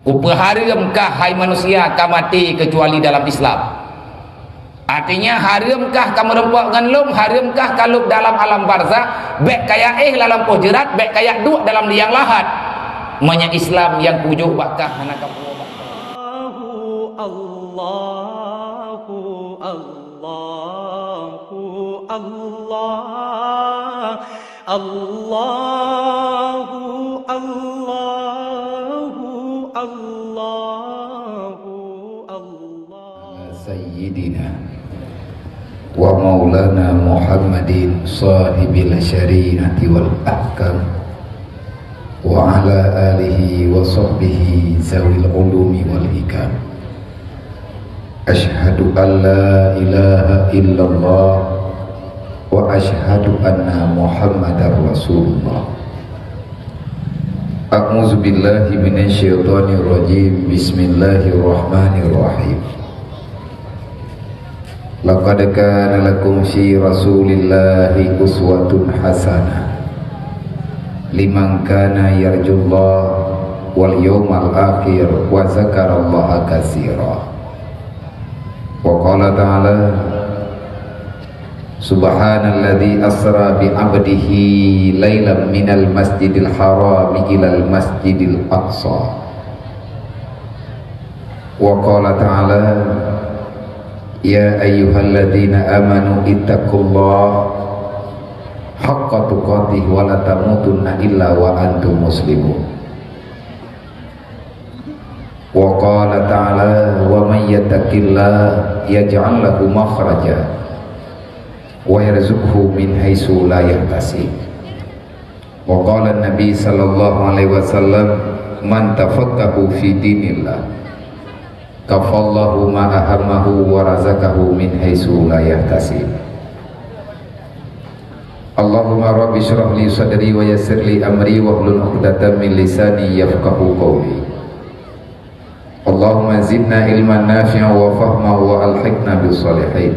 Haramkah hai manusia kau mati kecuali dalam Islam? Artinya haramkah kamu merempak dengan lum, haramkah kalau dalam alam barzah, baik kaya dalam jerat, baik kaya duk dalam liang lahat. Menya Islam yang pujuk bakah anak kamu. Allahu Allah, Allahu Allah. Sayyidina wa maulana Muhammadin sahibil syariati wal ahkam wa ala alihi wa sahbihi zawil ulumi wal hikam. Ashhadu an la ilaha illallah wa ashhadu anna Muhammadar Rasulullah. A'udzu billahi minasyaitonir rajim. Bismillahirrahmanirrahim. Laqad kana lakum fi Rasulillahi uswatun hasanah liman kana yarjullaha wal yawmal akhir wa zakarallaha katsira. Wa qala ta'ala Subhanalladzi asra bi 'abdihi lailan minal masjidil haram ilal masjidil aqsa. Wa qala ta'ala Ya ayyuhalladzina amanu ittaqullaha haqqa tuqatih wa la tamutunna illa wa antum muslimun. Wa qala ta'ala wa may yattaqillaha yaj'al lahu makhraja wa yarzuqhu min haitsu la yahtasib. Wa qala an-nabi sallallahu alaihi wasallam man tafaqqahu fi dinillah kafallahu ma ahammahu wa razaqahu min haitsu la yahtasib. Allahumma rabbi shrah li sadri wa yassir li amri wa hlul 'uqdatam min lisani yafqahu qawli. Allahumma zidna ilman nafi'an wa fahman wa alhiqna bis salihin.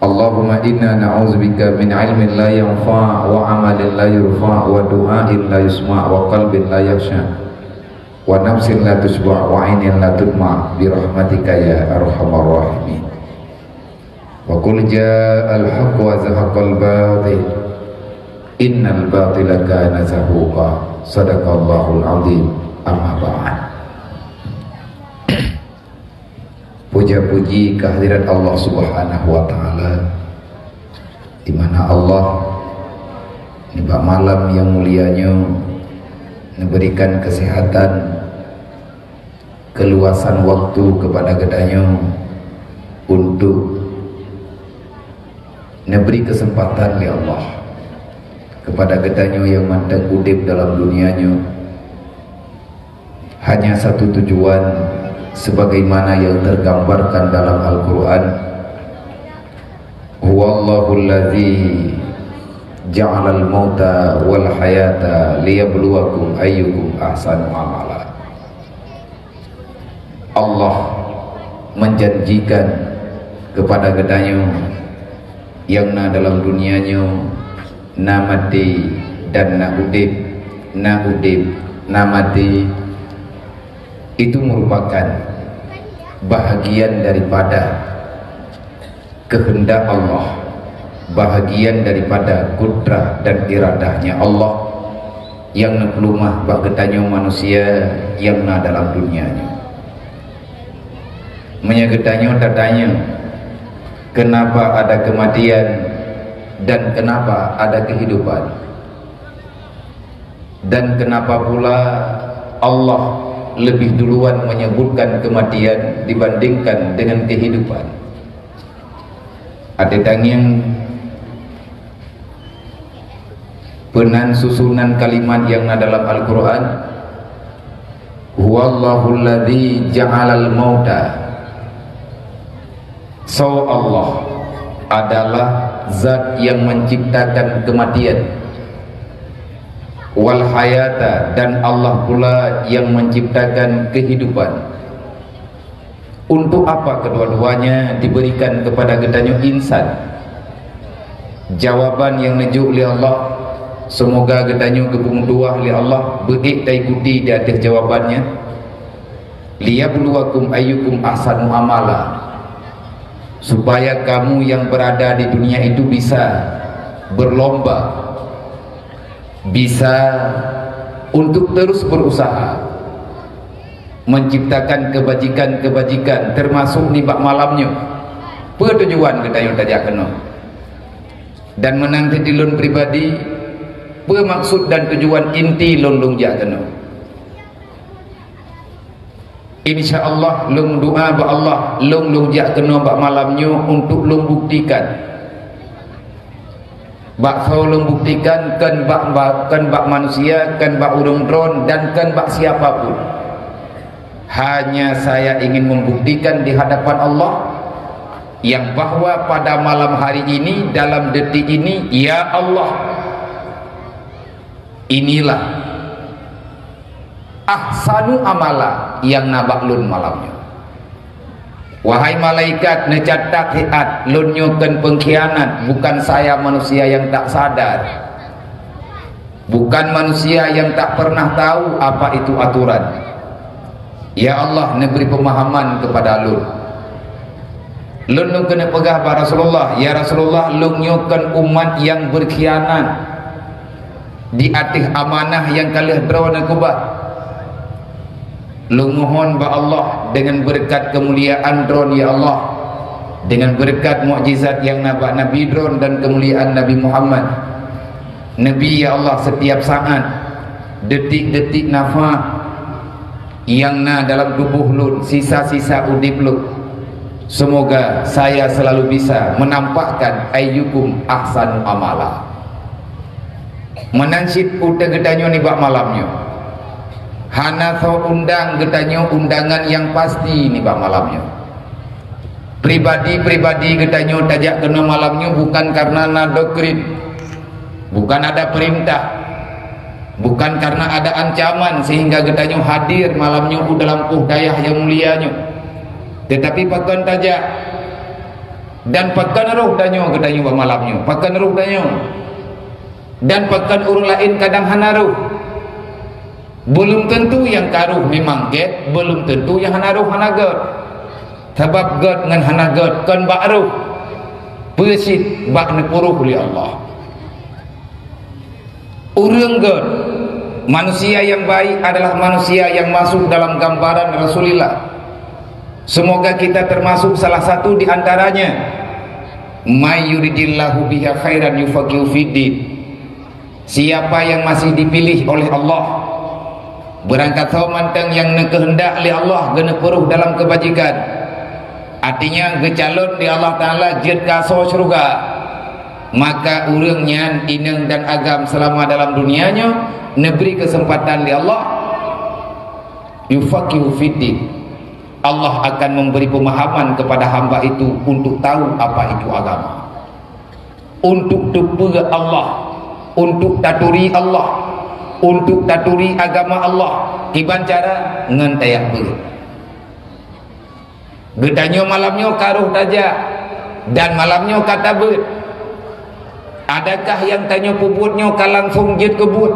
Allahumma inna na'udzubika min ilmin la yanfa' wa amalin la yurfa' wa du'ain la yusma' wa qalbin la yakhsha wa nafsin la tusba' wa ainin la tudma' bi rahmatika ya arhamar rahimin. Wa qul ja'al haqq wa zahaqal batil innal batila kana zahuqa. Sadaqallahul azim. Amma ba'd. Puja-puji kehadirat Allah Subhanahu wa taala, di mana Allah di malam yang mulianya memberikan kesehatan, keluasan waktu kepada gedanya untuk memberi kesempatan oleh Allah kepada gedanya yang mantap udip dalam dunianya hanya satu tujuan, sebagaimana yang tergambarkan dalam Al-Quran. Huwallahul ladzi ja'alal mauta wal hayata liyabluwakum ayyukum ahsanu amala. Allah menjanjikan kepada gedanya yang na dalam dunianya na mati dan na udip, na mati, itu merupakan bahagian daripada kehendak Allah, bahagian daripada kudrah dan iradahnya Allah yang neplumah bagetanya manusia yang na dalam dunianya. Menyagetanya datanya kenapa ada kematian dan kenapa ada kehidupan, dan kenapa pula Allah lebih duluan menyebutkan kematian dibandingkan dengan kehidupan. Ada yang penan susunan kalimat yang ada dalam Al-Quran. Huwallahul ladzi ja'alal mauta. So Allah adalah zat yang menciptakan kematian, wal hayata, dan Allah pula yang menciptakan kehidupan. Untuk apa kedua-duanya diberikan kepada gedanya insan? Jawaban yang najuk oleh Allah, semoga getanyo kebung dua li Allah beik tai ikuti di atas jawabannya. Liyabluwakum ayyukum ahsanu amala, supaya kamu yang berada di dunia itu bisa berlomba, bisa untuk terus berusaha menciptakan kebajikan-kebajikan, termasuk nibak malamnya. Tujuan getanyo tajak kena dan menanti dilun pribadi, maksud dan tujuan inti lung jak kena. InsyaAllah lung doa ba Allah lung jak kena bak malamnya untuk lung buktikan, bak kau lung buktikan kan bak manusia, kan bak urang drone, dan kan bak siapapun. Hanya saya ingin membuktikan di hadapan Allah yang bahwa pada malam hari ini, dalam detik ini, ya Allah, inilah ahsanu amala yang nabaklun malamnya. Wahai malaikat, necatat hiat lun nyoken pengkhianat. Bukan saya manusia yang tak sadar, bukan manusia yang tak pernah tahu apa itu aturan. Ya Allah, neberi pemahaman kepada lun. Lun kena pegah pada Rasulullah. Ya Rasulullah, lun nyoken umat yang berkhianat di atas amanah yang kalian draw kubah. Lu mohon ba Allah dengan berkat kemuliaan drone ya Allah, dengan berkat mukjizat yang nabak Nabi drone dan kemuliaan Nabi Muhammad Nabi ya Allah, setiap saat detik-detik nafas yang na dalam tubuh lu, sisa-sisa udip lu, semoga saya selalu bisa menampakkan ayyukum ahsanu amala, menansid uta gedanyo ni bak malamnya. Hana so undang getanyo undangan yang pasti ni bak malamnya. Pribadi-pribadi getanyo tajak kena malamnya bukan karena ada krit, bukan ada perintah, bukan karena ada ancaman sehingga getanyo hadir malamnya dalam dayah yang mulianya, tetapi pakan tajak dan pakan roh danyo getanyo bak malamnya, pakan roh danyo dan pakan urang lain kadang hana roh. Belum tentu yang karuh memang get, belum tentu yang hanaruh hanagat. Sebab get dengan hanagat kan ba'ruh pesit bak nepuruh oleh Allah. Urang get, manusia yang baik adalah manusia yang masuk dalam gambaran Rasulullah. Semoga kita termasuk salah satu di antaranya. May yuridillahu biha khairan yufaqihu fiddin. Siapa yang masih dipilih oleh Allah, berangkat tahu manteng yang kehendak oleh Allah gena peruh dalam kebajikan, artinya gecalon di Allah Ta'ala jid kaso syurga, maka urangnya ineng dan agam selama dalam dunianya neberi kesempatan di Allah yufaqihu fiddin. Allah akan memberi pemahaman kepada hamba itu untuk tahu apa itu agama, untuk tupu Allah, untuk taturi Allah, untuk taturi agama Allah. Kiban cara ngentayak ber gedanyo malamnya karuh tajak dan malamnya kata ber. Adakah yang tanya puputnya kalangsung jid kebut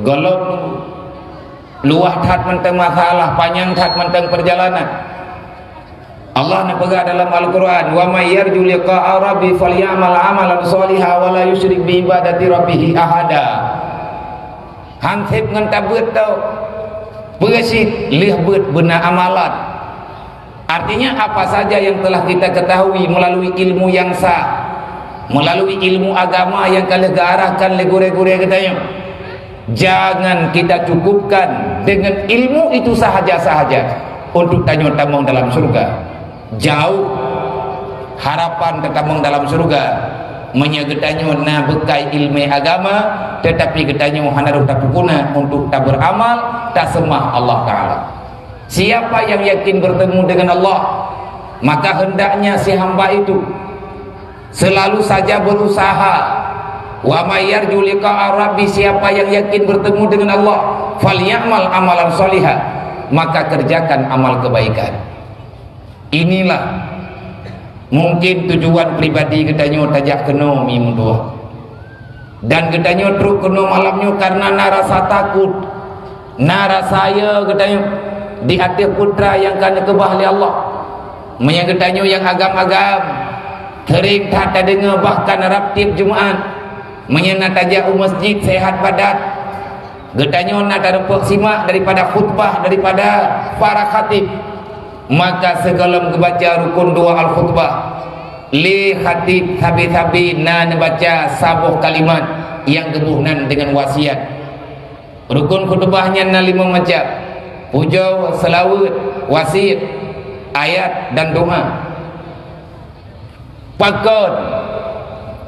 golong luah tat mentang masalah, panjang tat mentang perjalanan. Allah nak pegang dalam Al-Quran, wa may yarju liqa'a rabbi falyamal amalan shalihan wa la yusyrik bi ibadati rabbih ahada. Hansip ngan tabut tau bersih lih bet benar amalan. Artinya apa saja yang telah kita ketahui melalui ilmu yang sah, melalui ilmu agama yang kalian arahkan legure-gure katanya, jangan kita cukupkan dengan ilmu itu sahaja-sahaja untuk tanya tamang dalam surga. Jauh harapan tetamang dalam surga menyegetanyo na bekai ilmu agama, tetapi getanyo hanaruh tapukuna untuk tak beramal, tak semah Allah Ta'ala. Siapa yang yakin bertemu dengan Allah, maka hendaknya si hamba itu selalu saja berusaha. Wa may yarju liqa'a rabbi, siapa yang yakin bertemu dengan Allah, falyamal amalan shalihan, maka kerjakan amal kebaikan. Inilah mungkin tujuan pribadi getanyo tajak kena mimdua. Dan katanya teruk kena malamnya karena narasa takut, narasaya katanya di hati putra yang kena kebah oleh Allah. Menyang katanya yang agam-agam kering tak ada dengar bahkan raptip Jumaat. Menyang nak tajak masjid sehat badan. Katanya nak terpuk simak daripada khutbah daripada para khatib. Maka segala membaca rukun doa al-khutbah li khatib tabi-tabi na baca sabuh kalimat yang gebuhnan dengan wasiat. Rukun khutbahnya na 5 macam: puja, selawat, wasiat, ayat dan doa. Pakon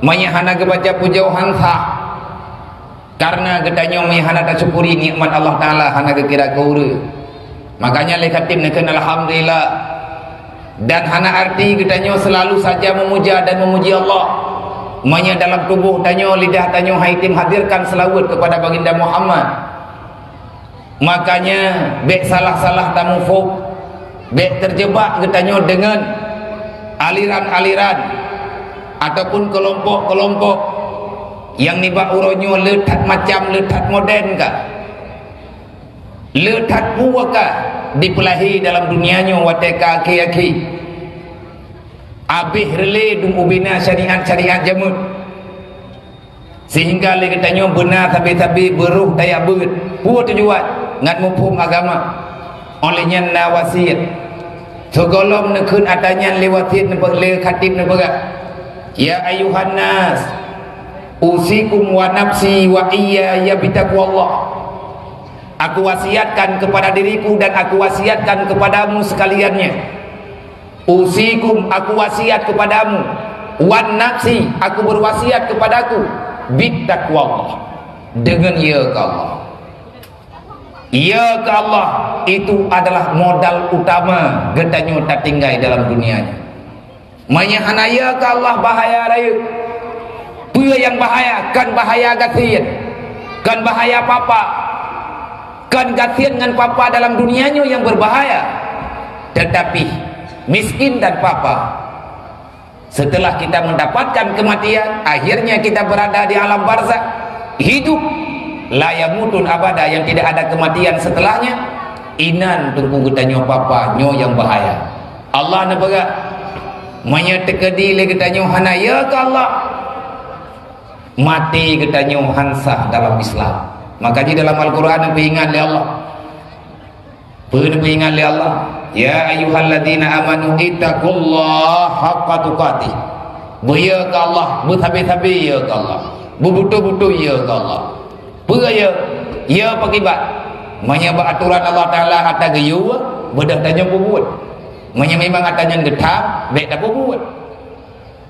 menyahana kebaca puja hansa karena katanya menyahana tak syukuri nikmat Allah Ta'ala hana kira kaura. Makanya le khatib nak alhamdulillah. Dan hana arti katanya selalu saja memuja dan memuji Allah. Manya dalam tubuh tanya lidah tanya haitim hadirkan selawat kepada baginda Muhammad. Makanya bek salah-salah tamu fok, bek terjebak katanya dengan aliran-aliran ataupun kelompok-kelompok yang nibak uronyo letat macam letat moden kah, letat puwa kah dipelahi dalam dunianya wateka aki-aki abih rele dung ubina syariat-syariat jamud sehingga le katanya benar tapi beruh daya beut puwa tujuan ngat mufhum agama olehnya nawasiat segolom nekun adanya lewatin nebak le khatib nebak ya ayuhan nas usikum wa nafsi wa iyaya bitaqwallah. Aku wasiatkan kepada diriku dan aku wasiatkan kepadamu sekaliannya. Usikum, aku wasiat kepadamu. Wan nafsi, aku berwasiat kepadaku. Bittaqwallah, dengan ya ke Allah. Ya ke Allah itu adalah modal utama getanya tak tinggal dalam dunianya. Menyahana ya ke Allah bahaya raya. Pua yang bahaya kan bahaya gatian, kan bahaya papa. Kan gatian dengan papa dalam dunianya yang berbahaya. Tetapi miskin dan papa setelah kita mendapatkan kematian, akhirnya kita berada di alam barzakh, hidup la yamutun abada, yang tidak ada kematian setelahnya. Inan tunggu kitanya papa nyo yang bahaya. Allah nabaga menyetekedi le kitanya hana ya ke Allah. Mati kitanya hansah dalam Islam. Maka di dalam Al-Quran apa ingat oleh Allah? Apa ingat oleh Allah? Ya ayyuhalladzina amanu ittaqullaha haqqa tuqatih. Ya ke Allah, berhabis-habis ya ke Allah, berbetul-betul ya ke Allah. Apa ya pakibat menyebab aturan Allah Ta'ala atas gayu bedah tanya buat. Memang atanya getah, baik tak buat.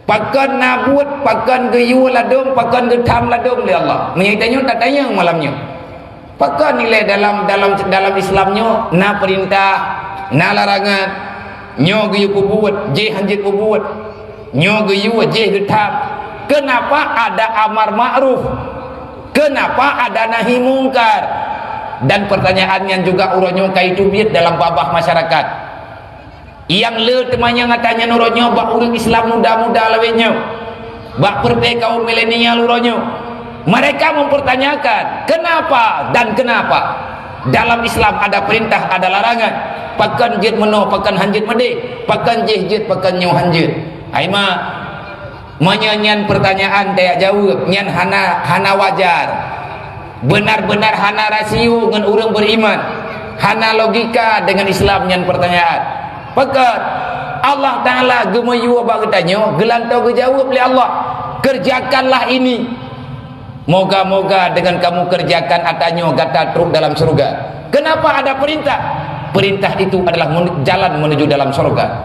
Pakan nabut, pakan gayu ladum, pakan getam ladum oleh Allah. Menyitanya tak tanya malamnya. Pakan nilai dalam Islamnya na perintah, na larangan, nyo gayu buat, je hanjit buat, nyo gayu je getam. Kenapa ada amar ma'ruf? Kenapa ada nahi mungkar? Dan pertanyaannya juga uronyo kaitu biat dalam babah masyarakat. Yang le temannya ngatanya nuronyo bak urang Islam muda-muda lawenya, bak perte kaum milenial uronyo. Mereka mempertanyakan kenapa dan kenapa dalam Islam ada perintah ada larangan. Pakan jid meno pakan hanjit mede, pakan jid pakan nyu hanjit. Aima menyanyian pertanyaan dia jawab nyan hana wajar. Benar-benar hana rasio dengan orang beriman, hana logika dengan Islam nyan pertanyaan. Pakat Allah Ta'ala gemayu abang katanya gelantau kejawab oleh Allah, kerjakanlah ini, moga-moga dengan kamu kerjakan atanya gata truk dalam surga. Kenapa ada perintah? Perintah itu adalah jalan menuju dalam surga.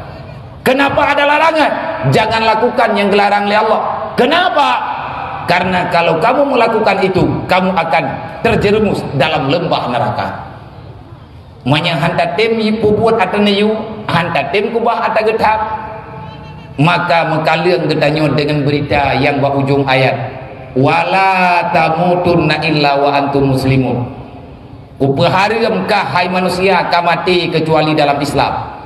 Kenapa ada larangan? Jangan lakukan yang dilarang oleh Allah. Kenapa? Karena kalau kamu melakukan itu, kamu akan terjerumus dalam lembah neraka. Manya hantatim yipu buat atanayu, hantatim kubah atagetap. Maka mekaliang getanyo dengan berita yang berujung ayat wala tamutunna illa wa antum muslimun. Upaharimkah hai manusia kamati kecuali dalam Islam.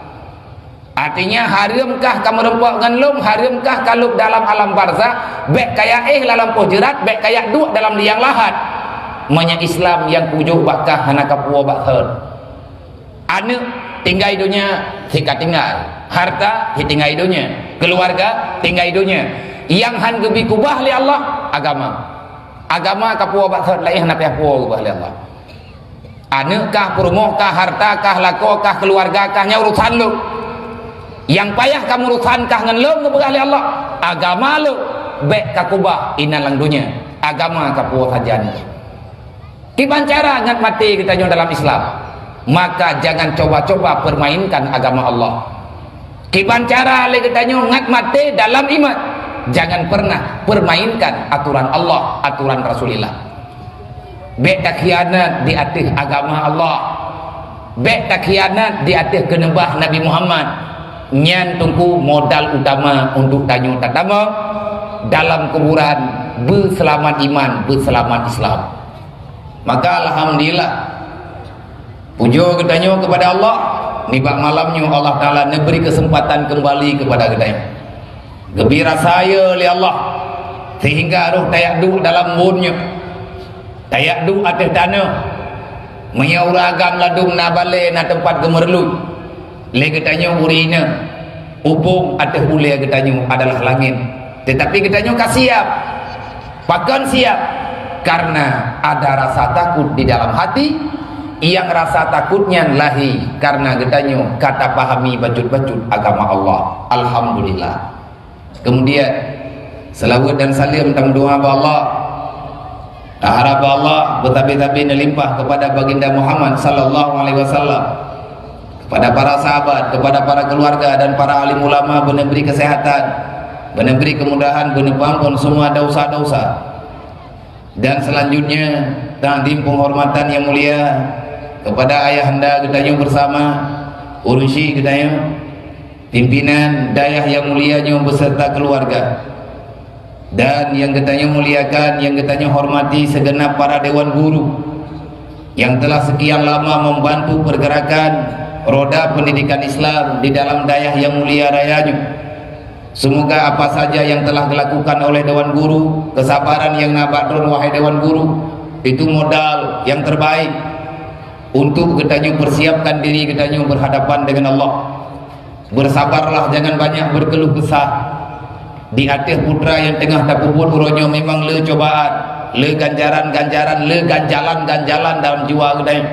Artinya haramkah kamu rempok dengan lom, haramkah kalau dalam alam barzah, bek kaya dalam pojerat, bek kaya duk dalam liang lahat. Manya Islam yang pujuk bakah hana kapua bakhir. Anak tinggal dunia, hika tinggal. Harta tinggal dunia. Keluarga tinggal dunia. Yang han gebi kubah li Allah agama. Agama kapua bakhir lain hana pihak puah kubah li Allah. Anak kah, perumoh kah, harta kah, lako kah, keluarga kah, nya urusan lu. Yang payah kamu urusan kah ngan lu ngebegah li Allah. Agama lu bek kakubah inalang dunia. Agama kapua sajan. Kiban cara ngat mati kita dalam Islam. Maka jangan coba-coba permainkan agama Allah. Kiban cara le kita ngat mati dalam iman. Jangan pernah permainkan aturan Allah, aturan Rasulullah. Bek tak khianat di atas agama Allah. Bek tak khianat di atas kenebah Nabi Muhammad. Nyan tunggu modal utama untuk tanyo tatama dalam kuburan berselamat iman, berselamat Islam. Maka alhamdulillah pujo kedanyo kepada Allah, nibak malamnya Allah Ta'ala memberi kesempatan kembali kepada kedanyo. Gembira saya li Allah sehingga roh tayak duk dalam munnya, tayak duk atas tanah, menyauragam ladung na balai na tempat gemerlu. Le kedanyo urina upung atas ule kedanyo adalah langit. Tetapi kedanyo kasiap, pakan siap. Karena ada rasa takut di dalam hati, yang rasa takutnya lahi karena gedanyo kata pahami bajut-bajut agama Allah. Alhamdulillah. Kemudian selawat dan salim tang doa Allah, harap Allah betabi-tabi nelimpah kepada baginda Muhammad sallallahu alaihi wasallam, kepada para sahabat, kepada para keluarga dan para alim ulama, benar beri kesehatan, benar beri kemudahan, benar ampun semua dosa-dosa. Dan selanjutnya tangdim penghormatan yang mulia kepada ayahanda gedanyo bersama urusi gedanyo, pimpinan dayah yang mulianya beserta keluarga, dan yang gedanyo muliakan, yang gedanyo hormati segenap para dewan guru yang telah sekian lama membantu pergerakan roda pendidikan Islam di dalam dayah yang mulia rayanya. Semoga apa saja yang telah dilakukan oleh Dewan Guru, kesabaran yang nabadron wahai Dewan Guru, itu modal yang terbaik untuk gedanyo persiapkan diri gedanyo berhadapan dengan Allah. Bersabarlah, jangan banyak berkeluh kesah. Di atas putra yang tengah tapuput uronyo memang le cobaan, le ganjaran-ganjaran, le ganjalan-ganjalan dalam jiwa gedanyo.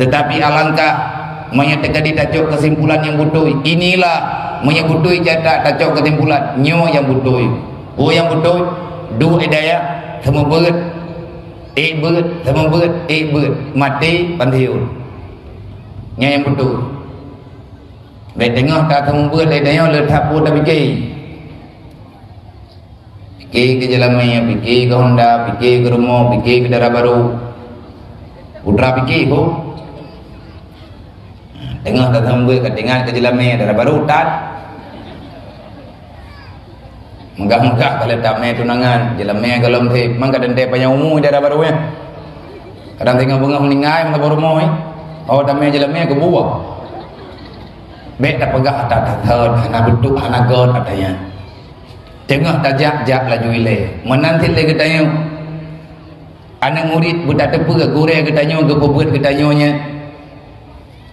Tetapi alangkah menyatakan ditacok kesimpulan yang betul. Inilah menyebutui jatah tacok kesimpulan nyo yang betul. Oh yang betul du hidayah semua berat berat semua berat berat mati pantiun nyo yang betul. Baik tengah tak semua berat hidayah letak pun dah fikir ke jalan, fikir ke Honda, fikir ke rumah, fikir ke darah baru, putra fikir kok tengah tak semua berat tinggal ke jalan darah baru tak megah-megah kalau tak main tunangan jalan main kalau mesti mang kadang dia panjang umur dia dah baru ya kadang tengah bengah meninggal mang baru mau oh tak main jalan main ke buah bet tak pegah tak therd anak beduk anak god katanya tengah tajak laju ile menanti le katanya anak murid budak tepu ke gure katanya ke pebut katanya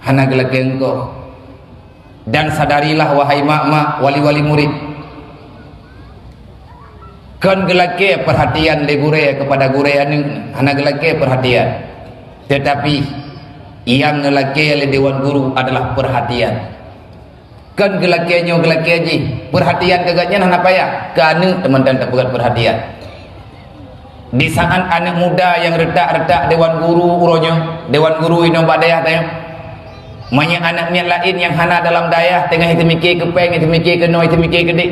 anak gelakeng ko. Dan sadarilah wahai mak-mak wali-wali murid, kan gelake perhatian le gure kepada gure anak gelake perhatian, tetapi yang gelake le dewan guru adalah perhatian. Kan gelake-nyo gelake aji perhatian kagaknya anak payah kerana teman-teman tak berat perhatian. Di saat anak muda yang retak-retak dewan guru uronyo, dewan guru ino badayah tayo, banyak anaknya lain yang hana dalam dayah tengah itu mikir kepeng, itu mikir keno, itu mikir kedik.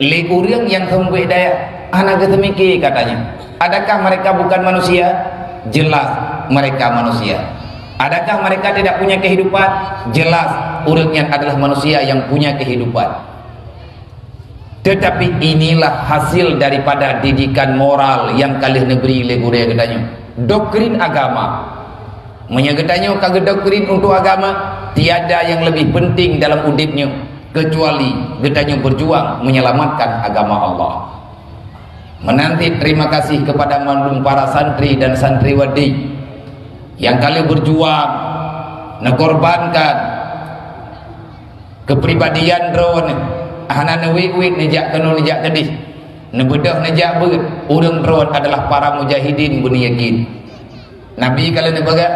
Le urang yang sembuh dayah anak itu mikir katanya, adakah mereka bukan manusia? Jelas mereka manusia. Adakah mereka tidak punya kehidupan? Jelas urangnya adalah manusia yang punya kehidupan. Tetapi inilah hasil daripada didikan moral yang kalian beri le guru katanya. Doktrin agama. Menyegetanyo kagak doktrin untuk agama, tiada yang lebih penting dalam udipnya kecuali getanya berjuang menyelamatkan agama Allah. Menanti terima kasih kepada mandum para santri dan santriwati yang kali berjuang ngekorbankan kepribadian drone hana wik-wik nejak kena nejak kedih nebedah nejak ber urang drone adalah para mujahidin buniyakin. Nabi kalau nebaga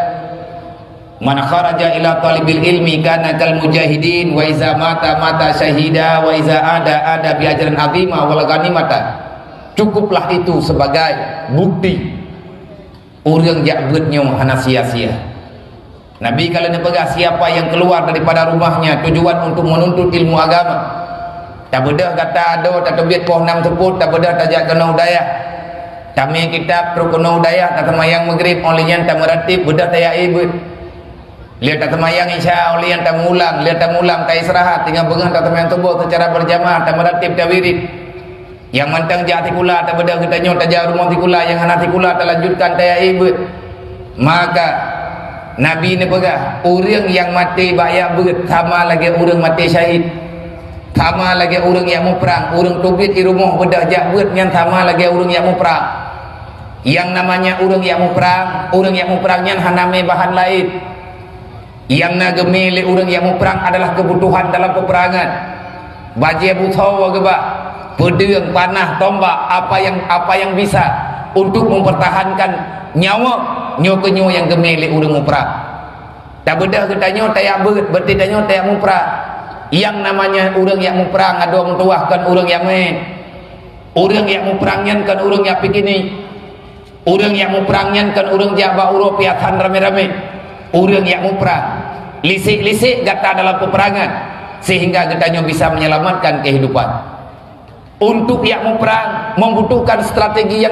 man kharaja ila talibil ilmi kana kal mujahidin wa iza mata mata syahida wa iza ada bi ajran azima wal ghanimata. Cukuplah itu sebagai bukti orang jak beutnya hana sia-sia. Nabi kalau nebaga siapa yang keluar daripada rumahnya tujuan untuk menuntut ilmu agama, tak bedah kata ada tak terbit poh 6 teput, tak bedah tajak kena udayah kami kitab terus kena udayah tak semayang maghrib olian tak meratib bedah tayak ibu lihat tak semayang isya olian tak mengulang lihat tak mengulang tak istirahat tinggal bengah tak semayang tubuh secara berjamaah tak meratib tak wirid yang mantang jak tikula tak bedah ketanya tak jak rumah tikula yang hana tikula tak lanjutkan tayak ibu. Maka Nabi ni pegah orang yang mati bayak beut sama lagi orang mati syahid, sama lagi orang yang mau perang, orang tubit di rumah bedah jak beut yang sama lagi orang yang mau perang. Yang namanya orang yang mau perang yang haname bahan lain. Yang nageme le orang yang mau perang adalah kebutuhan dalam peperangan. Baje buthau geba, pedang, panah, tombak, apa yang bisa untuk mempertahankan nyawa nyo yang gemele urang mau perang. Tak bedah ketanyo tayak beut, berarti tanyo tayak mau perang. Yang namanya orang yang mau perang ada mentuahkan orang yang main. Orang yang mau perangnya kan orang yang begini. Orang yang mau perangnya kan orang yang bawa piatan rame-rame. Orang yang mau perang lisik-lisik gata dalam peperangan sehingga getanya bisa menyelamatkan kehidupan. Untuk yang mau perang membutuhkan strategi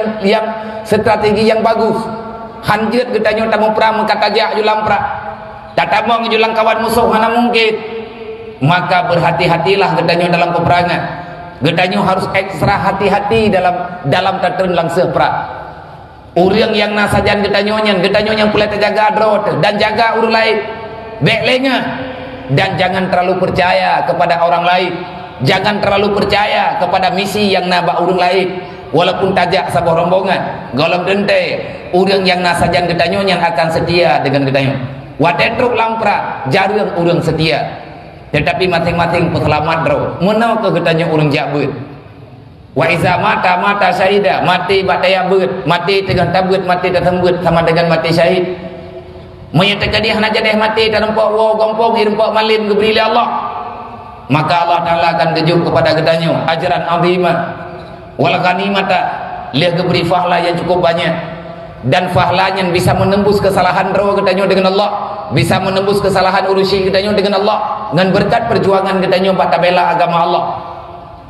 yang bagus. Hanjut getanya tak mau perang mengkatajak julang perang. Tak tamang julang kawan musuh mana mungkin. Maka berhati-hatilah getanya dalam peperangan. Getanya harus ekstra hati-hati dalam tatun langsung perang. Orang yang nasajan getanya yang pula terjaga adrot dan jaga orang lain baik lengah, dan jangan terlalu percaya kepada orang lain, jangan terlalu percaya kepada misi yang nabak orang lain walaupun tajak sebuah rombongan golong dente. Orang yang nasajan getanya yang akan setia dengan getanya wadetruk lampra jarang orang setia, tetapi masing-masing peselamat dro menau ke getanya orang jabut. Wa iza mata syahida, mati bataya beut, mati tengah tabut, mati datang beut sama dengan mati syahid. Menyatakan dia hana jadi mati dan empok wo gompong irempok malim geberi Allah. Maka Allah Taala akan gejuk kepada getanya ajaran azimah wal ghanimata, lihat geberi fahla yang cukup banyak, dan fahlanya bisa menembus kesalahan rawa getanya dengan Allah, bisa menembus kesalahan urusi getanya dengan Allah dengan berkat perjuangan getanya bata bela agama Allah.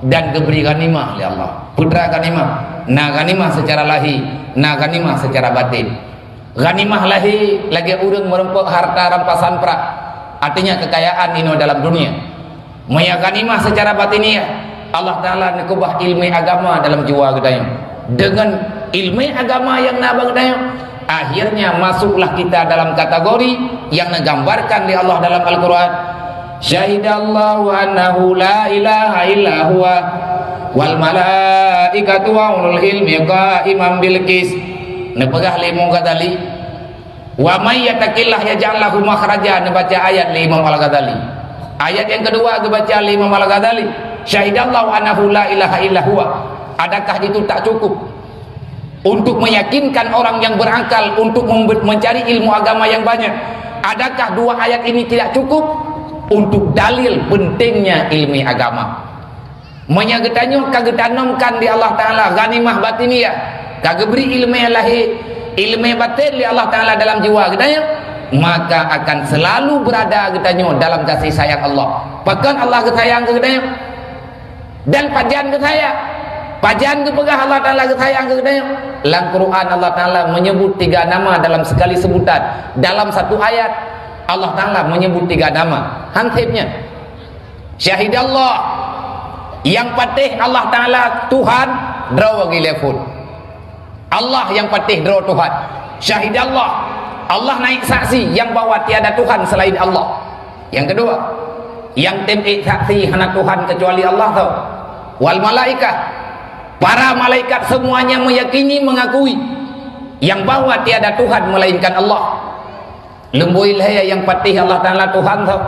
Dan diberi ghanimah oleh Allah, putra ghanimah, na ghanimah secara lahir, na ghanimah secara batin. Ghanimah lahir lagi urang merempok harta rampasan perak, artinya kekayaan ini dalam dunia. Maya ghanimah secara batiniah, Allah Ta'ala nekubah ilmu agama dalam jiwa kita. Dengan ilmu agama yang nabang kita, akhirnya masuklah kita dalam kategori yang menggambarkan di Allah dalam Al-Quran. Syahidallahu annahu la ilaha illa huwa wal malaikatu wa ulul ilmi qa'iman bil qis. Nepegah limo Ghazali. Wa may yattaqillah yaj'al lahu makhraja, baca ayat Imam Al-Ghazali. Ayat yang kedua dibaca Imam Al-Ghazali. Syahidallahu annahu la ilaha illa huwa. Adakah itu tak cukup untuk meyakinkan orang yang berakal untuk mencari ilmu agama yang banyak? Adakah dua ayat ini tidak cukup untuk dalil pentingnya ilmu agama? Menyagetanyo kagetanamkan di Allah Ta'ala ghanimah batiniyah, kageberi ilmu lahir, ilmu batin di Allah Ta'ala dalam jiwa getanya, maka akan selalu berada getanya dalam kasih sayang Allah. Bahkan Allah kesayang getanya dan pajan kesayang, pajan kepegah Allah Ta'ala kesayang getanya. Dalam Quran Allah Ta'ala menyebut 3 nama dalam sekali sebutan. Dalam satu ayat Allah Ta'ala menyebut 3 nama. Hansipnya Syahidallah, yang patih Allah Ta'ala Tuhan draw gilefun. Allah yang patih draw Tuhan. Syahidallah, Allah naik saksi yang bahwa tiada Tuhan selain Allah. Yang kedua, yang temik saksi hana Tuhan kecuali Allah tau. Wal malaikat, para malaikat semuanya meyakini, mengakui yang bahwa tiada Tuhan melainkan Allah. Lembui laya yang patih Allah Ta'ala Tuhan tau.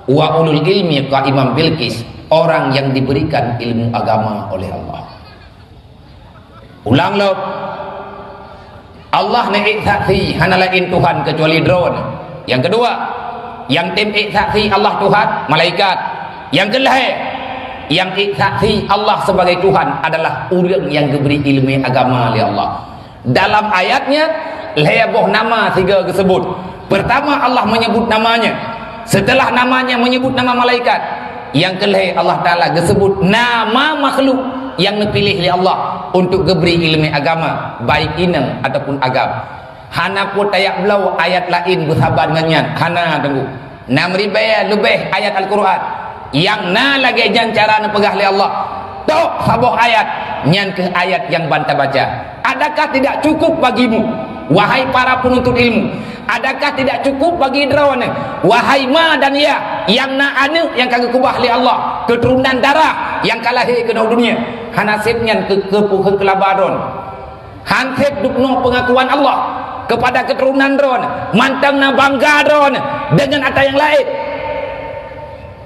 Wa ulul ilmi ka Imam Bilqis, orang yang diberikan ilmu agama oleh Allah. Ulang lo, Allah naik saksi hana lain Tuhan kecuali drone. Yang kedua, yang tim saksi Allah Tuhan malaikat. Yang kedua, yang saksi Allah sebagai Tuhan adalah orang yang diberi ilmu agama oleh Allah. Dalam ayatnya leboh nama tiga disebut. Pertama Allah menyebut namanya, setelah namanya menyebut nama malaikat. Yang kedua Allah Ta'ala disebut nama makhluk yang dipilih oleh Allah untuk diberi ilmu agama, baik inang ataupun agam. Hana pun tayak belau ayat lain bersahabat dengannya. Hana tunggu 6,000 lebih ayat Al-Quran yang na lagi jan cara na pegah oleh Allah. Tok sabuh ayat nyan ke ayat yang banta baca. Adakah tidak cukup bagimu wahai para penuntut ilmu? Adakah tidak cukup bagi drone wahai ma dan ya yang na anu yang kagak kubah oleh Allah, keturunan darah yang kalahi ke dunia. Hanasib nyan ke kelabaron. Hansip dukno pengakuan Allah kepada keturunan drone, mantang na bangga drone dengan ada yang lain.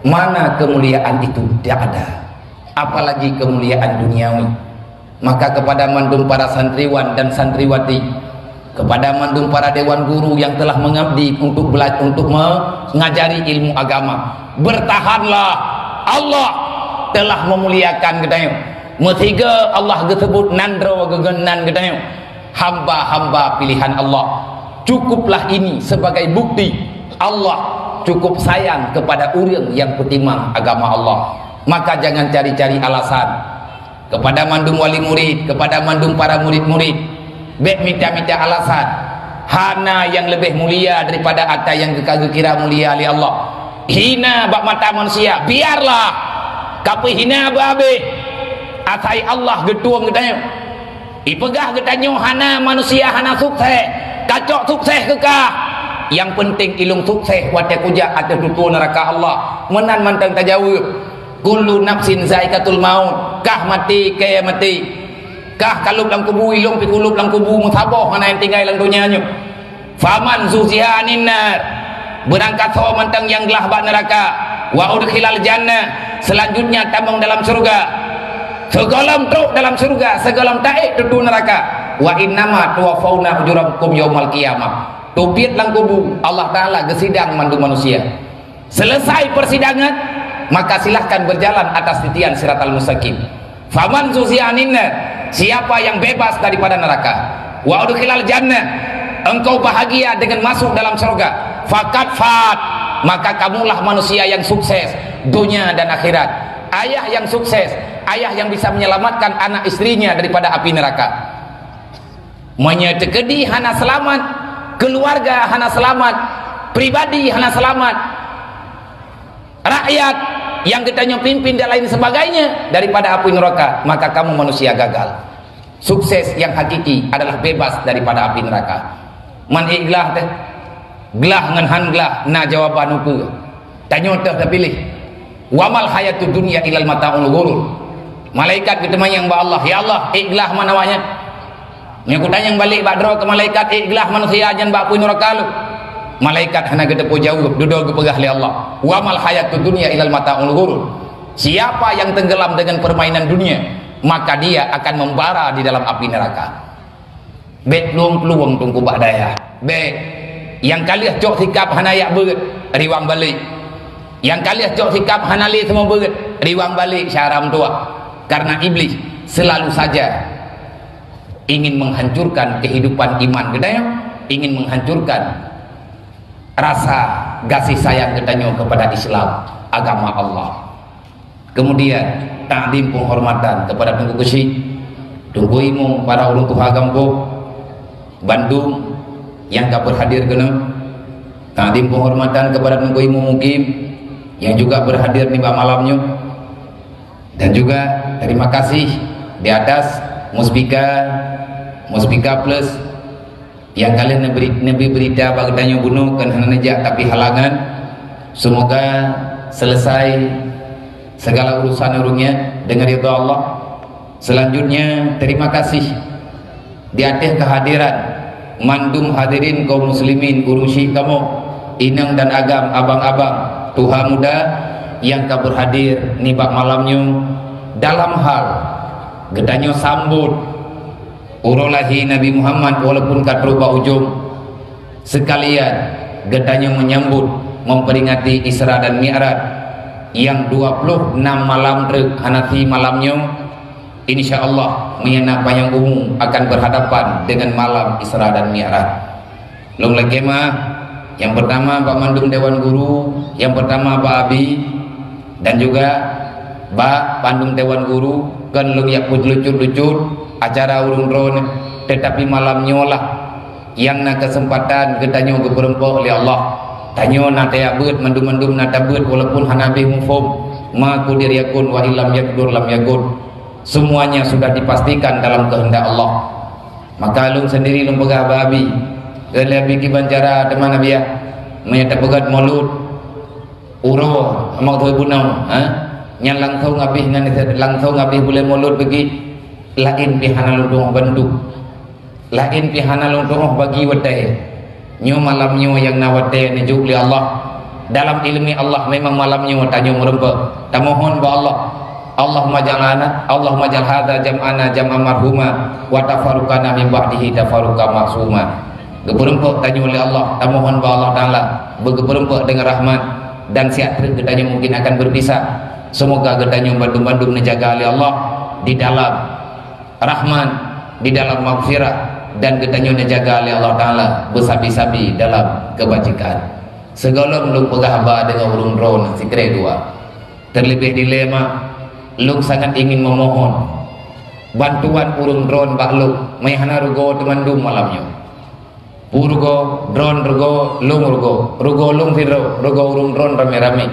Mana kemuliaan itu tidak ada, apalagi kemuliaan duniawi. Maka kepada mandum para santriwan dan santriwati, kepada mandum para dewan guru yang telah mengabdi untuk belajar, untuk mengajari ilmu agama, bertahanlah. Allah telah memuliakan gedayung. Metiga Allah disebut nandro gegenan gedayung, hamba-hamba pilihan Allah. Cukuplah ini sebagai bukti Allah cukup sayang kepada orang yang bertimang agama Allah. Maka jangan cari-cari alasan kepada mandum wali murid, kepada mandum para murid-murid, bek minta-minta alasan. Hana yang lebih mulia daripada atas yang kagak kira mulia oleh Allah. Hina bak mata manusia, biarlah. Tapi hina babe atai Allah getuang gedanya. Ipegah gedanya hana manusia hana sukses, kacok sukses kekah. Yang penting ilung sukses wadah kujak atas dutu neraka Allah. Menan mantang tajawab. Kullu nafsin zaikatul maut. Kah mati kaya mati. Kah kalup dalam kubu ilung pi kulup dalam kubu musabah mana yang tinggal dalam dunianya. Faman zuziha anin nar. Berangkat so mantang yang gelah bak neraka. Wa udkhilal jannah. Selanjutnya tambang dalam surga. Segalam truk dalam surga, segalam taik dutu neraka. Wa innama tuwaffawna ujurakum yaumal qiyamah. Tubit lang kubu Allah Ta'ala gesidang mandu manusia. Selesai persidangan, maka silahkan berjalan atas titian siratal mustaqim. Faman zuzianinna, siapa yang bebas daripada neraka, wa udkhilal jannah, engkau bahagia dengan masuk dalam surga, fakat fat, maka kamulah manusia yang sukses dunia dan akhirat. Ayah yang sukses, ayah yang bisa menyelamatkan anak istrinya daripada api neraka. Menyetekedi hana selamat, keluarga hana selamat, pribadi hana selamat, rakyat yang kitanya pimpin dan lain sebagainya daripada api neraka. Maka kamu manusia gagal. Sukses yang hakiki adalah bebas daripada api neraka. Man iglah teh gelah ngan han gelah na jawaban uku tanya teh terpilih. Wamal hayatud dunya ilal mataul ghurur. Malaikat kita yang ba Allah, ya Allah iglah mana wanya. Ni aku tanya balik badro ke malaikat, iglah manusia ajan ba api neraka lu. Malaikat hana kita jauh duduk ke pegah li Allah. Wamal hayatud dunya ilal mataul ghurur. Siapa yang tenggelam dengan permainan dunia, maka dia akan membara di dalam api neraka. Bet peluang tunggu bak daya. Bet yang kalian cok sikap hana yak beut riwang balik. Yang kalian cok sikap hana li semua beut riwang balik syaram tua. Karena iblis selalu saja ingin menghancurkan kehidupan iman gedaya, ingin menghancurkan rasa kasih sayang gedanya kepada Islam, agama Allah. Kemudian ta'zim penghormatan kepada Tunggu Gusi, Tunggu Imung, para ulun tuha Gampung Bandung yang tak berhadir kena. Ta'zim penghormatan kepada Tunggu Imung Mukim yang juga berhadir di malamnya. Dan juga terima kasih di atas Musbika Plus yang kalian nabi berita bagi tanya bunuh kan hana nejak tapi halangan Semoga selesai segala urusan urungnya dengan ridha Allah. Selanjutnya terima kasih di atas kehadiran mandum hadirin kaum muslimin urusi kamu inang dan agam abang-abang tuha muda yang ka berhadir nibak malamnya dalam hal gedanyo sambut urolahi Nabi Muhammad walaupun katruba ujung sekalian gedanyo menyambut memperingati Isra dan Mi'raj yang 26 malam hanafi malamnya insyaallah menyana payang umum akan berhadapan dengan malam Isra dan Mi'raj. Long lagi mah yang pertama Pak Mandum Dewan Guru, yang pertama Pak Abi dan juga Pak Pandum Dewan Guru kan long yak lucut-lucut acara urung drone, tetapi malamnya lah yang na kesempatan gedanyo berperempok oleh Allah tanyo na tayabut mandum-mandum na tabut walaupun hanabi mufum ma kudir yakun wa illam yakdur lam yakun, semuanya sudah dipastikan dalam kehendak Allah. Maka lung sendiri lung pegah babi lebih kibancara teman Nabi ya menyata pegat maulud uro amak tu bunau yang langsung ngabih ngan langsung ngabih boleh maulud bagi lain pihana lung bantu lain pihana lung bagi wadai nyo malamnya yang nawate ni juli Allah dalam ilmi Allah memang malamnya tanyo merempa tamohon ba Allah Allahumma jalana Allahumma jal hadza jam'ana jam'a marhuma wa tafarruqana min ba'dihi tafarruqa maksuma. Geberempek tanya oleh Allah, tamohon ba Allah Taala bergeberempek dengan rahmat dan siat gedanya mungkin akan berpisah. Semoga gedanya bandum-bandum dijaga oleh Allah di dalam rahmat, di dalam maghfirah dan gedanya dijaga oleh Allah Taala bersabi-sabi dalam kebajikan. Segala belum pegah ba dengan urung drone sikre dua. Terlebih dilema lung sangat ingin memohon bantuan urung drone bakluk mayhana rugo temandum malamnya. Urgo drone rugo lung firo rugo urung drone rame-rame.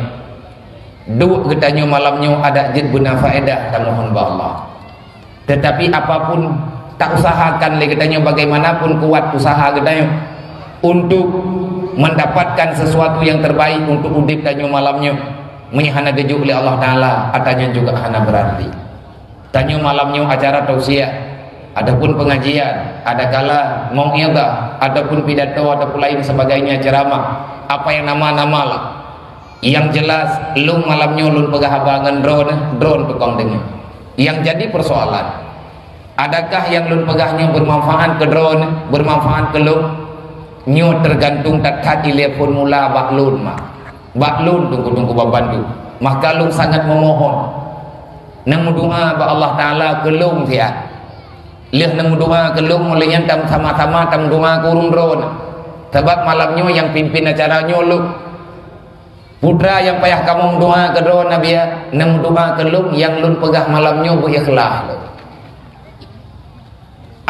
Dua getanyo malamnya ada jid guna faedah tamohon ba Allah. Tetapi apapun tak usahakan le getanyo bagaimanapun kuat usaha getanyo untuk mendapatkan sesuatu yang terbaik untuk udip tanyo malamnya menyahana gejuk oleh Allah Taala atanya juga hana berarti. Tanyo malamnya acara tausiah adapun pengajian, ada kala mau'idhah, adapun pidato, adapun lain sebagainya ceramah, apa yang nama-nama lah. Yang jelas lung malamnya lung pegah abangan drone pekong dengan. Yang jadi persoalan, adakah yang lung pegahnya bermanfaat ke drone, bermanfaat ke lung? Nyo tergantung tatat telepon mula baklun mah. Baklun tunggu-tunggu babandu. Maka lung sangat memohon. Nang doa ba Allah Taala ke lung dia. Lihat nang doa kelung olehnya tam sama-sama tam doa kurung drone. Sebab malamnya yang pimpin acaranya lu putra yang payah kamu doa ke drone Nabi ya nang doa kelung yang lun pegah malamnya berikhlas.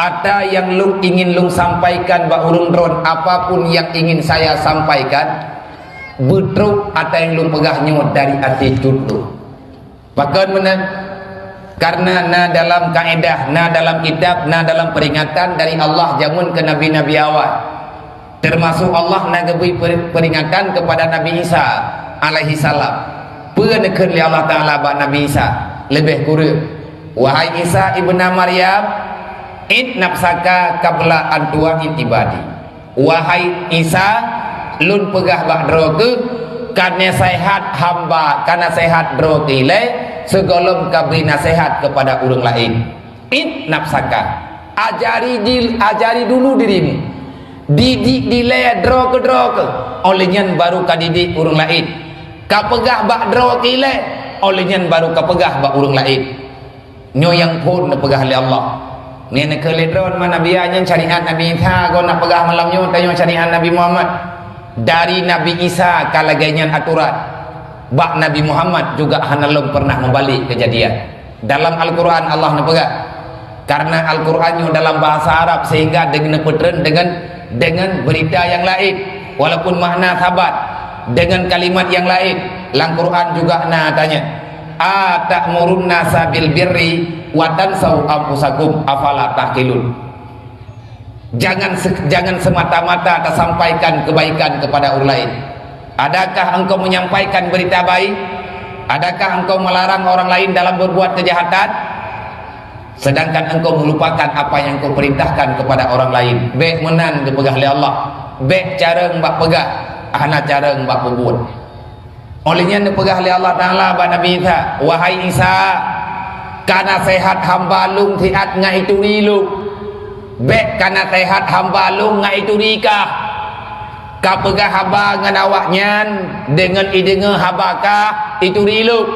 Ada yang lung ingin lung sampaikan ba urung drone apapun yang ingin saya sampaikan betruk ada yang lung pegahnya dari attitude lu. Bahkan mana karena na dalam kaedah, na dalam kitab, na dalam peringatan dari Allah jamun ke nabi-nabi awal. Termasuk Allah na gebui peringatan kepada Nabi Isa alaihi salam. Penekeun li Allah Taala ba Nabi Isa lebih kurang. Wahai Isa ibnu Maryam, id nafsaka qabla an tu'id ibadi. Wahai Isa, lun pegah ba droge karena sehat hamba, karena sehat droge le segolong kabri nasihat kepada orang lain. Id nafsaka, ajari dulu dirimu, didik dilaya droke olehnya baru kadidik orang lain. Kapegah bak droke le olehnya baru kapegah bak orang lain. Nyo yang pun pegah oleh Allah. Ni nak keledron mana biarnya syariat Nabi Isa kau nak pegah malamnya tanya syariat Nabi Muhammad. Dari Nabi Isa kalagainya aturan. Bak Nabi Muhammad juga hanalum pernah membalik kejadian. Dalam Al-Quran Allah nepegak. Karena Al-Qurannya dalam bahasa Arab sehingga dengan nepetren dengan berita yang lain. Walaupun makna sahabat dengan kalimat yang lain. Al-Quran juga tanya. Ta'murun nasa bil birri wa tansau anfusakum afala taqilun. Jangan semata-mata tersampaikan kebaikan kepada orang lain. Adakah engkau menyampaikan berita baik? Adakah engkau melarang orang lain dalam berbuat kejahatan? Sedangkan engkau melupakan apa yang engkau perintahkan kepada orang lain. Baik menan dipegah oleh Allah, baik cara mbak pegah, hana cara mbak pembuat. Olehnya dipegah oleh Allah Ta'ala pada Nabi Isa, wahai Isa, karena sehat hamba lung tiat ngai itu rilu, baik karena sehat hamba lung ngai itu rikah. Ka pegah haba dengan awaknya dengan idenge habakah itu rilu,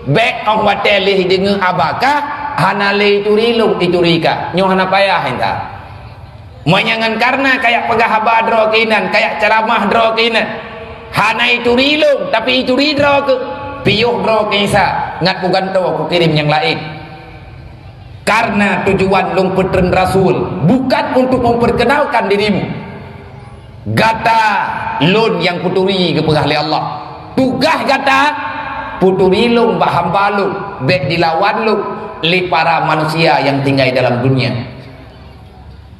baik orang watelih dengan habakah hanale itu rilu itu rika nyoh hana payah enta menyangan karena kayak pegah haba drokinan kayak ceramah drokinan hana itu rilu tapi itu ridro ke piyuh drokisa ngat bukan tahu aku kirim yang lain karena tujuan lung petren rasul bukan untuk memperkenalkan dirimu. Gata lun yang puturi kepegah oleh Allah. Tugas gata puturi lung bah hamba lung bek dilawan lung li para manusia yang tinggal dalam dunia.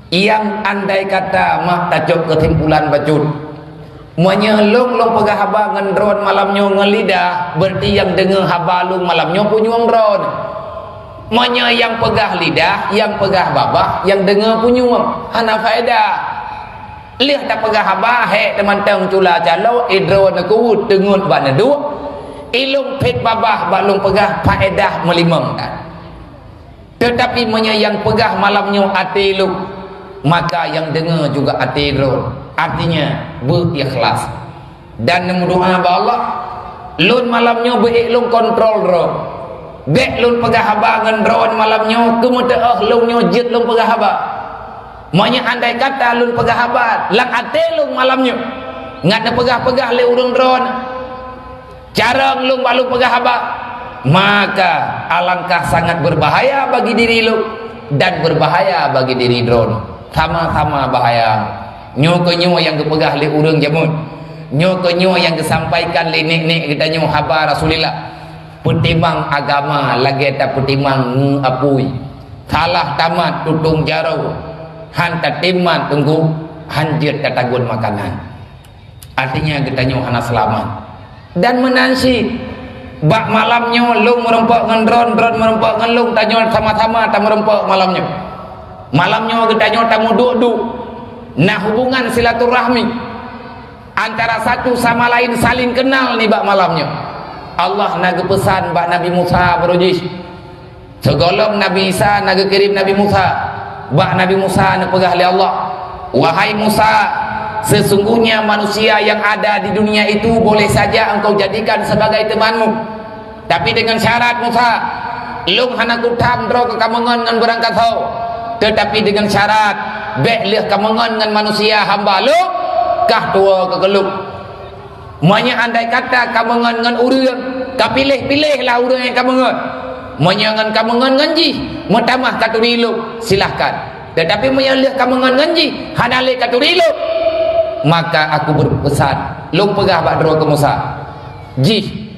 Yang andai kata mak tajuk kesimpulan bacut menyelung lung pegah haba ngendron malamnya ngelidah berarti yang dengar haba lung malamnya punyuang dron. Menya yang pegah lidah, yang pegah babah, yang dengar punyuang hana faedah. Lihat tak pegah haba he teman teng cula calo idro nakut tengut bana du ilung pet babah balung pegah faedah melimang kan. Tetapi yang pegah malamnya hati lu maka yang dengar juga hati ro artinya berikhlas dan doa ba Allah lun malamnya beilung kontrol ro bek lun pegah haba ngan ron malamnya kemudian lungnya jit lung pegah haba. Maknya andai kata lun pegah habat lang ate lung malamnya ngat na pegah-pegah le urang dron cara lung balu pegah habat maka alangkah sangat berbahaya bagi diri lu dan berbahaya bagi diri dron sama-sama bahaya nyo ke nyo yang kepegah le urang jamun nyo ke nyo yang kesampaikan le nek kita nyo habar Rasulillah petimang agama lagi tak petimang apui salah tamat tutung jarau hantar timan tunggu hanjir katagun makanan artinya kita nyo anak selamat dan menansi bak malamnya lu merempok ngan dron merempok ngan lu tanyo sama-sama tak merempok malamnya kita nyo tak muduk-duk nah hubungan silaturahmi antara satu sama lain saling kenal nih bak malamnya Allah naga pesan bak Nabi Musa berujis segolong Nabi Isa naga kirim Nabi Musa bak Nabi Musa nepegah oleh Allah wahai Musa sesungguhnya manusia yang ada di dunia itu boleh saja engkau jadikan sebagai temanmu tapi dengan syarat Musa lung hana kutam dro ke kamangan ngan berangkat hau tetapi dengan syarat bek lih kamangan ngan manusia hamba lu kah tua ke keluk maknya andai kata kamangan ngan urang kapilih-pilih lah urang yang kamangan menyangan kamangan nganji mutamah katurilu silahkan tetapi menyalih kamangan nganji hanale katurilu maka aku berpesan lu pegah bak dro ke Musa ji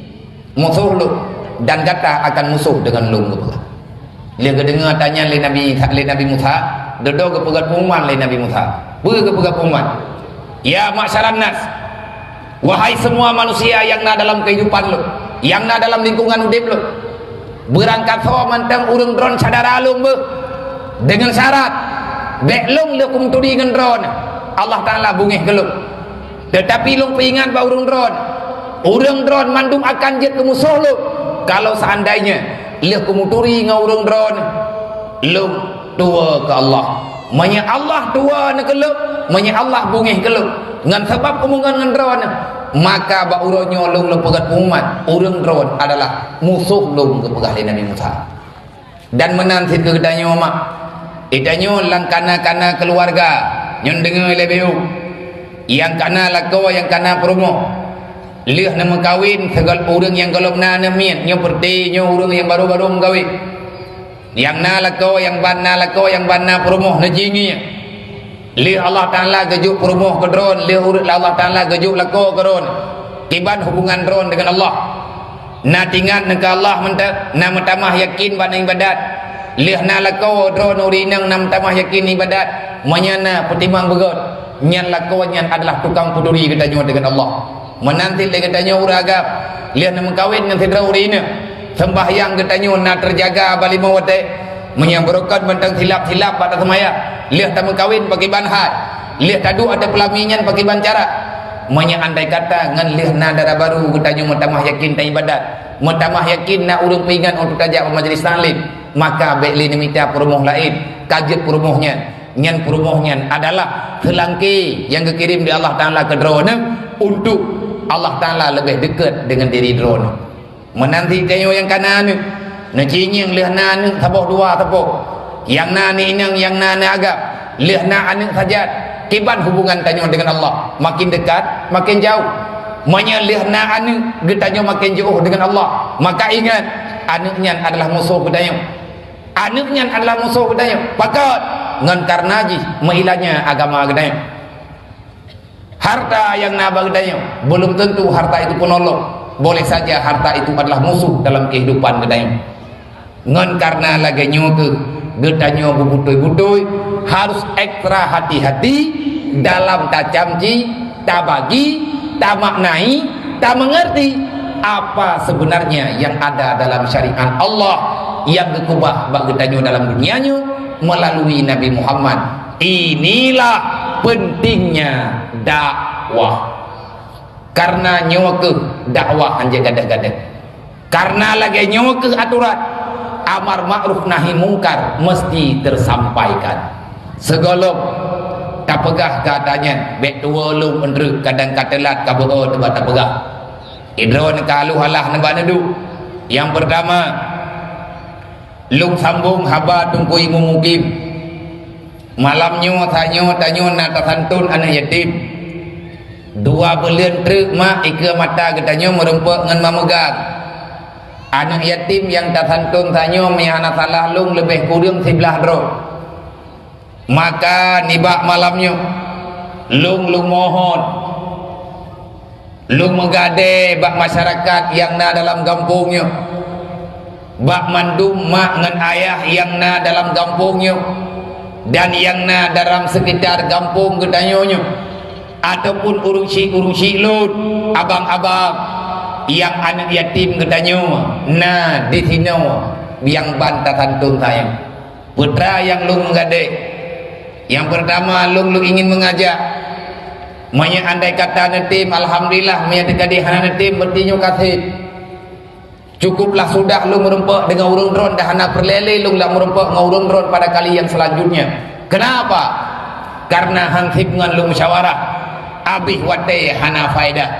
musuh lu dan kata akan musuh dengan lu ke pegah dia kedengar tanya le Nabi Musa dodo ke pegah pengumuman le Nabi Musa ke pegah pengumuman ya masyarakat nas wahai semua manusia yang na dalam kehidupan lu yang na dalam lingkungan hidup lu berangkat ho mantang urang dron sadara lung be dengan syarat bek lung lekum tudi ngan dron Allah Taala bungih geluk tetapi lung peingat ba urang dron mandum akan jet ke musuh lu kalau seandainya lekum turi ngau urang dron lung tua ke Allah manya Allah tua na geluk manya Allah bungih geluk ngan sebab omongan ngan dron maka ba uronyo lung pegat umat urang dron adalah musuh lung kepegah Nabi Musa dan menanti kegedanyo mak idanyo lang kana keluarga nyon dengar lebeu yang kana lako yang kana promo lih nama kawin segal urang yang golong na namien nyo perti nyo urang yang baru-baru mengkawin yang na lako yang banna promo na jingi li Allah Ta'ala gejuk perumoh ke drone li Allah Ta'ala gejuk lako ke drone kiban hubungan drone dengan Allah na tingat neka Allah na mentamah yakin ban ibadat li na lako drone urinang na mentamah yakin ibadat menyana pertimbang begot nyan lako nyan adalah tukang peduli kita dengan Allah menanti dia katanya uragap lihat nak mengkawin dengan tidra urina sembahyang katanya nak terjaga bali mawate menyambrokan bentang silap-silap pada semaya lihat tak mengkawin pakai banhat lihat tadu ada pelaminyan pakai bancara andai kata ngan lihat na darah baru katanya mutamah yakin tak ibadat mutamah yakin nak urung pingan untuk tajak majlis taklim maka baikli nimita perumuh lain kajet perumuhnya nyan perumuhnya adalah selangki yang kekirim di Allah Ta'ala ke drone untuk Allah Ta'ala lebih dekat dengan diri drone menanti tayo yang kanan nacinyang lihna ni taboh dua taboh yang na ni inang yang na agak lihna aning sajat kiban hubungan tanyo dengan Allah makin dekat makin jauh manya lihna aning getanyo makin jauh dengan Allah maka ingat anaknya adalah musuh getanyo anaknya adalah musuh getanyo pakat ngan karnaji mailanya agama getanyo harta yang naba getanyo belum tentu harta itu penolong boleh saja harta itu adalah musuh dalam kehidupan getanyo ngan karena lagi nyoke getanyo bubutui-butui harus ekstra hati-hati dalam tak camci tak bagi tak maknai tak mengerti apa sebenarnya yang ada dalam syariat Allah yang gekubah bagi getanyo dalam dunianya melalui Nabi Muhammad. Inilah pentingnya dakwah karena nyawa ke dakwah anja gadah-gadah karena lagi nyawa ke aturan amar ma'ruf nahi mungkar mesti tersampaikan segala tak pegah katanya bek tua luendre kadang katelat kabeo tebak tak pegah idron kalu halah nebak nedu yang pertama lung sambung haba tungkui mumukim malamnya tanyo nak santun anak yatim dua belian truk mak ika mata katanya merempuk dengan mamegang anak yatim yang tak santun tanyo mihana salah lung lebih kurang 11 dro maka nibak malamnya lung mohon lung megade bak masyarakat yang na dalam kampungnya bak mandum mak dengan ayah yang na dalam kampungnya dan yang na dalam sekitar kampung gedanyonyo ataupun urusi lun abang-abang yang anak yatim gedanyo na di sini yang bantah santun sayang putra yang lung megade yang pertama lung ingin mengajak manya andai kata netim alhamdulillah manya dekadi hana netim bertinyo kasih cukuplah sudah lung merempuk dengan urung dron dah hana perlele lung lah merempuk dengan urung dron pada kali yang selanjutnya kenapa karena hansip dengan lung musyawarah abih wate hana faedah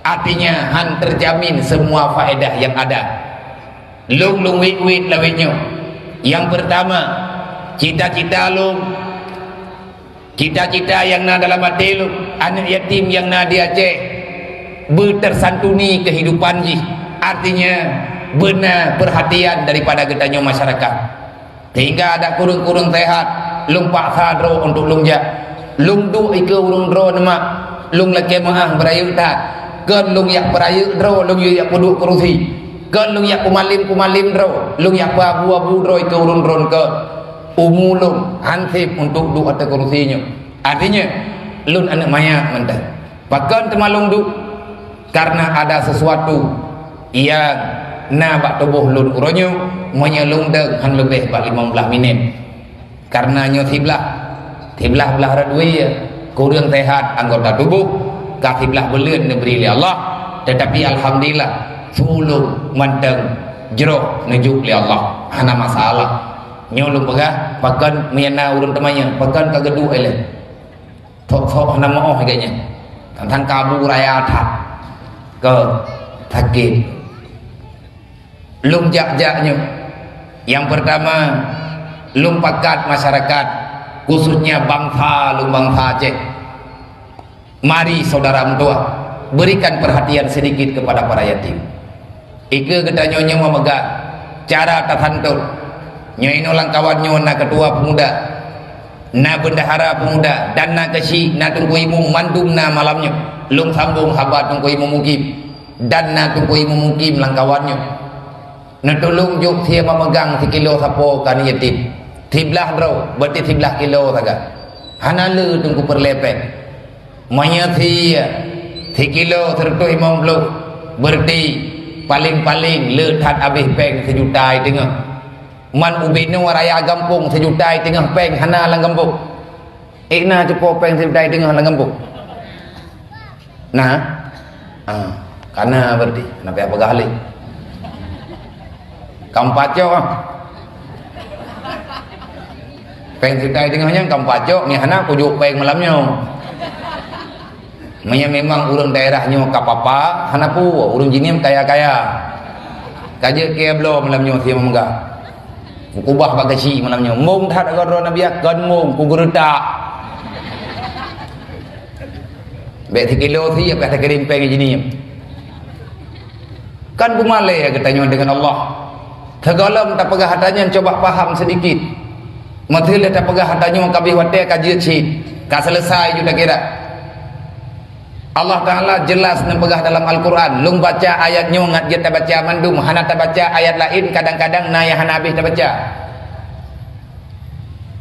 artinya han terjamin semua faedah yang ada lung wit lawinyo yang pertama cita-cita yang na dalam hati lu anak yatim yang na di Aceh bertersantuni kehidupan ji artinya benar perhatian daripada getanyo masyarakat sehingga ada kurung-kurung sehat lung paksa dro untuk lung jak lung du ike urung dro nama lung laki maang berayu tak kan lung yak berayu dro lung yak puduk kerusi kan lung yak kumalim dro lung yak abu-abu dro ike urung dron ke umulung hansip untuk du atau kursinya artinya lun anak maya mentah bahkan temalung du karena ada sesuatu yang na bak tubuh lun uronyo menyelung deg han lebih bak 15 minit karena nyo tiblah belah radui kurang sehat anggota tubuh ka tiblah beleun diberi oleh Allah tetapi alhamdulillah sulung manteng jero nujuk li Allah hana masalah nyolong pegah pakan miana urun temannya pakan kagedu ele tok nama oh agaknya tentang kabu raya tak ke sakit lum jak-jaknya yang pertama lum pakat masyarakat khususnya bangsa Aceh mari saudara mentua berikan perhatian sedikit kepada para yatim ike gedanyonya memegang cara terhantul nyoino langkawannya na ketua pemuda na bendahara pemuda dan na kesi na tungku imu mandum na malamnya lung sambung haba tungku imu mukim dan na tungku imu mukim langkawannya na tolong juk sia memegang sekilo sapo kan yatim 13 dro berarti 13 kilo saga hana le tungku perlepet manya sia kilo 150 berarti paling-paling lehat habis peng sejuta tengah man ubinu raya gampung sejuta tengah peng hana lang gampung ikna cepo peng sejuta tengah lang gampung nah karena berarti kenapa apa gahli kampaco peng sejuta tengahnya kampaco ni hana kujuk peng malamnya memang urang daerahnya kapapa hana pu urang jinim kaya-kaya kaje ke belum malamnya dia menggah kubah bagasi malamnya mung tak ada nabi akan mung ku gerdak bet kilo si apa tak kirim peng jinim kan kumale katanya dengan Allah tegalam tak pegah hatanya coba paham sedikit matil tak pegah hatanya kabih wate kaji cik ka selesai juga kira Allah Ta'ala jelas nempegah dalam Al-Quran lung baca ayatnya ngat dia tak baca mandum hana tak baca ayat lain kadang-kadang naya hana habis tak baca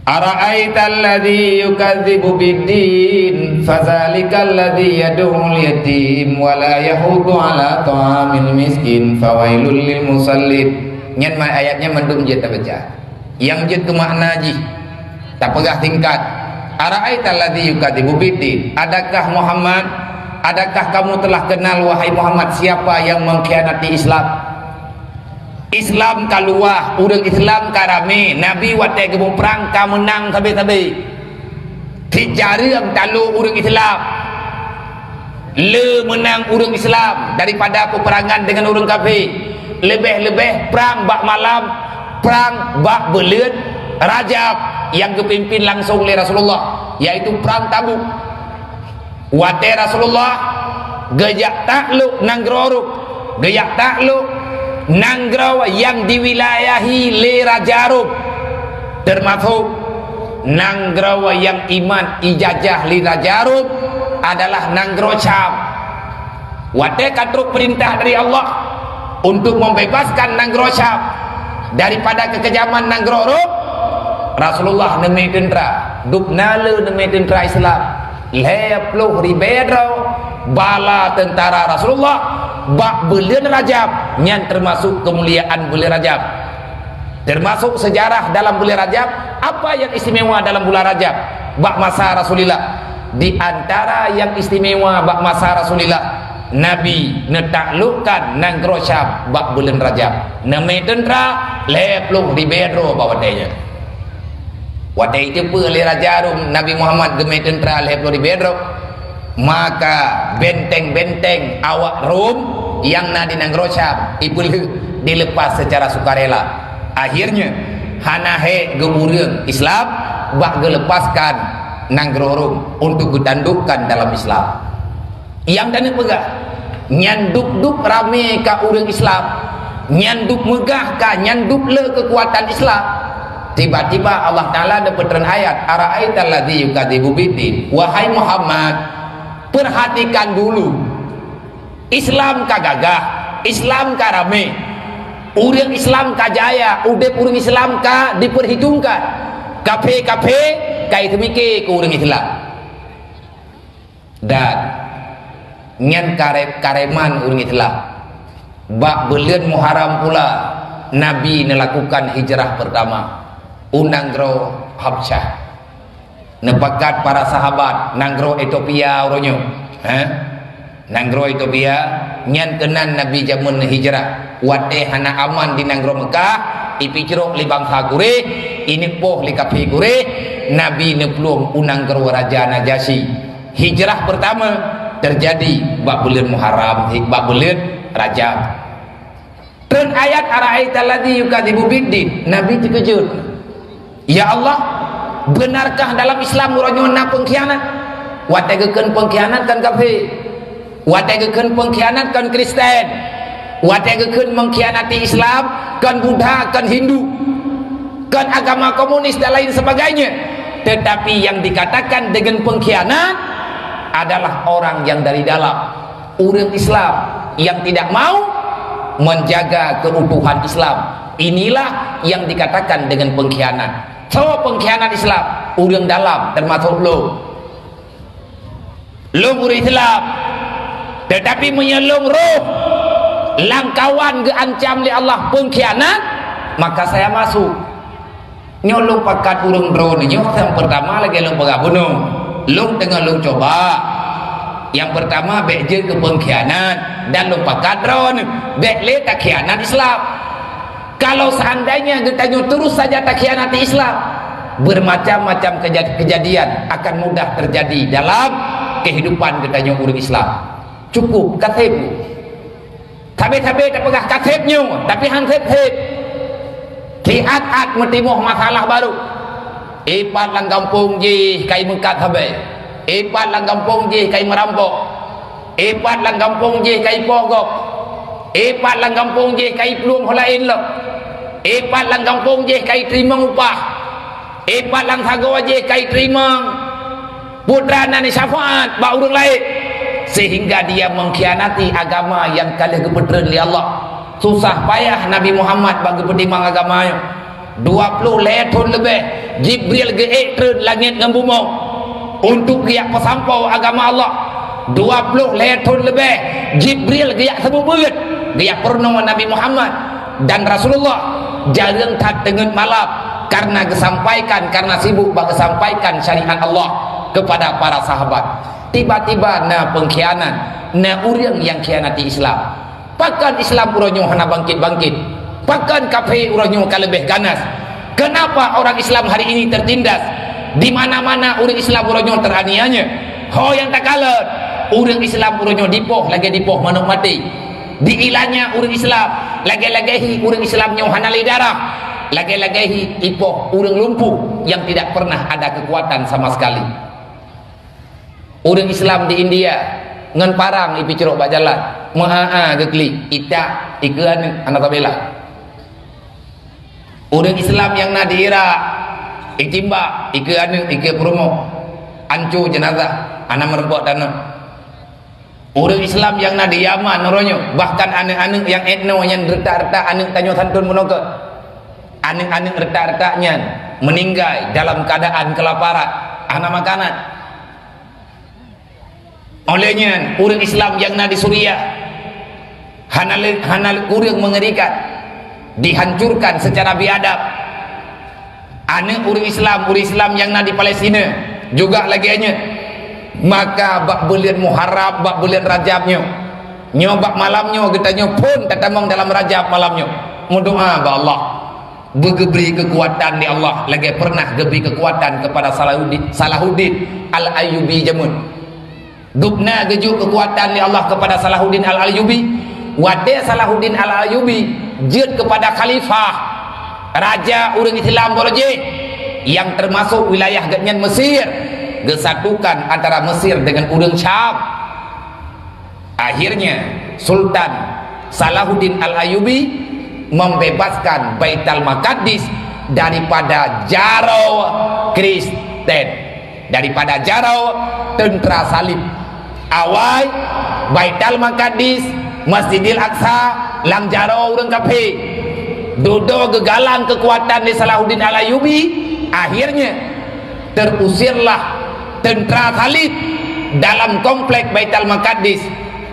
ara'aital ladzi yukadzibu biddin fazalikal ladzi yad'ul yatim wa la yahudu ala ta'amil miskin fawailul lil musallin nyen ayatnya mandum dia tak baca yang je tu makna ji tak pegah tingkat ara'aital ladzi yukadzibu biddin adakah Muhammad adakah kamu telah kenal wahai Muhammad siapa yang mengkhianati Islam Islam kaluah urang Islam karame Nabi wate gebung perang ka menang tabe-tabe tijarang talu urang Islam le menang urang Islam daripada peperangan dengan urang kafir lebih-lebih perang bak malam perang bak belut Rajab yang dipimpin langsung oleh Rasulullah yaitu perang Tabuk wate Rasulullah gejak takluk nangroruk gejak takluk nangraw yang diwilayahi le Rajarub termasuk nangraw yang iman ijajah li Rajarub adalah nangraw Syam wate katruk perintah dari Allah untuk membebaskan nangraw Syam daripada kekejaman nangroruk Rasulullah nemi tentera dupnale nemi tentera Islam 50 ribu bala tentara Rasulullah bak bulan Rajab yang termasuk kemuliaan bulan Rajab termasuk sejarah dalam bulan Rajab apa yang istimewa dalam bulan Rajab bak masa Rasulullah di antara yang istimewa bak masa Rasulullah Nabi netaklukkan nang Syam bak bulan Rajab nami tentera 50 ribu bawadanya wadai itu oleh Raja Rum Nabi Muhammad gemai tentera lehplo di bedro maka benteng-benteng awak Rum yang nadi nang Syam ibulih dilepas secara sukarela akhirnya hanahe geburung Islam bak gelepaskan nang Rum untuk ditandukkan dalam Islam yang dan pegah nyanduk-duk rame ka urang Islam nyanduk megah ka nyanduk le kekuatan Islam tiba-tiba Allah Ta'ala ada peneran ayat ara'aital ladzi yukadzibu biddin wahai Muhammad perhatikan dulu Islam kagagah Islam karame urang Islam kajaya udep urang Islam ka diperhitungkan kafe-kafe kai temike ke urang Islam dan nyan kareman urang Islam bak bulan Muharram pula Nabi melakukan hijrah pertama unanggro Habsyah nepakat para sahabat nanggro Ethiopia uronyo nanggro Ethiopia nyan kenan Nabi jamun hijrah wate hana aman di nanggro Mekah ipicro li bangsa kure ini poh li kapi kure Nabi neplung unanggro Raja Najasyi hijrah pertama terjadi bak bulan Muharram bak bulan Rajab dan ayat ara'aital ladzi yukadzibu biddin Nabi terkejut ya Allah benarkah dalam Islam urangnya pengkhianat wategekeun pengkhianat kan kafir wategekeun pengkhianat kan Kristen wategekeun mengkhianati Islam kan Buddha kan Hindu kan agama komunis dan lain sebagainya tetapi yang dikatakan dengan pengkhianat adalah orang yang dari dalam urang Islam yang tidak mau menjaga keutuhan Islam inilah yang dikatakan dengan pengkhianat so pengkhianat Islam urang dalam termasuk lo urang Islam tetapi menyelung roh langkawan ke ancam li Allah pengkhianat, maka saya masuk. Nyolong pakat urung drone nyo yang pertama lagi long pengabunuh, long tengah long coba. Yang pertama bek je ke pengkhianat dan long pakat drone, bek le tak khianat Islam. Kalau seandainya kita terus saja tak khianati Islam, bermacam-macam kejadian akan mudah terjadi dalam kehidupan kita urang Islam. Cukup katib, tabe-tabe tak pegah katibnya, tapi hansip-hip tiat-at metimuh masalah baru. Ipat lang kampung je kai mengkat tabe, ipat lang kampung je kai merampok, ipat lang kampung je kai pogok, ipat lang kampung je kai peluang lain lo, ipat lang kampung je kai terima upah, ipat lang sago je kai terima putra nani syafaat ba urang lain, sehingga dia mengkhianati agama yang kalah kebenaran li Allah. Susah payah Nabi Muhammad bagi penimang agamanya 20 tahun lebih Jibril geek turun langit dengan bumi untuk giyak pesampau agama Allah. 20 tahun lebih Jibril giyak sebut berat giyak purna Nabi Muhammad dan Rasulullah jarang tak dengan malam karena kesampaikan, karena sibuk bagi sampaikan syariat Allah kepada para sahabat. Tiba-tiba na pengkhianat, na urang yang khianati Islam. Pakan Islam uranyo hana bangkit-bangkit, pakan kafir uranyo kalebih ganas. Kenapa orang Islam hari ini tertindas? Di mana-mana orang Islam uranyo teraniaya. Ho yang tak kalah, orang Islam uranyo dipoh lagi dipoh manuk mati. Diilanya orang Islam, lagi-lagi orang Islamnya hana darah, lagi-lagi ipoh orang lumpuh yang tidak pernah ada kekuatan sama sekali. Orang Islam di India ngan parang ipi cerok bak jalan maa gekli ita ikeun anak tabela. Orang Islam yang na di Iraq iktimba ikeun ike promo ancu jenazah anak merebok tanah. Orang Islam yang na di Yaman noronyo bahkan anak-anak yang etno yang retak-retak anak tanyo santun munoke, anak-anak retak-retaknya meninggal dalam keadaan kelaparan anak makanan. Olehnya orang Islam yang ada di Suriah hanal kurang mengerikan, dihancurkan secara biadab. Anak orang Islam yang ada di Palestina juga lagi hanya. Maka bak bulan Muharram, bak bulan Rajabnya, nyobak malamnya kita pun tatamang dalam Rajab malamnya. Mendoa ba Allah bergeberi kekuatan di Allah, lagi pernah geberi kekuatan kepada Salahuddin Al-Ayyubi jamun. Dubna gejuk kekuatan di Allah kepada Salahuddin Al-Ayyubi. Wade Salahuddin Al-Ayyubi jid kepada khalifah raja orang Islam Borje yang termasuk wilayah genyan Mesir, gesatukan antara Mesir dengan orang Syam. Akhirnya Sultan Salahuddin Al-Ayyubi membebaskan Baitul Maqdis daripada jarau Kristen, daripada jarau tentera salib. Awal Baitul Maqdis, Masjidil Aqsa lang jarau orang kafir. Dodo gegalang kekuatan di Salahuddin Al-Ayyubi, akhirnya terusirlah tentera salib dalam komplek Baitul Maqdis.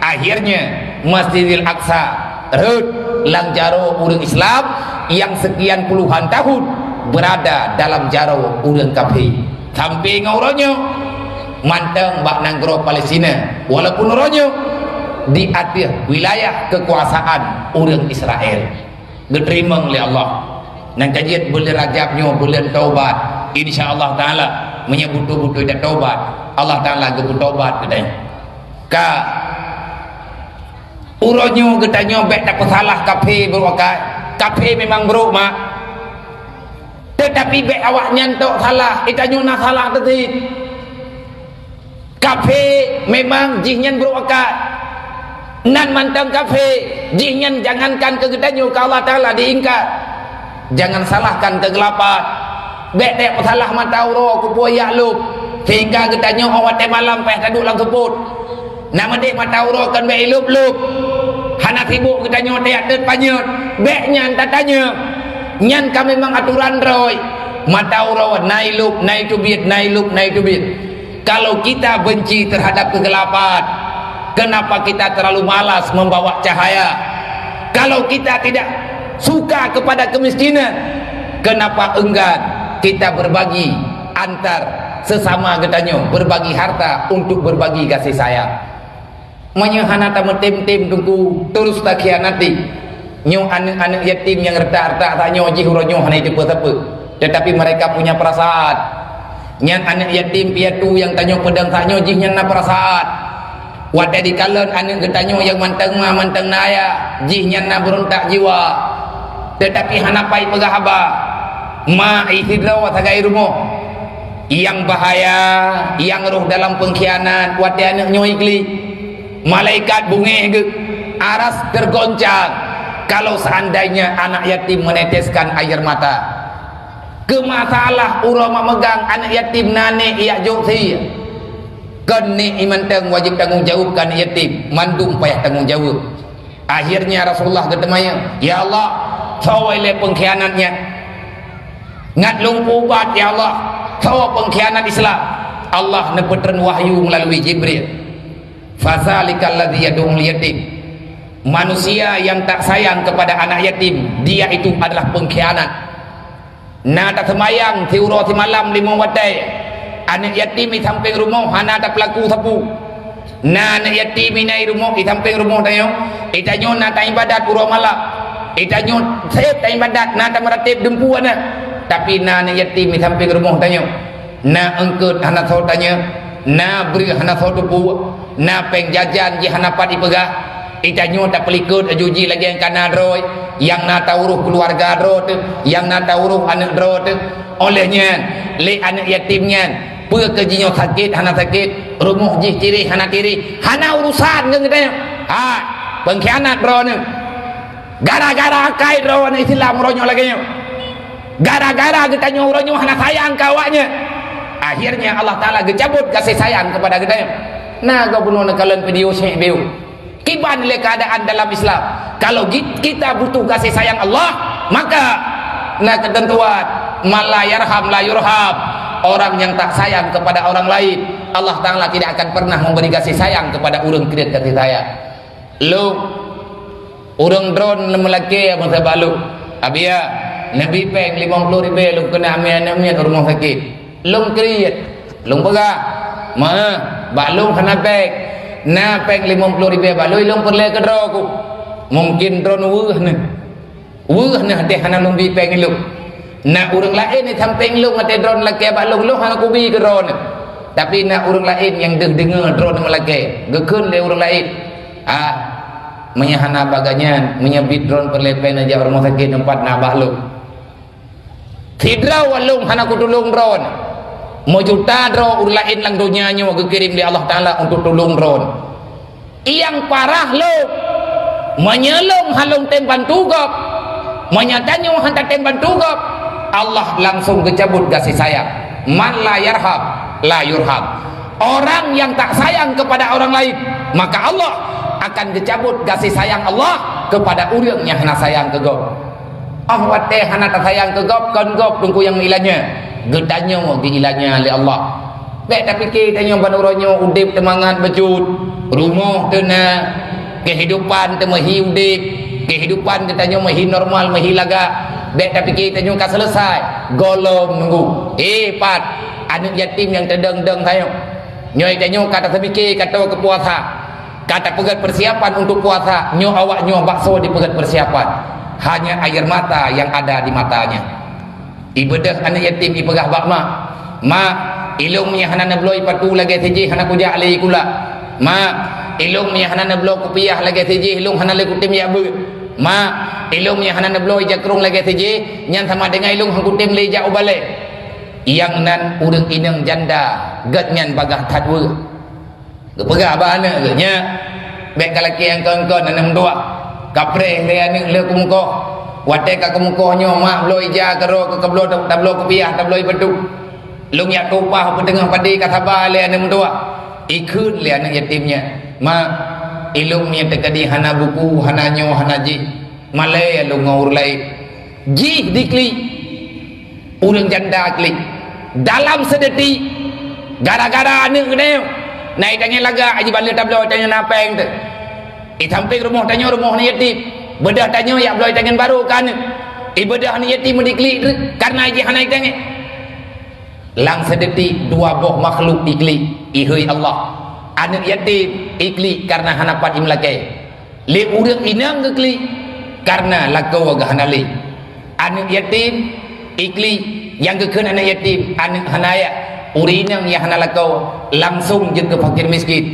Akhirnya Masjidil Aqsa rut lang jarau orang Islam yang sekian puluhan tahun berada dalam jarau orang kafir. Sampai ngauronyo manteng bak nanggro Palestina, walaupun uronyo di atas wilayah kekuasaan orang Israel. Diterima oleh Allah. Nang kajian bulan Rajabnya bulan taubat, insyaallah taala menyebut butuh dan taubat. Allah taala gebut taubat kedai. Ka uronyo kita nyobek tak salah kafir berwakai. Kafir memang buruk mak. Tetapi bek awak nyantok salah, itanyo na salah tadi. Kafir memang jihnyan berwakai. Nan mantang kafir jihnyan jangankan kegedanyo ke Allah taala diingkat. Jangan salahkan kegelapan. Bek tak salah matauro ku puyak lup. Sehingga gedanyo awak teh malam peh taduk lang keput. Nama dek matauro kan bek lup-lup. Hana sibuk gedanyo teh adet panyut. Bek nyan tatanya. Nyan ka memang aturan roy. Matauro naik lup, naik tubit, naik lup, naik tubit. Kalau kita benci terhadap kegelapan, Kenapa kita terlalu malas membawa cahaya? Kalau kita tidak suka kepada kemiskinan, kenapa enggan kita berbagi antar sesama katanya, berbagi harta untuk berbagi kasih sayang? Menyehana tamu tim-tim tunggu terus tak khianati. Nyo anak-anak yatim yang retak-retak tak nyo jihuronyo hana itu apa. Tetapi mereka punya perasaan. Nyan anak yatim piatu yang tanyo pedang tak nyo jihnya na perasaan. Wadah di kalan anak getanyo yang manteng ma manteng naya jihnya na berontak jiwa. Tetapi hana pai pegahaba. Ma ihidra wa tagai rumo. Yang bahaya, yang roh dalam pengkhianat wadah anak nyo igli. Malaikat bungeh ke aras tergoncang kalau seandainya anak yatim meneteskan air mata. Kemasalah urama megang anak yatim nane ia jokti. Kene imanteng wajib tanggung jawab kan yatim, mandum payah tanggung jawab. Akhirnya Rasulullah ketemanya, ya Allah, sawai pengkhianatnya. Ngat lumpubat ya Allah, sawa pengkhianat Islam. Allah nepetren wahyu melalui Jibril. Fazalikal ladzi yad'ul yatim. Manusia yang tak sayang kepada anak yatim, dia itu adalah pengkhianat. Nada semayang tiuro ti malam 5 wadai. Anak yatim di samping rumah hana ada pelaku sapu. Anak yatim di rumah di samping rumah tayo. Itanyo na ta ibadat pura malam. Itanyo saya ta ibadat na ta meratib dempu ana. Tapi anak yatim di samping rumah tayo. Na engkeut hana sautanya. Na beri hana sautupu. Na peng jajan ji hana pati pegah. Itanyo tak pelikut ajuji lagi yang kanan roy, yang na tauruh keluarga roh tu, yang na tauruh anak roh tu. Olehnya le anak yatimnya pekerjanya sakit hana sakit, rumah ji tiri hana tiri, hana urusan dengan kita. Ha, pengkhianat roh ni. Gara-gara kait roh ni Islam rohnya lagi. Gara-gara kita rohnya hana sayang kawaknya. Akhirnya Allah Taala gecabut kasih sayang kepada kita. Nah, kau bunuh kalian video syekh biu. Kiban le keadaan dalam Islam. Kalau kita butuh kasih sayang Allah, maka nah ketentuan mala yarham la yurham. Orang yang tak sayang kepada orang lain, Allah Taala tidak akan pernah memberi kasih sayang kepada orang kriat kasih sayang. Lu orang drone lemelaki abang sabalu. Abia Nabi peng 50,000 lu kena amian-amian rumah sakit. Lu kriat, lu pegah. Ma balung hana peng na peng 50,000 baloi long perle ke droku mungkin drone wuh nah teh hana lumbi peng lu na urang lain ni samping lu ngate drone lake balung lu hana kubi ke drone tapi na urang lain yang dengar drone melake gekeun le urang lain menyahana baganya menyebit drone perle peng aja rumah sakit tempat na balung tidra walung hana kutulung drone Mojuta dro urlain lang dunianya kirim di Allah Taala untuk tolong ron. Yang parah lo menyelong halung temban tugap, menyatanyo hantar temban tugap. Allah langsung kecabut kasih sayang. Man la yarham la yurham. Orang yang tak sayang kepada orang lain, maka Allah akan kecabut kasih sayang Allah kepada orang yang hana sayang ke gop. Wate hana tak sayang ke gop, kon gop tunggu yang ilahnya. Gedanya mau diilahnya oleh Allah. Baik tapi kita yang panuronyo udip temangan bejut, rumah kena kehidupan temahi udip, kehidupan katanya mahi normal, mahi laga. Baik tapi kita yang tak selesai, golong nunggu. Pat anak yatim yang terdeng-deng tayo. Nyoy tanyo kata sebikir kata ke puasa. Kata pegat persiapan untuk puasa, nyo awak nyo bakso di pegat persiapan. Hanya air mata yang ada di matanya. Ibadah anak yatim ipegah bak ma ilumnya hana nabloi patu lagi teji hana kuja alai kula ma ilumnya hana nabloi kupiah lagi teji ilung hana le kutim ya bu ma ilumnya hana nabloi jakrung lagi teji nyan sama dengan ilung hang kutim le ja ubale yang nan urang inang janda gat nyan bagah tatwe gepegah ba ana nya bek kalaki yang kon-kon nanam dua kapre le aning le kumko wate ka kemukohnya mak bloi ja kero ke keblo tablo kepiah tablo pedu lung ya tupah petengah padi ka sabar le ane mentua ikut le anak yatimnya mak ilung nya tekadi hana buku hana nyo hana ji malai lu ngaur lai ji dikli urang janda kli dalam sedeti gara-gara anak gede naik tangan laga aji balik tablo tanya napeng tu samping rumah tanya rumah ni yatim bedah tanya ya beloi tangan baru kan bedah ni yatim diklik karena aji naik tangan lang sedetik dua boh makhluk iklik ihoi Allah anak yatim iklik karena hanapat imlakai le urang inang iklik karena lakau agak hanali anak yatim iklik yang kekeun anak yatim anak hanaya urinang yang hanalakau langsung je ke fakir miskin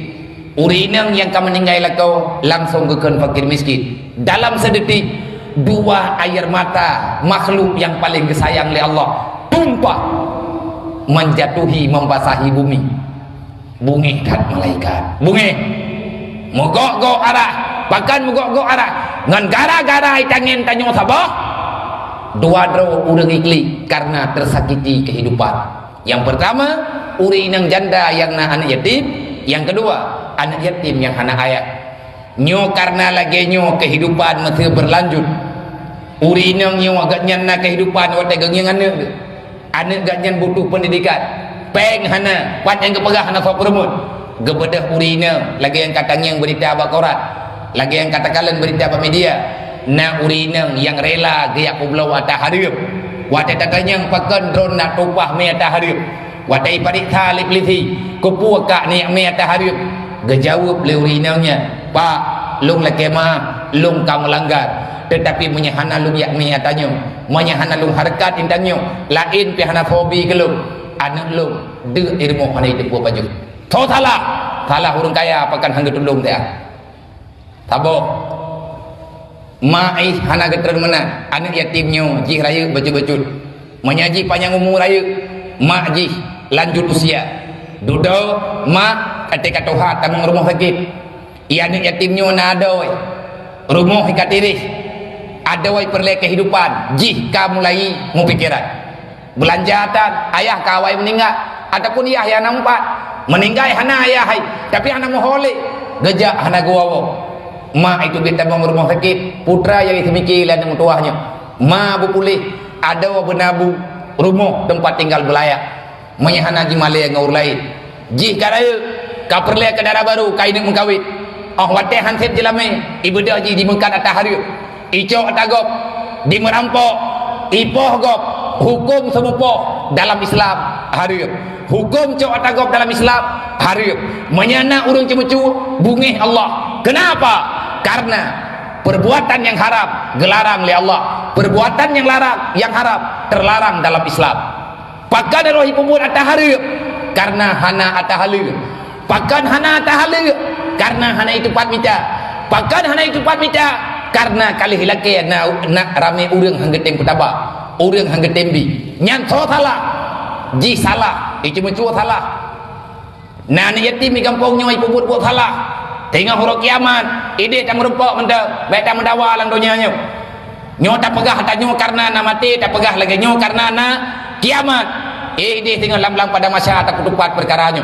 urinang yang kamu meninggal lakau langsung kekeun fakir miskin dalam sedetik dua air mata makhluk yang paling disayang oleh Allah tumpah menjatuhi membasahi bumi bungi kat malaikat bungi mogok-gok arah bahkan mogok-gok arah ngan gara-gara tangan tanyo sabah dua dro urang iklik karena tersakiti kehidupan. Yang pertama urinang janda yang na anak yatim, yang kedua anak yatim yang anak ayah nyo karena lagi nyo kehidupan masih berlanjut urinang nyo agak nyana kehidupan wate gengyang anak ganyan butuh pendidikan peng hana pat yang kepegah hana sok peremut gebedah urinang lagi yang katanya yang berita abak koran lagi yang katakan berita abak media na urinang yang rela gaya pulau atah hadir watai takanyang pakan drone nak tupah me atah hadir watai parik talip liti kupu kak ni me atah hadir gejawab le urinangnya pak lung lakema lung kamu langgar tetapi menyahana lung yak me atanya menyahana lung harkat intangnya lain pi hana hobi ke lung anak lung de ilmu hana itu baju to salah urang kaya pakan hangga tundung teh tabok Ma'i hana geter menan anak yatimnya jih raya baju-baju menyaji panjang umur raya mak jih lanjut usia duduk mak ketika tohat tamang rumah sakit ia anak yatimnya na ada rumah ikat diri ada wai perle kehidupan jih ka mulai mu pikiran belanjatan ayah kawai meninggal ataupun ia yang nampak meninggal hana ayah hai tapi hana mohole gejak hana guawo mak itu kita bangun rumah sakit putra yang semikir dan tuahnya mak berpulih ada benabu rumah tempat tinggal belayak menyahana jimalaya ngaur lain jih karaya kaperle ke darah baru kain mengkawit wate hanset jelame ibu dah jih di mengkat atas hari ico atagop di merampok ipoh gop hukum semupoh dalam Islam hari hukum cok atagop dalam Islam hari menyana urang cemucu bungih Allah kenapa karena perbuatan yang haram gelarang oleh Allah perbuatan yang haram terlarang dalam Islam pakan rohi pembuat atahari karena hana atahali pakan hana atahali karena hana itu pat mita pakan hana itu pat mita karena kali hilake nak rame urang hanggetem kutaba urang hanggetembi nyan so salah ji salah itu mencuat salah nah yatim di kampungnya ibu buat salah tengah huruf kiamat ide tak merupok mendak baik tak mendawa lang dunianya nyo tak pegah tak nyo karena nak mati tak pegah lagi nyo karena nak kiamat ide tengah lam-lam pada masa tak kutupat perkaranya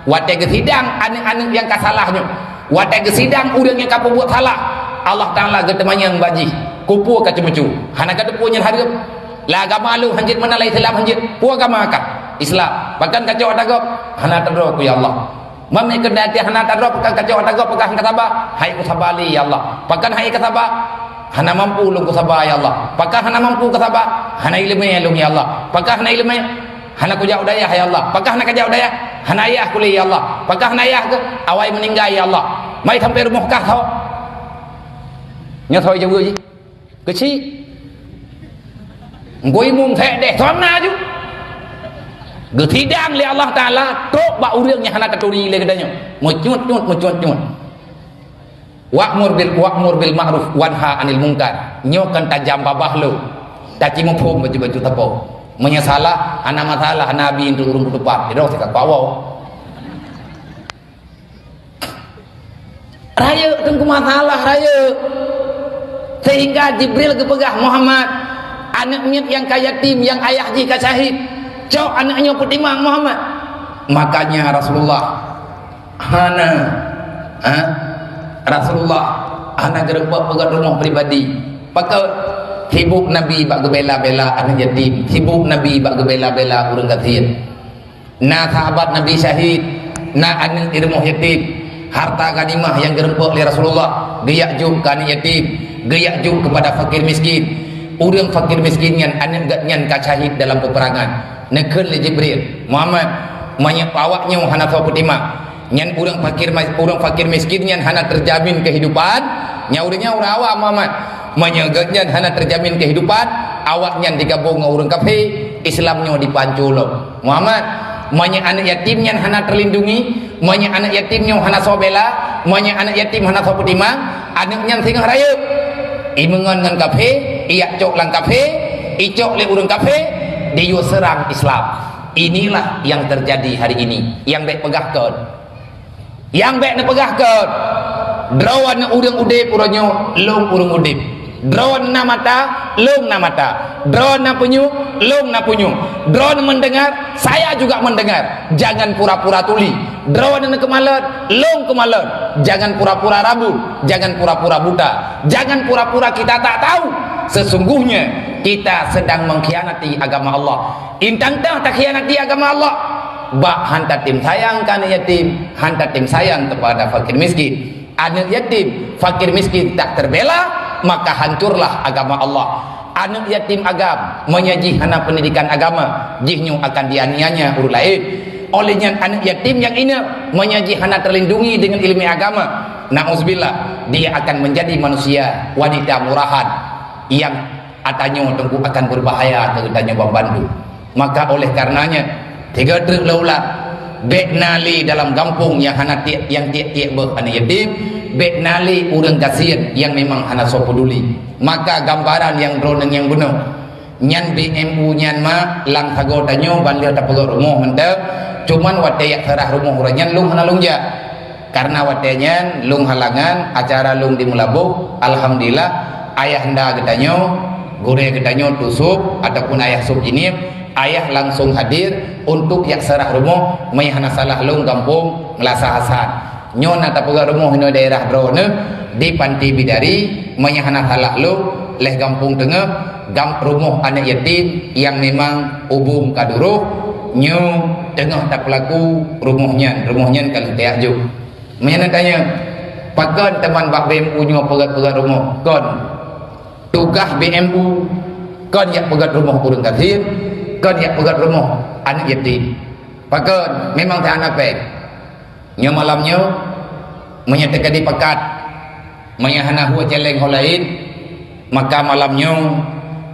watai gesidang anak-anak yang kasalahnya watai gesidang urang yang kapu buat salah Allah Ta'ala getemanya yang baji kupu kacemucu hana kadepunya harap lah agama lu hanjit mana lah Islam hanjit pu agama kah Islam bahkan kacau atagop hana terdor ku ya Allah mami kedati hana tadro pakai kacau atagop pakai kasabah hai ku sabali ya Allah pakai hai kasabah hana mampu lung ku sabah ya Allah pakai hana mampu kasabah hana ilmu ya lung ya Allah pakai hana ilmu hana ku jauh daya ya Allah pakai hana kajau daya hana ayah ku ya Allah pakai hana ayah ke awai meninggal ya Allah mai sampai rumah kah kau nya thôi cho ngươi cái chi ngoi mung the để thoáng na chứ Gethidang oleh Allah Ta'ala tok bak urangnya hana katuri le kedanya mucut wa'mur bil ma'ruf wanha 'anil munkar nyokan tajam babah lo taci mupum baju-baju tapo menyasalah ana masalah nabi untuk urung depan iro sekak bawa raya tengku masalah raya sehingga Jibril kepegah Muhammad anaknya yang kayatim yang ayah jika syahid cok anaknya putimang Muhammad makanya Rasulullah Rasulullah gerebak pegat rumah pribadi pakai sibuk Nabi bak gebela-bela anak yatim sibuk Nabi bak gebela-bela urang kasihan nah sahabat Nabi syahid na anak irmoh yatim, harta ganimah yang gerempok oleh Rasulullah geyak juk ke anak yatim, geyak juk kepada fakir miskin. Urang fakir miskin nyan anak gak nyan kacahid dalam peperangan nekeun li Jibril Muhammad banyak awaknya hana tahu petima nyan urang fakir miskin nyan hana terjamin kehidupan nyaurnya urang awak Muhammad menyegak nyan hana terjamin kehidupan awak nyan digabung dengan urang kafir Islamnya dipanculok Muhammad banyak anak yatim nyan hana terlindungi banyak anak yatimnya hana sobela banyak anak yatim hana tahu petima anak nyan tinggal raya imengan dengan kafe, iak cok lang kafe, icok le urang kafe, dia serang Islam. Inilah yang terjadi hari ini. Yang baik pegahkan. Yang baik nak pegahkan. Drawan na urang udip uranyo, long urang udip. Drawan na mata, long na mata. Drawan na penyu, long na penyu. Drawan mendengar, saya juga mendengar. Jangan pura-pura tuli. Drawan na kemalan, long kemalan. Jangan pura-pura rabu, jangan pura-pura buta, jangan pura-pura kita tak tahu. Sesungguhnya kita sedang mengkhianati agama Allah. Intang tak khianati agama Allah. Bak hantar tim sayang ke anak yatim, hantar tim sayang kepada fakir miskin. Anak yatim, fakir miskin tak terbela, maka hancurlah agama Allah. Anak yatim agam menyaji hana pendidikan agama, jihnya akan dianiaya urut lain. Olehnya anak yatim yang ini menyaji hana terlindungi dengan ilmu agama, na'udzubillah, dia akan menjadi manusia wanita murahan yang atanya tengku akan berbahaya kepadanya membantu. Maka oleh karenanya tiga truk laulat bek nali dalam kampung yang hana tiak anak yatim, bek nali urang kasihan yang memang hana so peduli. Maka gambaran yang droneng yang benar nyan BMU nyan ma lang tago tanyo banlia tapagor rumah mendep cuman wate yak serah rumah uranyan lung hana lungja karena watenyan lung halangan acara lung di Mulabuh. Alhamdulillah ayah henda gedanyo gure gedanyo tusuk ataupun ayah sub ini ayah langsung hadir untuk yak serah rumah may hana salah lung kampung ngelasa hasan nyon tapagor rumah hino daerah drone di Panti Bidari may hana salah lung leh kampung tengah rumah anak yatim yang memang ubung kaduruh nyu tengah tak pelaku rumahnya kalau tiak juk menyana tanya pakan teman bak BMU nyu pegat rumah kon tugas BMU kon yak pegat rumah urang kafir kon yak pegat rumah anak yatim pakan memang tak anak pek nyu malamnya menyatakan di pakat menyahana huwa celeng holain maka malamnya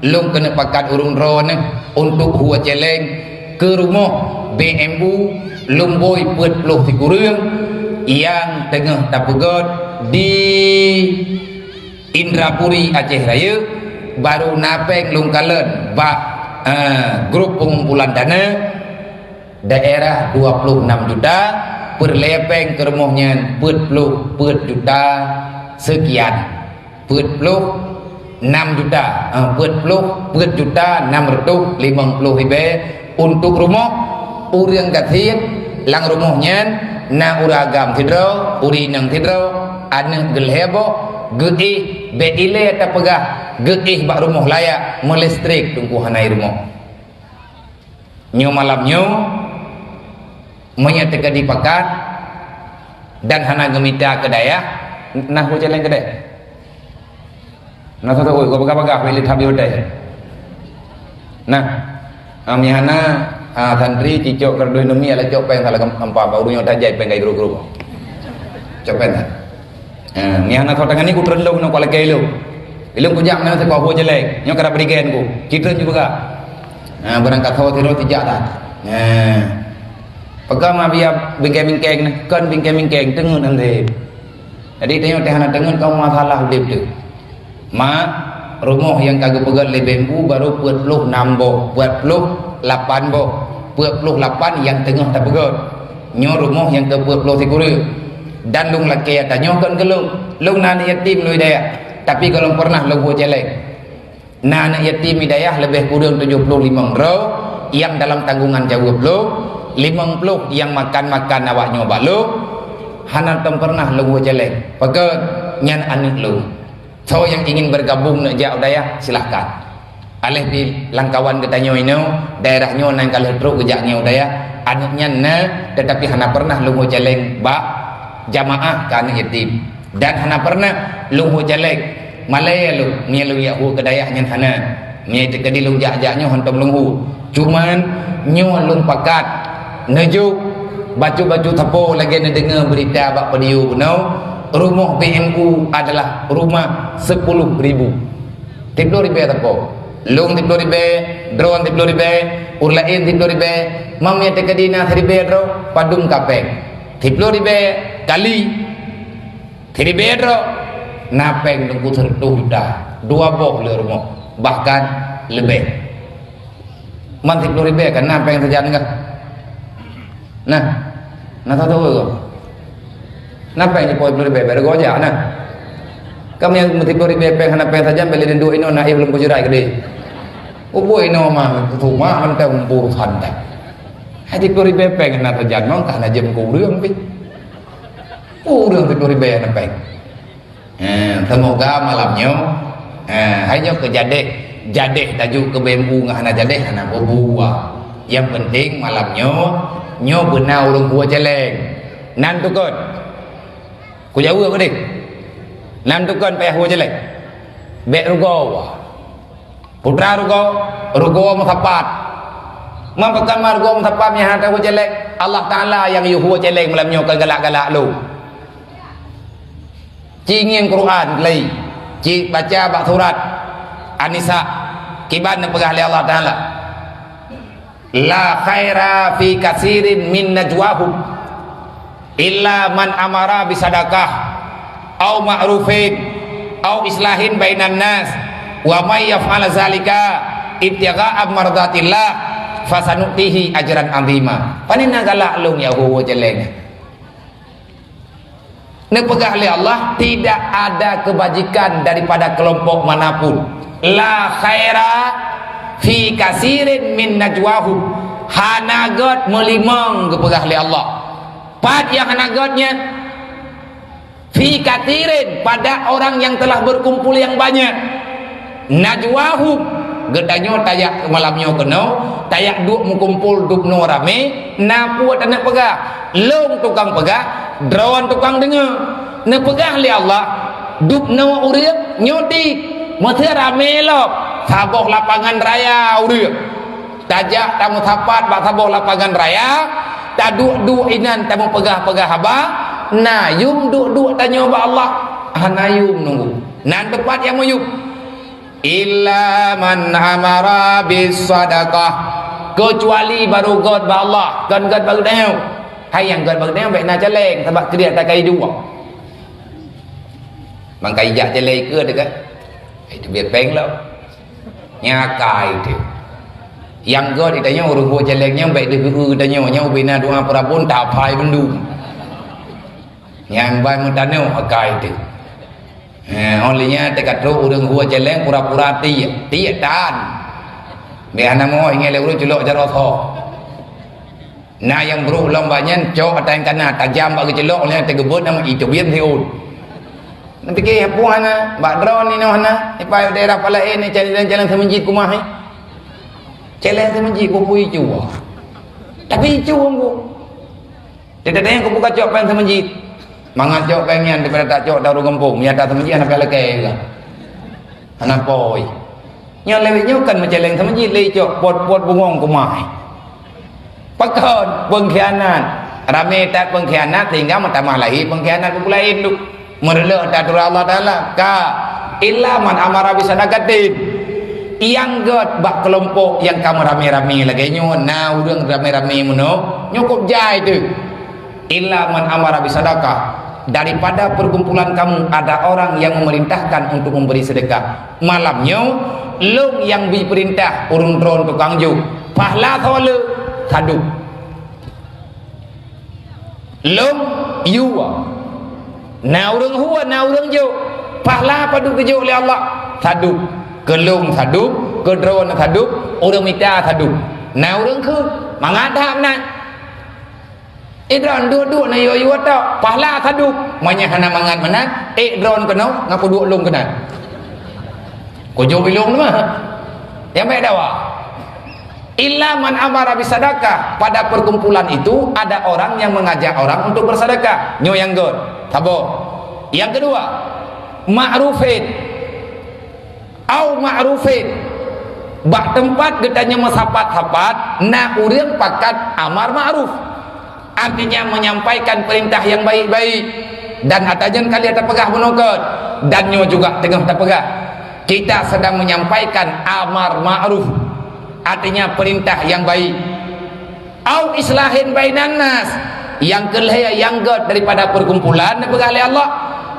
lung kena pakat urung drone untuk huwa celeng ke rumah BMU Lumboy Petloh Tikurung yang tengah tapegot di Indrapuri Aceh Raya baru napeng lung kalen bak grup pengumpulan dana daerah 26 juta perlepeng ke rumahnya 40 juta sekian 40 6 juta 40 juta 650 ribu untuk rumah urang kathir lang rumahnya na uragam tidro uri nang tidro anak gelhebo geih beile ta pegah geih bak rumah layak melistrik tungku hanai rumah nyo malamnyo menyatakan dipakat dan hana gemita kedaya nah ho jalan kedai nah tahu kau bagah-bagah pilih thabi hodai nah amihana santri cicok kerdui numi ala cok pen salah empa barunya tajai pen gai guru-guru cok pen mihana kau tangan ni ku terendung nak kuala kailu ilung ku jam na sekau ho jelek nyo kara berigen ku citren juga berangkat kau tiro tijak dah pegang biar bingkai-bingkai ni kan bingkai-bingkai tengun ande jadi tengok tehana tengun kau masalah hidup tu ma rumah yang kagak pegang lebembu baru 46 boh 48 boh 48 yang tengah tak pegang nyo rumah yang ke 43 dan lung laki tanya kan ke lung anak yatim lu hidayah tapi kalau pernah lu jelek nah anak yatim hidayah lebih kurang 75 roh yang dalam tanggungan jawab lu 50 yang makan-makan awak nyoba lu hana tem pernah lu jelek pegang nyan anak lu. So yang ingin bergabung nak jauh daya silahkan. Alih di langkawan katanya ini daerahnya nang kalih truk kejaknya daya anaknya nah tetapi hana pernah lungo jeleng ba jamaah ke anak yatim dan hana pernah lungo jeleng malaya lu nia lu ya hu kedayahnya hana nia tekadi lu jak-jaknya hontom lunghu cuman nyo lung pakat nejuk baju-baju tepo lagi nak dengar berita bak pediu no rumah PMU adalah rumah 10.000 10.000 tepo lung 10.000 drone 10.000 urlain 10.000 mam ya tekadina 10.000 dro padum kapeng 10.000 kali 10.000 dro napeng nunggu tertuh dah 2 boh le rumah bahkan lebih man 10.000 kan napeng terjadi enggak nah tahu ke napeng ni poi 10.000 ber gojak nah kami yang 10.000 peng napeng saja beli den dua ino naik belum kujurai gede oh boy ino mah tu mah man teh umpur santai hai 10.000 peng na terjadi mang kana jem ku rương pi rương 10.000 napeng semoga malamnya hanya ke jadeh tajuk ke BMU ngahana jadeh hana buah yang penting malamnya nyo benau urang buah jeleng nan tukun ku jauh ke dik nan tukun payah buah jeleng bek rugo putra rugo masapat mampakan rugo masapat nya hata buah jeleng Allah Taala yang yu buah jeleng malamnya ke galak-galak lu cingin Quran lei ci baca bak surat An-Nisa kiban pegah oleh Allah Taala la khaira fi katsirin min najwahum illa man amara bisadaqah au ma'rufin au islahin bainan nas wa may yaf'al zalika ibtigha'a mardatillah fasanutihi ajran 'azima panina galak lung ya huwa jeleng nepegah oleh Allah tidak ada kebajikan daripada kelompok manapun la khaira fi kasirin min najwahum hanagot melimang kepegah oleh Allah pad yang hanagotnya fi katirin pada orang yang telah berkumpul yang banyak najwahum gedanyo tayak malamnya kena tayak duk mengumpul duk no rame na puat nak pegah long tukang pegah drone tukang dengar na pegah oleh Allah duk no urip nyoti mesti rame lok saboh lapangan raya urip tajak tamu tapat bak saboh lapangan raya tak duk inan tamu pegah-pegah haba na yum duk tanya ba Allah hanayum nunggu nan tepat yang mayum illa man amara bis sadaqah kecuali baru god ba Allah god baru dah hai yang god baru dah baik nak jeleng sebab dia tak kai dua mangkai jak jeleng ke dekat itu biar peng lah nyakai tu yang god ditanya urus buat jelengnya baik dia tanya nya ubina doa perabun tak pai bendu yang baik mentano akai tu olehnya dekat tu urang buat jeleng pura-pura tiak dan biar nama ingin le urus celok jaro tho nah yang bro lombanya cok atang kana tajam bagi celok oleh tegebut nama itu biar theun nanti ke puana bak drone ni hana ipai daerah palain ni jalan semenjit kumah ni jalan semenjit ku pui cu tapi cu ku tidak ada yang ku buka cok pen semenjit mangat cok pengen daripada tak cok tahu kampung ya tak semenjit anak pelake ke anak poi yang lewitnya kan menjalan semenjit le cok pot bungong kumah pakon pengkhianat rame tak pengkhianat tinggal mentambah lagi pengkhianat ku lain tu merelak datur Allah Taala ka illa man amara bisadaqatin yang god bak kelompok yang kamu rame-rame lagi nyo na urang rame-rame muno nyukup jai tu illa man amara bisadaqah daripada perkumpulan kamu ada orang yang memerintahkan untuk memberi sedekah malamnya long yang diperintah urung drone tukang ju pahla thole thadu long yuwa na urang huwa na urang jo pahla padu kejo oleh Allah thadu kelung thadu ke drone thadu urang mita thadu na urang ke mangadham na drone dua-dua na yo ta pahla thadu manya hana mangat mana drone kena ngaku dua lung kena ko jo bilung mah yang baik dawa illa man amara bisadaqah. Pada perkumpulan itu ada orang yang mengajak orang untuk bersedekah. Nyo yang good. Tabo. Yang kedua, ma'rufin. Au ma'rufin. Bak tempat getanya mesapat-sapat, na urang pakat amar ma'ruf. Artinya menyampaikan perintah yang baik-baik. Dan atajan kali ada pegah menokot. Dan nyo juga tengah tak pegah. Kita sedang menyampaikan amar ma'ruf. Artinya perintah yang baik. Au islahin bainan nas. Yang kelihaya yang god daripada perkumpulan dan oleh Allah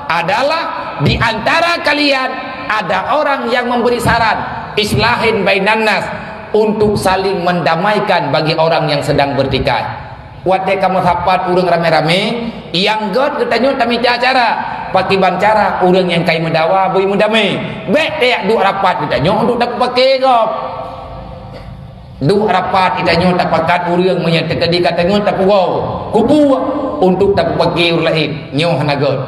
adalah di antara kalian ada orang yang memberi saran islahin bainan nas, untuk saling mendamaikan bagi orang yang sedang bertikai. Wate kamu sapat urang rame-rame yang god katanya tami acara pakai bancara urang yang kai mendawa bui mendamai. Bek dia duk rapat katanya untuk dapat pakai gop. Duk rapat itanya tak pakat urang menyatakan di katanya tak puau kupu untuk tak pakai urang lain nyoh hanagot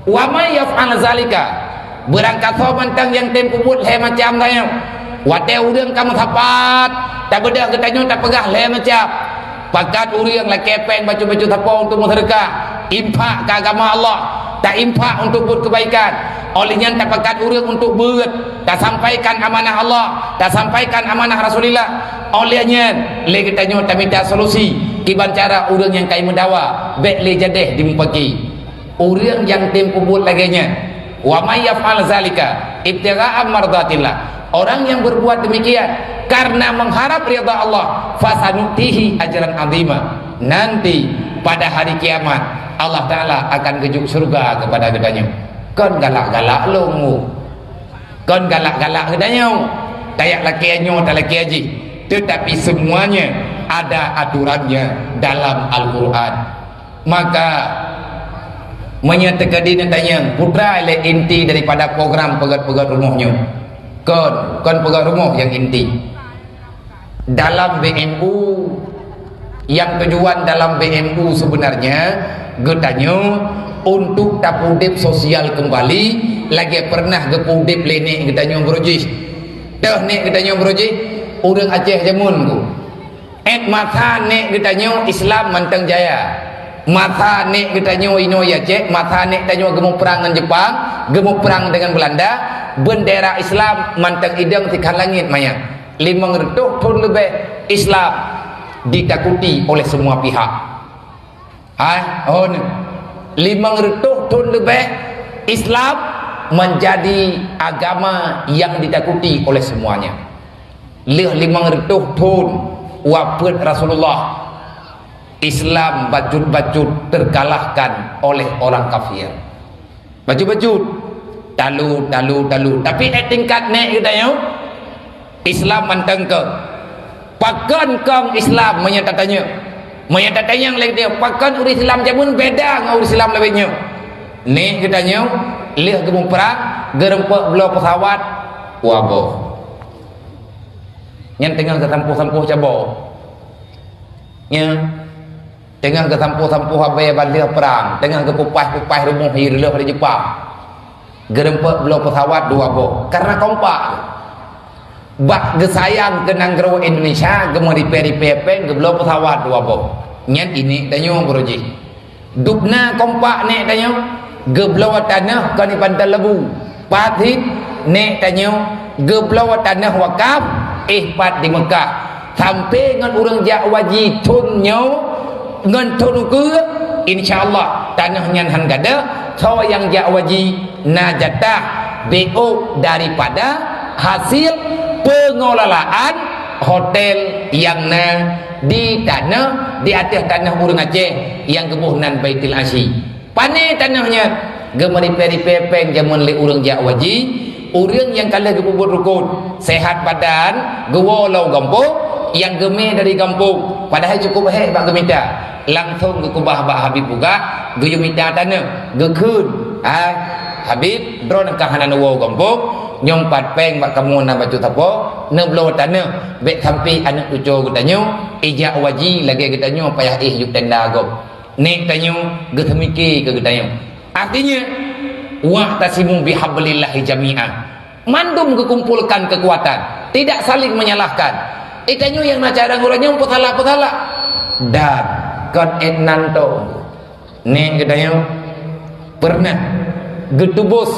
wa may yaf'al zalika berangkat so bentang yang tempo but he macam tanya wate urang kamu sapat tak bedah katanya tak pegah le macam pakat urang la kepeng baju-baju tapo untuk sedekah infak ke agama Allah tak infak untuk buat kebaikan olehnya tak pakat urang untuk buat tak sampaikan amanah Allah tak sampaikan amanah Rasulullah olehnya le katanya tak minta solusi kiban cara urang yang kai mendawa bek le jadeh dimpaki urang yang tempo buat laginya wa may yaf'al zalika ibtigha'a mardatillah orang yang berbuat demikian karena mengharap ridha Allah fasanutihi ajran azima nanti pada hari kiamat Allah Ta'ala akan kejuk surga kepada gedanya. Kon galak-galak longu kon galak-galak gedanya kayak laki anyo tak laki haji, tetapi semuanya ada aturannya dalam Al-Quran. Maka menyatakan dia tanya putra ile inti daripada program pegat-pegat rumahnya kon pegat rumah yang inti dalam BMU. Yang tujuan dalam BMU sebenarnya getanya untuk tapudip sosial kembali lagi pernah gepudip lenek getanya berujih dah nek getanya berujih urang Aceh jamun ku mata nek getanya Islam mantang jaya mata nek getanya ino ya Aceh mata nek getanya gemuk perang dengan Jepang gemuk perang dengan Belanda bendera Islam mantang idang tikan langit maya 500 tahun lebih Islam ditakuti oleh semua pihak. 500 tahun lebih Islam menjadi agama yang ditakuti oleh semuanya. 500 tahun wafat Rasulullah Islam bajut-bajut terkalahkan oleh orang kafir. Bajut-bajut talu tapi tingkat nek kita Islam manteng ke pakan kong Islam menyatakannya yang lain dia pakan urus Islam jamun beda dengan urus Islam lebihnya ni katanya lih gemung perang gerempak belau pesawat waboh yang tengah ke sampuh-sampuh cabau nya tengah ke sampuh-sampuh abai balih perang tengah ke pupas-pupas rumah hirlah dari Jepang gerempak belau pesawat dua boh karena kompak bak gesayang kenang gero Indonesia gemari peri-pepeng geblo pesawat dua boh nyen ini danyo beroji dupna kompak nek danyo geblo tanah kani pantal lebu pathit nek danyo geblo tanah wakaf ihpat di Mekah sampai ngan urang jak waji tun nyo ngan tun ke insyaallah tanah nyan han gada so yang jak waji najatah BO daripada hasil pengelolaan hotel yang di tanah di atas tanah urang Aceh yang kebunan Baitul Asy. Pane tanahnya gemari peri-pepeng jamun le urang jak waji, urang yang kalah gebubut rukun, sehat badan, gewolau gampung, yang geme dari kampung, padahal cukup bak gemita. Langsung ke kubah Habib buka, geyumita tanah, gekun. Habib drone kahanan wo gampung nyompat peng bak kamu na baju tapo neblo tanah bek sampai anak cucu getanyo ijak waji lagi getanyo payah yuk tenda gop nek tanyo getemiki ke getanyo artinya wa tasimu bihablillah jami'an mandum kumpulkan kekuatan tidak saling menyalahkan Itanyo yang nak cara ngurangnya petala dan kon nanto nih katanya pernah getubus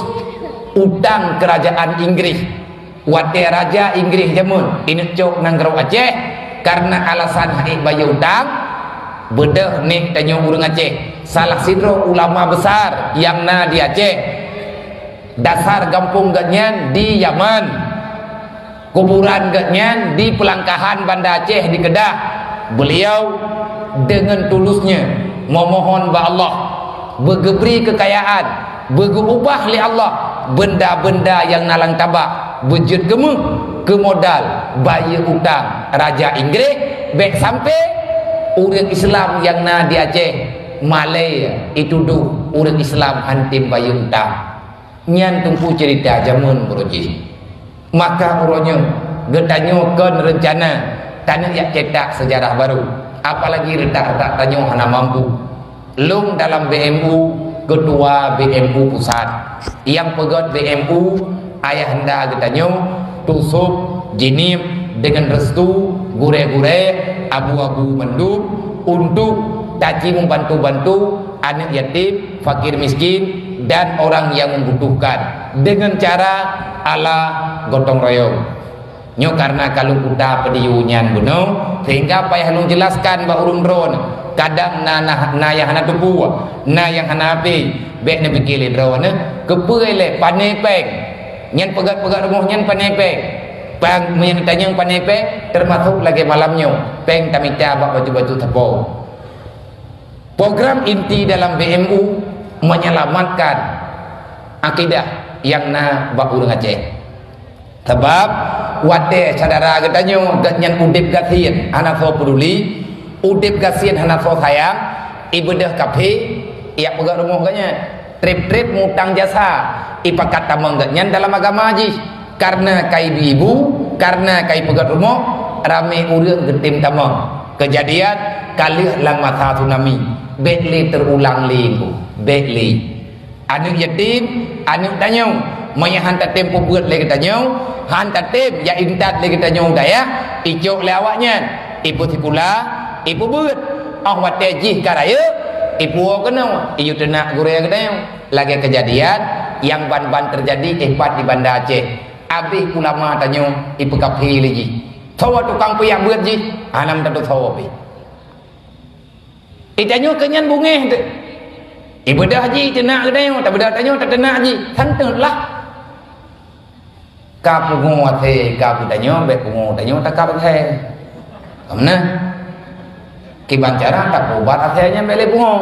utang kerajaan Inggris wate raja Inggris jamun ini cok nanggrau Aceh karena alasan haik bayar utang bedah nih tanya urang Aceh salah sidro ulama besar yang na di Aceh dasar kampung ganyan di Yaman kuburan ganyan di Pelangkahan Banda Aceh di Kedah. Beliau dengan tulusnya memohon ba Allah bergeberi kekayaan berubah li Allah benda-benda yang nalang tabak bejut gemuk ke modal bayar utang raja Inggris baik sampai orang Islam yang na di Aceh Malay itu du orang Islam hantim bayar utang nyan tumpu cerita jamun beruji maka urangnya getanyokan rencana tanah yang cetak sejarah baru apalagi retak-retak tanyo hana mampu lung dalam BMU ketua BMU pusat yang pegot BMU ayah anda getanyo tusup jinib dengan restu gure-gure abu-abu mendung untuk taji membantu-bantu anak yatim fakir miskin dan orang yang membutuhkan dengan cara ala gotong royong nyo karena kalau kuda pediunyan bunuh sehingga payah lu jelaskan ba urun dron kadang na yang hana tupu na yang hana api bek ne bikile drone kepeule panepeng nyen pegat-pegat rumah nyen panepeng pang men tanya panepeng termasuk lagi malamnya peng tamita bak baju-baju tepo program inti dalam BMU menyelamatkan akidah yang na bak urang Aceh sebab wate saudara katanya ganyan udip gasian hana so peduli udip gasian hana so sayang ibadah kafe ia pegang rumah ganyan trip-trip mutang jasa ipakat tamang ganyan dalam agama haji karena kai ibu karena kai pegang rumah rame urang getim tamang kejadian kali lang masa tsunami bekli terulang lingku bekli anu yatim anu tanya maya hantar tempo buat lagi tanya hantar tem ya intat lagi tanya daya icok lawaknya ibu tipula ibu buat awat tejih karaya ibu kena iu tenak guraya katanya lagi kejadian yang ban-ban terjadi hebat di Banda Aceh abih ulama tanya ibu kapi lagi sawa tukang piyak buat ji anam tentu sawa pi itanya kenyan bungeh tu ibadah haji tenak katanya tak beda tanya tak tenak haji santelah ka pungu ate ka tanya be pungu tanya tak ka the kamna ki bancara tak obat atenya bele pungu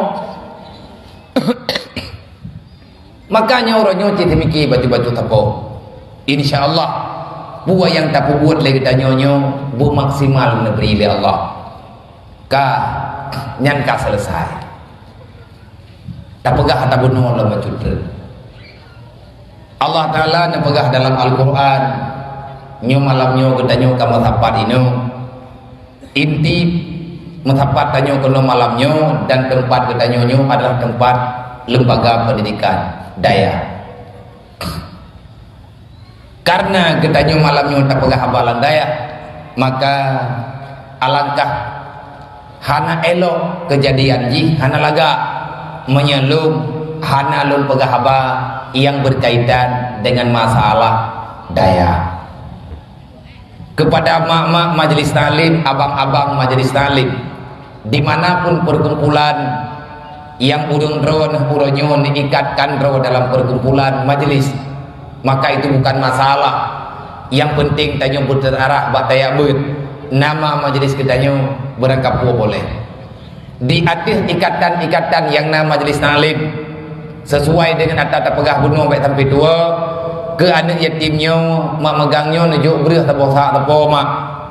makanya orang nyuci temiki batu-batu tapo insyaallah buah yang tak buat lagi tanyonyo bu maksimal negeri li Allah ka nyan ka selesai tak pegah tak bunuh Allah macudre Allah Ta'ala nepegah dalam Al-Quran nyo malamnyo ketanyo ka mathapat ino inti mathapat tanyo kono malamnyo dan tempat ketanyo nyo adalah tempat lembaga pendidikan daya karena ketanyo malamnyo tak pegah habalan daya maka alangkah hana elok kejadian ji hana laga menyelum hana lum pegah haba yang berkaitan dengan masalah daya kepada mak-mak majelis talim abang-abang majelis talim dimanapun perkumpulan yang urung drone uronyon diikatkan drone dalam perkumpulan majelis maka itu bukan masalah yang penting tanyo berterarah bataya bet nama majelis ketanyo berangkap boleh di atas ikatan-ikatan yang nama majelis talim sesuai dengan atas pegah bunuh baik sampai tua ke anak yatimnya mak megangnya nujuk berah taposa tapo mak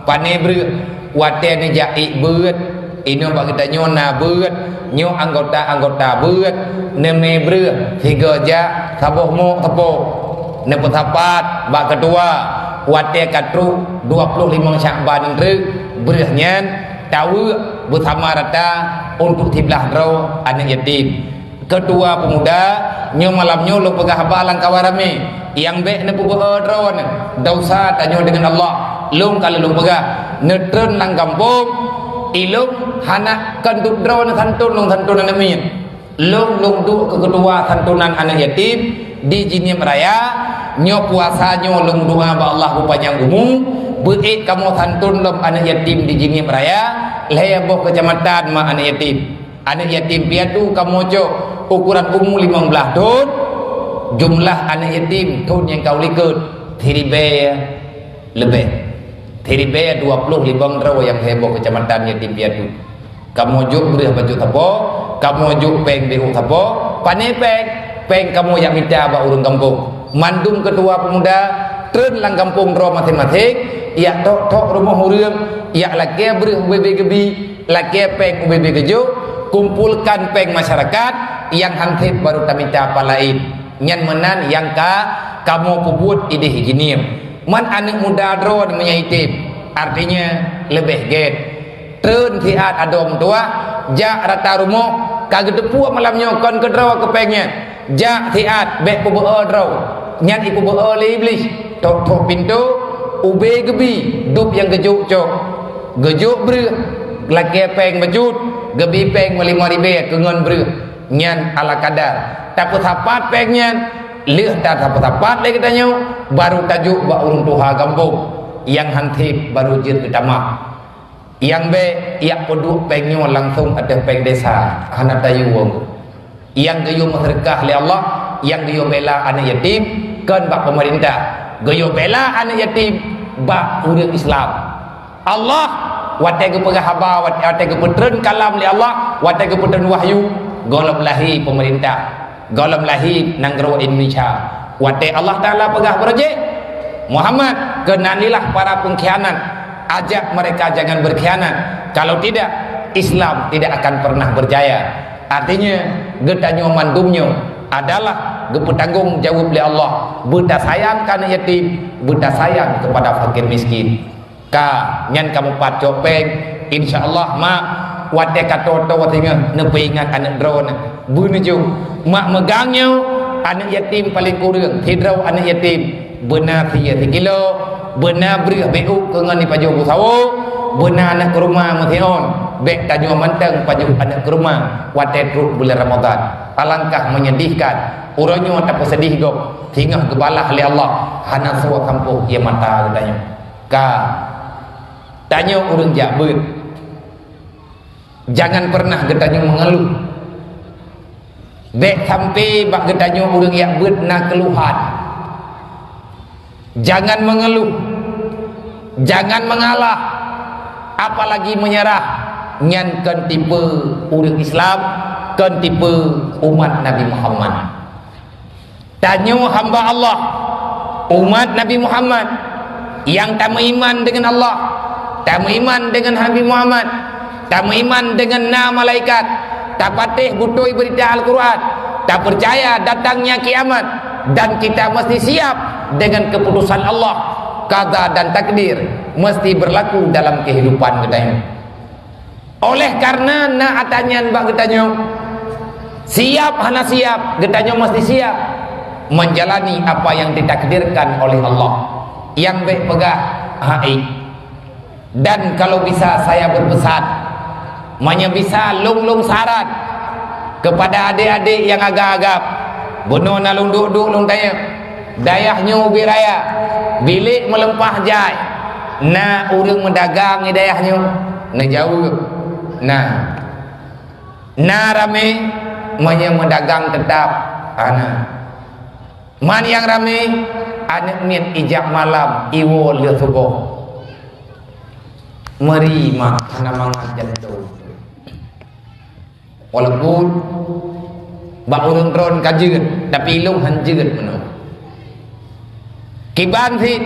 pane berah wate ni jai beut ini bak kita nyona beut nyo anggota beut neme berah tiga ja taboh mo tapo ne petapat bak kedua wate katru 25 Syakban re berahnya tahu bersama rata untuk tiblah draw anak yatim kedua pemuda nyo malamnyo lo pegah habalan kawarame yang be ne pugo drone dosa tanyo dengan Allah lung kalau lung pegah netren lang kampung ilung hanak kenduk drone santunan amin lung du kedua santunan anak yatim di jinim raya nyo puasa nyo lung doa ba Allah panjang umur beik kamu santun lom anak yatim di jinim raya leboh kecamatan ma anak yatim piatu kamu jo ukuran umur 15 tahun jumlah anak yatim tahun yang kau likut thiribe lebih thiribe 20 libang draw yang heboh kecamatan yatim piatu kamu jo beri baju tapo kamu jo peng biru tapo pane peng kamu yang minta ba urang kampung mandum ketua pemuda tren lang kampung draw masing-masing ia tok rumah urang ia lagi beri UBB gebi lagi peng UBB gejo kumpulkan peng masyarakat yang hantip baru tak minta apa lain nyan menan yang kamu puput ide hijinim man anak muda drone menyaitip artinya lebih get tren tiat adom tua ja rata rumah kagak depu malamnya kon ke draw ke pengnya ja tiat bek pubeo draw nyan ibu beo iblis tok pintu ube gebi dup yang gejuk ber lagi peng bejut gebi peng melima ribe kengon ber nyan ala kadar tapi tapat pengnya lih tak tapat lagi tanya baru tajuk ba urung tuha kampung yang hantip baru jir utama yang be ia poduk pengnya langsung ada peng desa hana tayu wong yang gayo masyarakat li Allah yang gayo bela anak yatim kan bak pemerintah gayo bela anak yatim bak urang Islam Allah wate ke pegahaba wate ke petren kalam li Allah wate ke petren wahyu golom lahi pemerintah golom lahi nanggro Indonesia wate Allah Taala pegah projek Muhammad kenalilah para pengkhianat ajak mereka jangan berkhianat kalau tidak Islam tidak akan pernah berjaya artinya getanyo mandumnya adalah bertanggung jawab oleh Allah buta sayang kana yatim buta sayang kepada fakir miskin ka nyan kamu pat copeng insyaallah mak wate katoto watinga nepingat anak drone bunuju mak megangnya anak yatim paling kurang hidrau anak yatim benar 3 kilo benar beri beu kengan ni paju busawo benar anak ke rumah mutiun bek tanyo manteng paju anak ke rumah wate truk bulan Ramadan alangkah menyedihkan uronyo tak sedih gop tinggal kebalah oleh Allah hana semua kampung ia mata katanya ka tanya urang jabut jangan pernah getanyo mengeluh bek sampai bak getanyo urang yang betna keluhan jangan mengeluh jangan mengalah apalagi menyerah nyan kan tipe urang Islam kan tipe umat Nabi Muhammad tanya hamba Allah umat Nabi Muhammad yang tak beriman dengan Allah tak beriman dengan Nabi Muhammad tak beriman dengan nama malaikat tak patih butui berita Al-Quran tak percaya datangnya kiamat dan kita mesti siap dengan keputusan Allah qada dan takdir mesti berlaku dalam kehidupan kita ini oleh karena na atanyan bak getanyo siap hana siap getanyo mesti siap menjalani apa yang ditakdirkan oleh Allah yang baik pegah hai dan kalau bisa saya berpesan hanya bisa lung syarat kepada adik-adik yang agak-agak bunuh na lung duk lung tanya dayahnya ubi raya bilik melempah jai na urang mendagang ni dayahnya na jauh na rame manya mendagang tetap ana man yang rame anak niat ijab malam iwo lihat subuh meri mak ana mangat jantung walaupun bak urang drone kajeut tapi ilung hanjeut meno kiban sih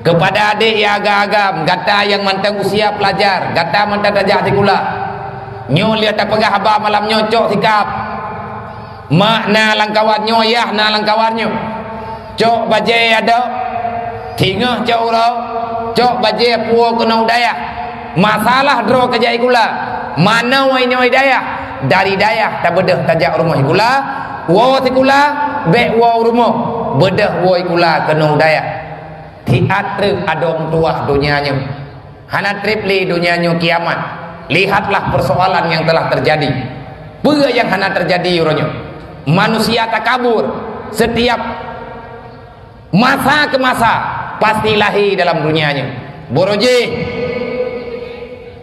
kepada adik yang agak-agam gata yang mantang usia pelajar gata mantang tajak tikula nyo lihat tak pegah haba malam nyocok sikap mak na langkawan nyo yah na langkawan nyo cok baje ada tingah cok ro cok baje puo kena daya masalah dro kejai kula mana wai nyoi daya dari daya tak bedah tajak rumah kula wo tikula bek wo rumah bedah wo kula kena daya tiat adong tuah dunianya hana tripli dunianya kiamat. Lihatlah persoalan yang telah terjadi. Apa yang hana terjadi uronyo? Manusia takabur setiap masa ke masa pasti lahir dalam dunianya. Boroje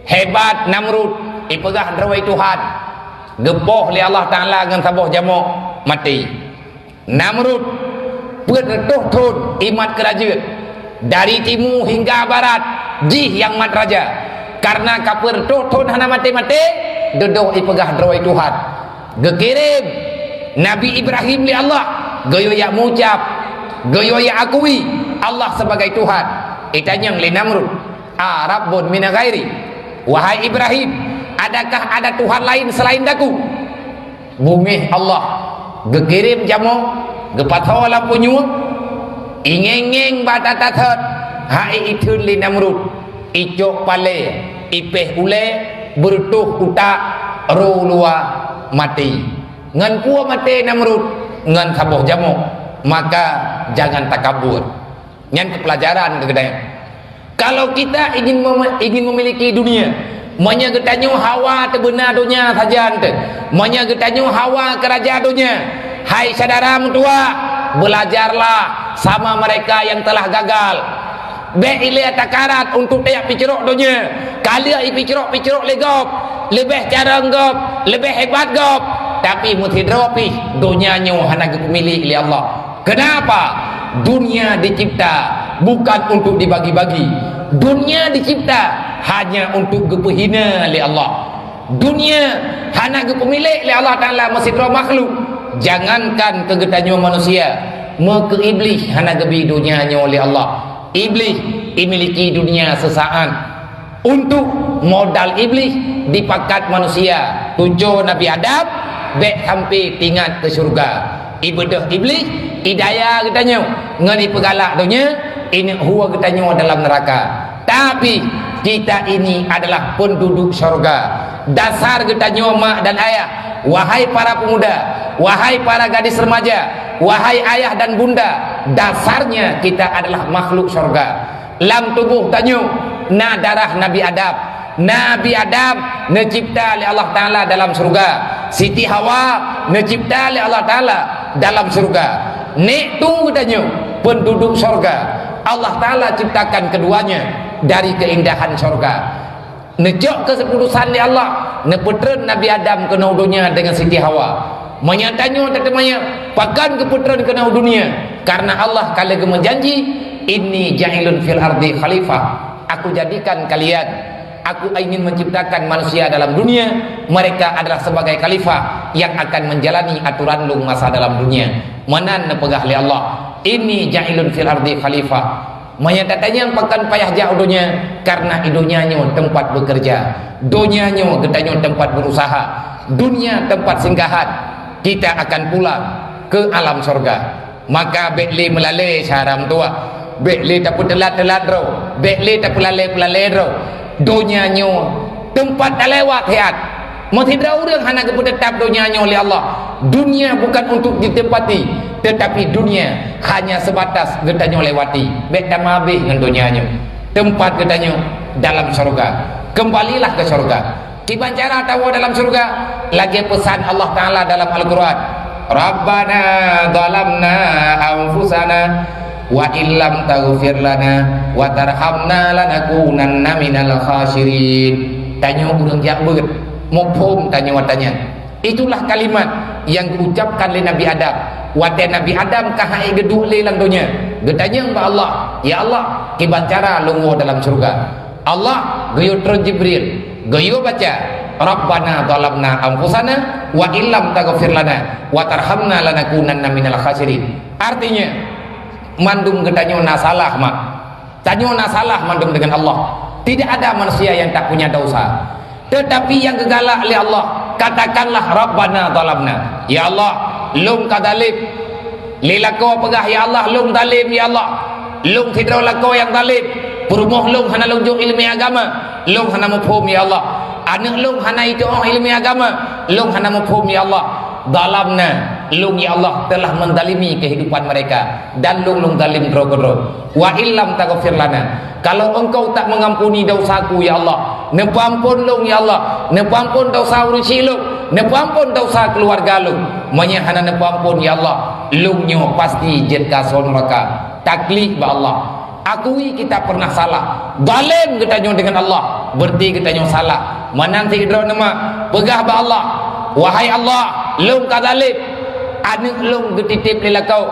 hebat Namrud ipegah drawai Tuhan. Gepoh li Allah Taala dengan saboh jamuk mati. Namrud bertuh tun imat kerajaan dari timur hingga barat jih yang mat raja. Karena kapur tuh tun hana mati-mati duduk ipegah drawai Tuhan. Gekirim Nabi Ibrahim li Allah goyo ya mucap goyo ya akui Allah sebagai Tuhan. Itanyang li Namrud Rabbun min ghairi. Wahai Ibrahim, adakah ada Tuhan lain selain daku? Bumi Allah gekirim jamu gepatho lampu nyuwak ingeng-ngeng batatathat hai itun li Namrud icok pale ipeh ule bertuh utak ro lua mati ngan pua mati Namrud ngan saboh jamu. Maka jangan takabur. Nyan kepelajaran kegedayan. Kalau kita ingin memiliki dunia, manya getanyo hawa tebenar dunia saja ante. Manya getanyo hawa kerajaan dunia. Hai saudara mutua, belajarlah sama mereka yang telah gagal. Be ile takarat untuk tiap pikirok dunia. Kali pikirok legop, lebih cara gop, lebih hebat gop. Tapi mutidropi dunianya hana pemilik oleh Allah. Kenapa? Dunia dicipta bukan untuk dibagi-bagi. Dunia dicipta hanya untuk gepehina oleh Allah. Dunia hana gepemilik oleh Allah Taala masih makhluk. Jangankan kegetanyo manusia, ke iblis hana gebi dunianya oleh Allah. Iblis memiliki dunia sesaat. Untuk modal iblis dipakat manusia. Tujuh Nabi Adam bek sampai tinggal ke surga. Ibadah iblis hidayah katanya ngani pegalak dunia ini huwa katanya dalam neraka. Tapi kita ini adalah penduduk surga. Dasar katanya mak dan ayah, wahai para pemuda, wahai para gadis remaja, wahai ayah dan bunda, dasarnya kita adalah makhluk surga. Lam tubuh tanyo na darah Nabi Adam. Nabi Adam necipta oleh Allah Taala dalam surga. Siti Hawa necipta oleh Allah Taala dalam surga. Nek tu katanya penduduk surga. Allah Taala ciptakan keduanya dari keindahan surga. Nejok kesepulusan oleh Allah, neputren Nabi Adam ke dunia dengan Siti Hawa. Menyatanya tetemanya pakan keputren ke dunia karena Allah kala gemenjanji inni ja'ilun fil ardi khalifah. Aku jadikan kalian, aku ingin menciptakan manusia dalam dunia. Mereka adalah sebagai khalifah yang akan menjalani aturan lung masa dalam dunia. Manan nepegah li Allah. Ini ja'ilun fil ardi khalifah. Menyatakannya pakan payah jauh dunia karena dunianya tempat bekerja. Dunianya getanya tempat berusaha. Dunia tempat singgahan. Kita akan pulang ke alam surga. Maka bekli melalui syaram tua. Bekli tak telat-telat ro. Bekli tak pelale-pelale ro. Dunianya tempat lewat hayat. Tidak orang hanya kepada dunianya oleh Allah. Dunia bukan untuk ditempati, tetapi dunia hanya sebatas getanya lewati. Bek dah habis dengan dunianya. Tempat getanya dalam surga. Kembalilah ke surga. Kiban cara tahu dalam surga. Lagi pesan Allah Taala dalam Al-Quran. Rabbana zalamna anfusana wa illam taghfir lana wa tarhamna lanakunanna minal khasirin. Tanya urang jakbeut, mopom tanya watanya. Itulah kalimat yang diucapkan oleh Nabi Adam. Wate Nabi Adam kahai geduk lelang dunia. Getanya kepada Allah, ya Allah, kiban cara lungo dalam surga. Allah gayo turun Jibril, gayo baca Rabbana zalamna anfusana wa illam taghfir lana wa tarhamna lanakunanna minal khasirin. Artinya mandum getanya nasalah mak. Tanyo nasalah mandum dengan Allah. Tidak ada manusia yang tak punya dosa. Tetapi yang gegalak oleh Allah, katakanlah Rabbana zalamna. Ya Allah, lum kadalim. Lilako pegah ya Allah, lum zalim ya Allah. Lum tidak lako yang zalim. Perumuh lum hana lunjuk ilmi agama. Lum hana mufhum ya Allah. Anak lum hana itu ilmi agama. Lum hana mufhum ya Allah. Zalamna. Lung ya Allah telah mendalimi kehidupan mereka, dan lung zalim dro-dro. Wa illam taghfir lana, kalau engkau tak mengampuni dosaku ya Allah, nepampun lung ya Allah, nepampun dosa urusi lung, nepampun dosa keluarga lung, menyahana nepampun ya Allah, lungnyo pasti jet ka neraka. Taklif ba Allah, akui kita pernah salah, zalim kita nyo dengan Allah, berarti kita nyo salah. Manang tidro nama pegah ba Allah, wahai Allah, lung ka zalim, anak lung getitip lila kau,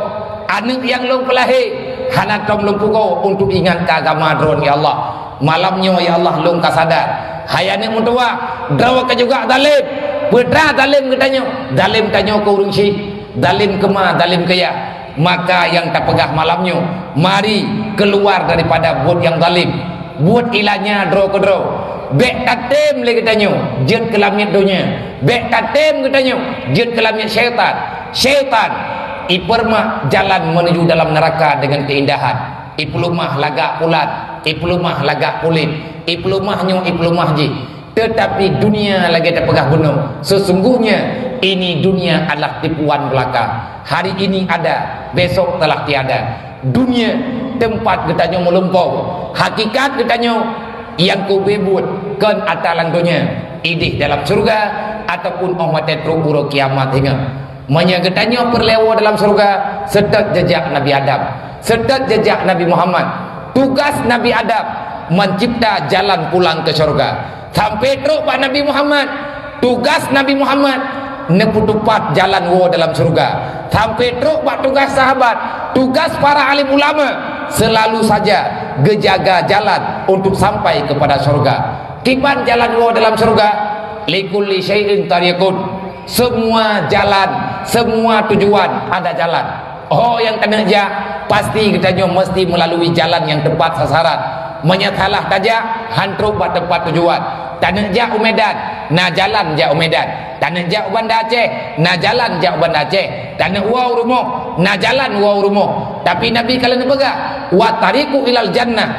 anak yang lung pelahir hana tom lung pukau untuk ingat ke agama dron ya Allah. Malamnya ya Allah lung ka sadar, hayane mutua drawa ka juga zalim, putra zalim katanya, zalim tanyo ko urung si, zalim kema, zalim kaya. Maka yang tak pegah malamnya, mari keluar daripada buat yang zalim, buat ilahnya dro ke dro. Bek tatem le katanya, jet ke langit dunia. Bek tatem katanya, jet ke langit syaitan. Syaitan ipermah jalan menuju dalam neraka dengan keindahan. Iplumah lagak pulat, iplumah lagak kulit, iplumahnya iplumah ji. Tetapi dunia lagi tak pegah gunung. Sesungguhnya ini dunia adalah tipuan belaka. Hari ini ada, besok telah tiada. Dunia tempat katanya melumpau, hakikat katanya yang kau bebut kan atalan dunia idih dalam surga ataupun umat teruk uruk kiamat hingga menyagatanya perlewa dalam surga sedat jejak Nabi Adam, sedat jejak Nabi Muhammad. Tugas Nabi Adam mencipta jalan pulang ke surga. Sampai teruk Pak Nabi Muhammad, tugas Nabi Muhammad neputupat jalan wo dalam surga. Sampai teruk Pak tugas sahabat, tugas para alim ulama selalu saja gejaga jalan untuk sampai kepada surga. Kipan jalan wo dalam surga? Likulli syai'in tariqun, semua jalan, semua tujuan ada jalan. Oh yang kena ja pasti katanya mesti melalui jalan yang tepat sasaran. Menyatalah saja hantruk pada tempat tujuan. Tanah ja Umedan, na jalan ja Umedan. Tanah ja Banda Aceh, na jalan ja Banda Aceh. Tanah Wau Rumoh, na jalan Wau Rumoh. Tapi Nabi kalau nak pegang, wa tariqu ilal jannah,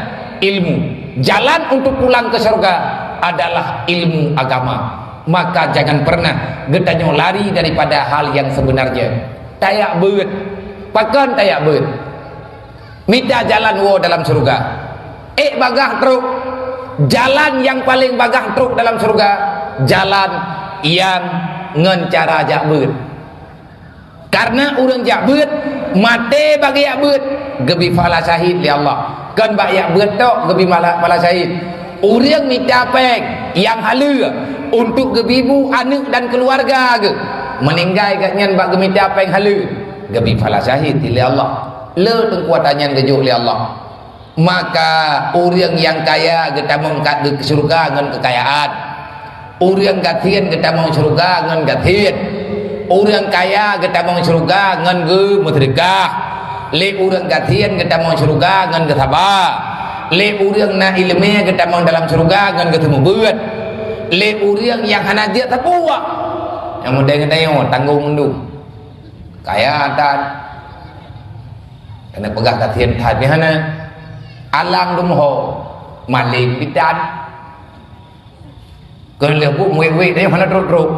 ilmu. Jalan untuk pulang ke surga adalah ilmu agama. Maka jangan pernah getanyo lari daripada hal yang sebenarnya. Tayak beut, pakan tayak beut. Minta jalan wo dalam surga. Bagah truk, jalan yang paling bagah truk dalam surga, jalan yang ngencara jak beut. Karena orang jak beut mate bagi jak beut gebi fala syahid li Allah. Kan bak jak beut tok gebi fala syahid. Orang minta pek yang halu untuk gebibu anak dan keluarga ke meninggal katnya bak gemi apa yang halu gebi fala syahid li Allah. Le tengkuatannya gejuk li Allah. Maka orang yang kaya kita mengkat ke surga dengan kekayaan, orang gatien kita mau surga dengan gatien, orang kaya kita mau surga dengan gemetrikah, le orang gatien kita mau surga dengan ketabah, le orang na ilmu kita mau dalam surga dengan ketemu buat, le orang yang hana dia tapuwa yang mudah kita tanggung mendung kaya dan kena pegah gatien tadi hana alang dumho maling bidan kan lebu muwe dia mana truk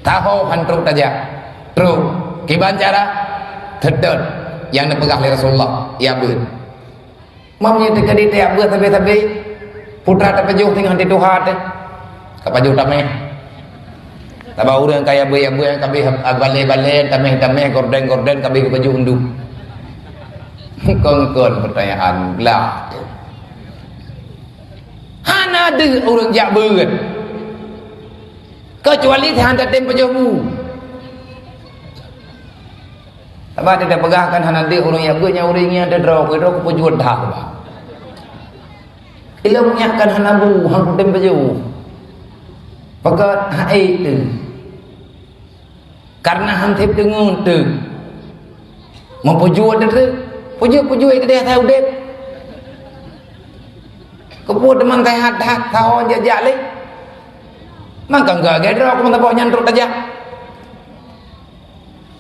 tahu han truk saja truk kiban cara tedet yang dipegang oleh Rasulullah ya beut mamnya tekadi teh beut tapi putra terpejuh tinggal di Tuhan kapajuh tameh tabau urang kaya beut yang kabeh bale tameh gorden kabeh kepejuh undu kongkon pertanyaan lah hana ada orang jak beut kecuali handa tem pejomu apa tidak pegahkan hana ada orang yang beutnya orangnya ada draw kepejuan dah ba ilmunya kan hana bu hang tem pejomu pakat hai tu karena hantip dengung tu mempujuan tu puju itu dia tahu dek keput teman tehat tahu jajak le maka enggak gedro aku mentah nyantruk aja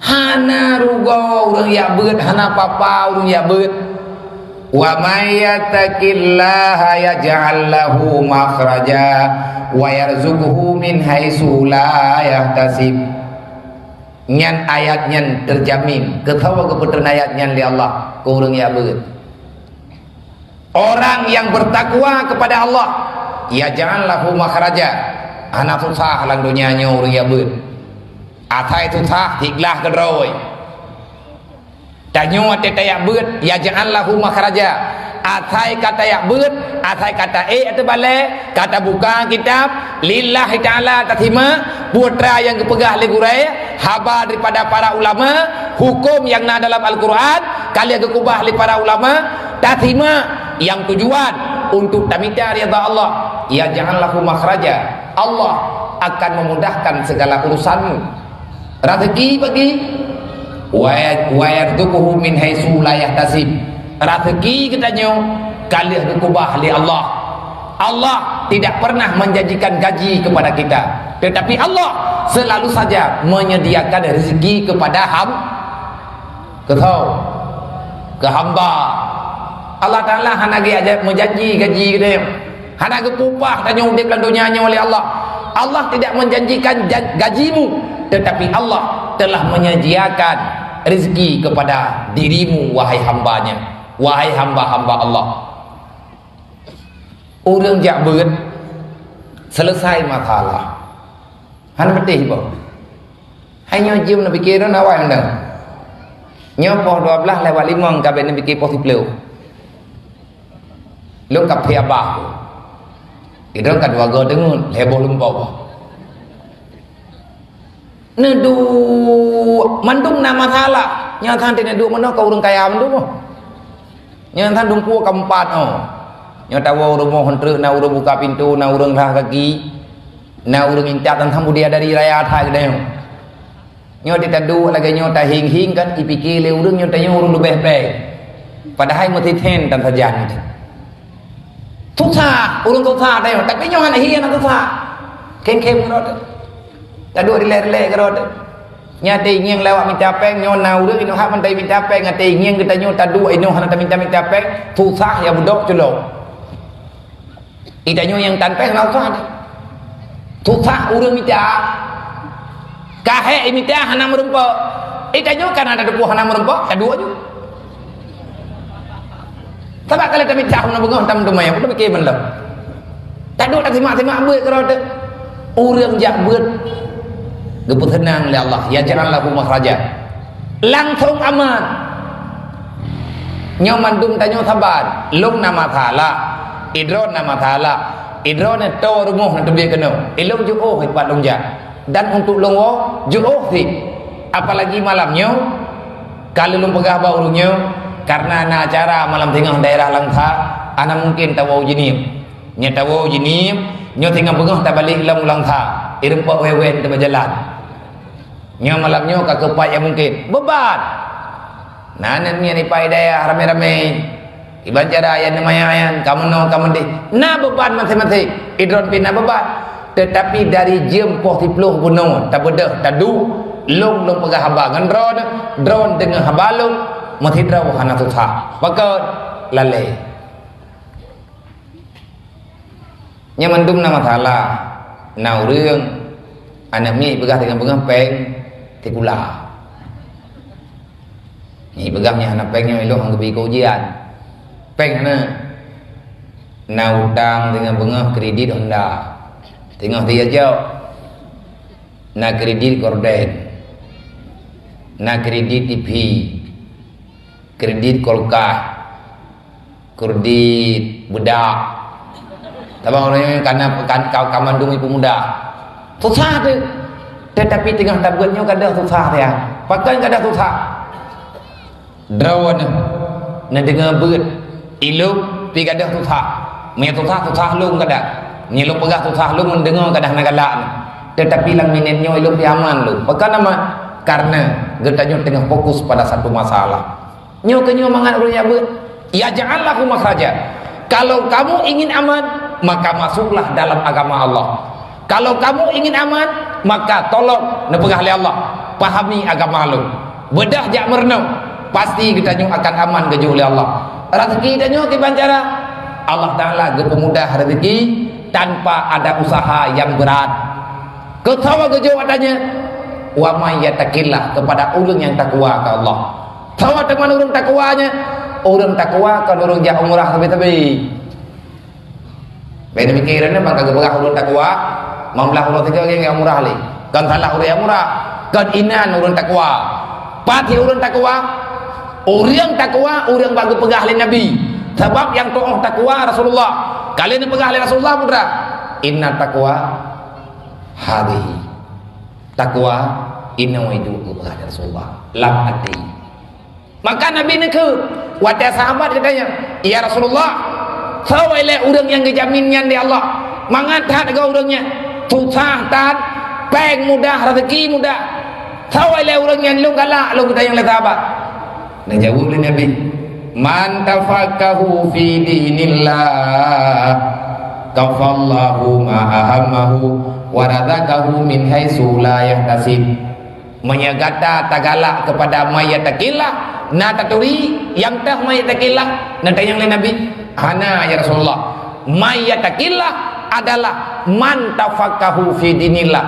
hana rugo orang ya beut hana papa orang ya beut wa may yattaqillaha yaj'al lahu makhraja wa yarzuquhu min haitsu la yahtasib nyan ayat nyan terjamin ketawa keputusan ayat nyan li Allah kurang ya beut orang yang bertakwa kepada Allah ya jangan lahu makhraja anak susah lang dunia nya urang ya beut atai susah hiklah kedroi tanyo ate tayak beut ya jangan lahu makhraja atai kata ya beut atai kata atau balik kata buka kitab lillahi ta'ala tathima putra yang kepegah li gurai haba daripada para ulama hukum yang na dalam Al-Quran kalian kekubah li para ulama tathima yang tujuan untuk tamita rida Allah ya janganlah makhraja Allah akan memudahkan segala urusanmu rezeki bagi wa yarzuquhu min haitsu la yahtasib rezeki katanya kalian kekubah li Allah Allah tidak pernah menjanjikan gaji kepada kita tetapi Allah selalu saja menyediakan rezeki kepada ke hamba Allah Ta'ala hana aja menjanji gaji kita hana kekubah tanya udip dalam dunianya oleh Allah Allah tidak menjanjikan gajimu tetapi Allah telah menyediakan rezeki kepada dirimu wahai hambanya wahai hamba-hamba Allah orang jak beut selesai masalah han betih apa hanya jam nak fikir nak awak anda nyopoh 12 lewat 5 kabeh nak fikir positif lu kap thiabah itu kan warga dengun heboh lumpau nedu mandung na masalah nyathan ti nedu mana kau urang kaya mandung nyathan dumpu keempat nyata wa urang mohon truk na urang buka pintu na urang lah kaki na urang minta tentang dia dari raya thai kedai nyata tadu lagi nyata hing kan ipikir le urang nyata urang lebih baik padahal mesti ten dan sajan susah urang susah dah tapi nyata hian susah kem-kem kerot tadu rilek-rilek kerot nyata ingin lewat minta peng nyona urang ino hak mantai minta peng ngate ingin kita nyata tadu ino hana minta peng susah ya budok celok itanyo yang tanpeng lah susah urang minta kahe minta hana merempok itanyo kan ada depu hana merempok kedua je sebab kalau tak minta hana bengah tam dumai aku fikir benda tak duk tak simak-simak beut kerana urang jak beut geput tenang oleh Allah ya janganlah makhraja langsung aman nyaman dum tanyo sabar lung nama taala idron nama taala idron to rumuh nak tebih kena ilung juoh hebat long jak dan untuk longo juoh si apalagi malamnya kalau lung pegah baurunnya karena ana acara malam tengah daerah Langsa ana mungkin tawau jinim nya tawau jinim nya tengah pegah tak balik lam Langsa irempak wewen te berjalan nya malamnya ka kepai yang mungkin beban nanan ni pai daya rame-rame iban cara yang namayan kamu no kamu di na beban masing-masing idron pina beban tetapi dari jam 40 bunuh tak bedah tadu long pegah haba ngan drone dengan habalung mati draw hana susah bakal lalai nya mandum na masalah na urang anak mi pegah dengan pegah peng tikula ni pegahnya anak pengnya elok hang bi ujian peng na utang dengan bunga kredit Honda tengah dia jauh na kredit gorden na kredit TV kredit kolkah kredit budak tabang orang karena kau kamandung ibu muda susah tu tetapi tengah tabutnya kadang susah dia pakai kadang susah drawan na dengar beut ilung pi kadang susah me susah lung kadang ni lu pegah susah lu mendengar kadang nak galak tetapi lang minitnya ilung pi aman lu pakai nama karena getanya tengah fokus pada satu masalah nyo kenyo mangat ulun beut ya janganlah makhraja kalau kamu ingin aman maka masuklah dalam agama Allah kalau kamu ingin aman maka tolong nepegah oleh Allah pahami agama lu bedah jak merenung pasti kita akan aman keju oleh Allah rezeki kita ke bancara Allah Ta'ala pemudah rezeki tanpa ada usaha yang berat ketawa keju adanya wa may yattaqillah, kepada orang yang takwa ke Allah. Tahu teman orang takwanya? Orang takwa kan orang jak umrah tapi beda pikirannya bang kagak berah orang takwa mamlah orang tiga orang yang umrah li kan salah orang yang umrah kan inan orang takwa pati orang takwa orang bagus pegah li Nabi sebab yang to'oh takwa Rasulullah kalian yang pegah li Rasulullah putra inna takwa hadihi takwa inna itu pegah li Rasulullah lam ati maka Nabi ni ke wadah sahabat katanya ya Rasulullah sawailah orang yang kejaminnya di Allah mangathat ke orangnya susah tan peng mudah rezeki mudah sawailah orang yang lu galak lu kita yang sahabat dan jawab oleh Nabi man tafaqahu fi dinillah kafallahu ma ahammahu wa razaqahu min haitsu la yahtasib menyagata tagalak kepada mayyatakillah na taturi yang tah mayyatakillah na tayang lain Nabi hana ya Rasulullah mayyatakillah adalah man tafaqahu fi dinillah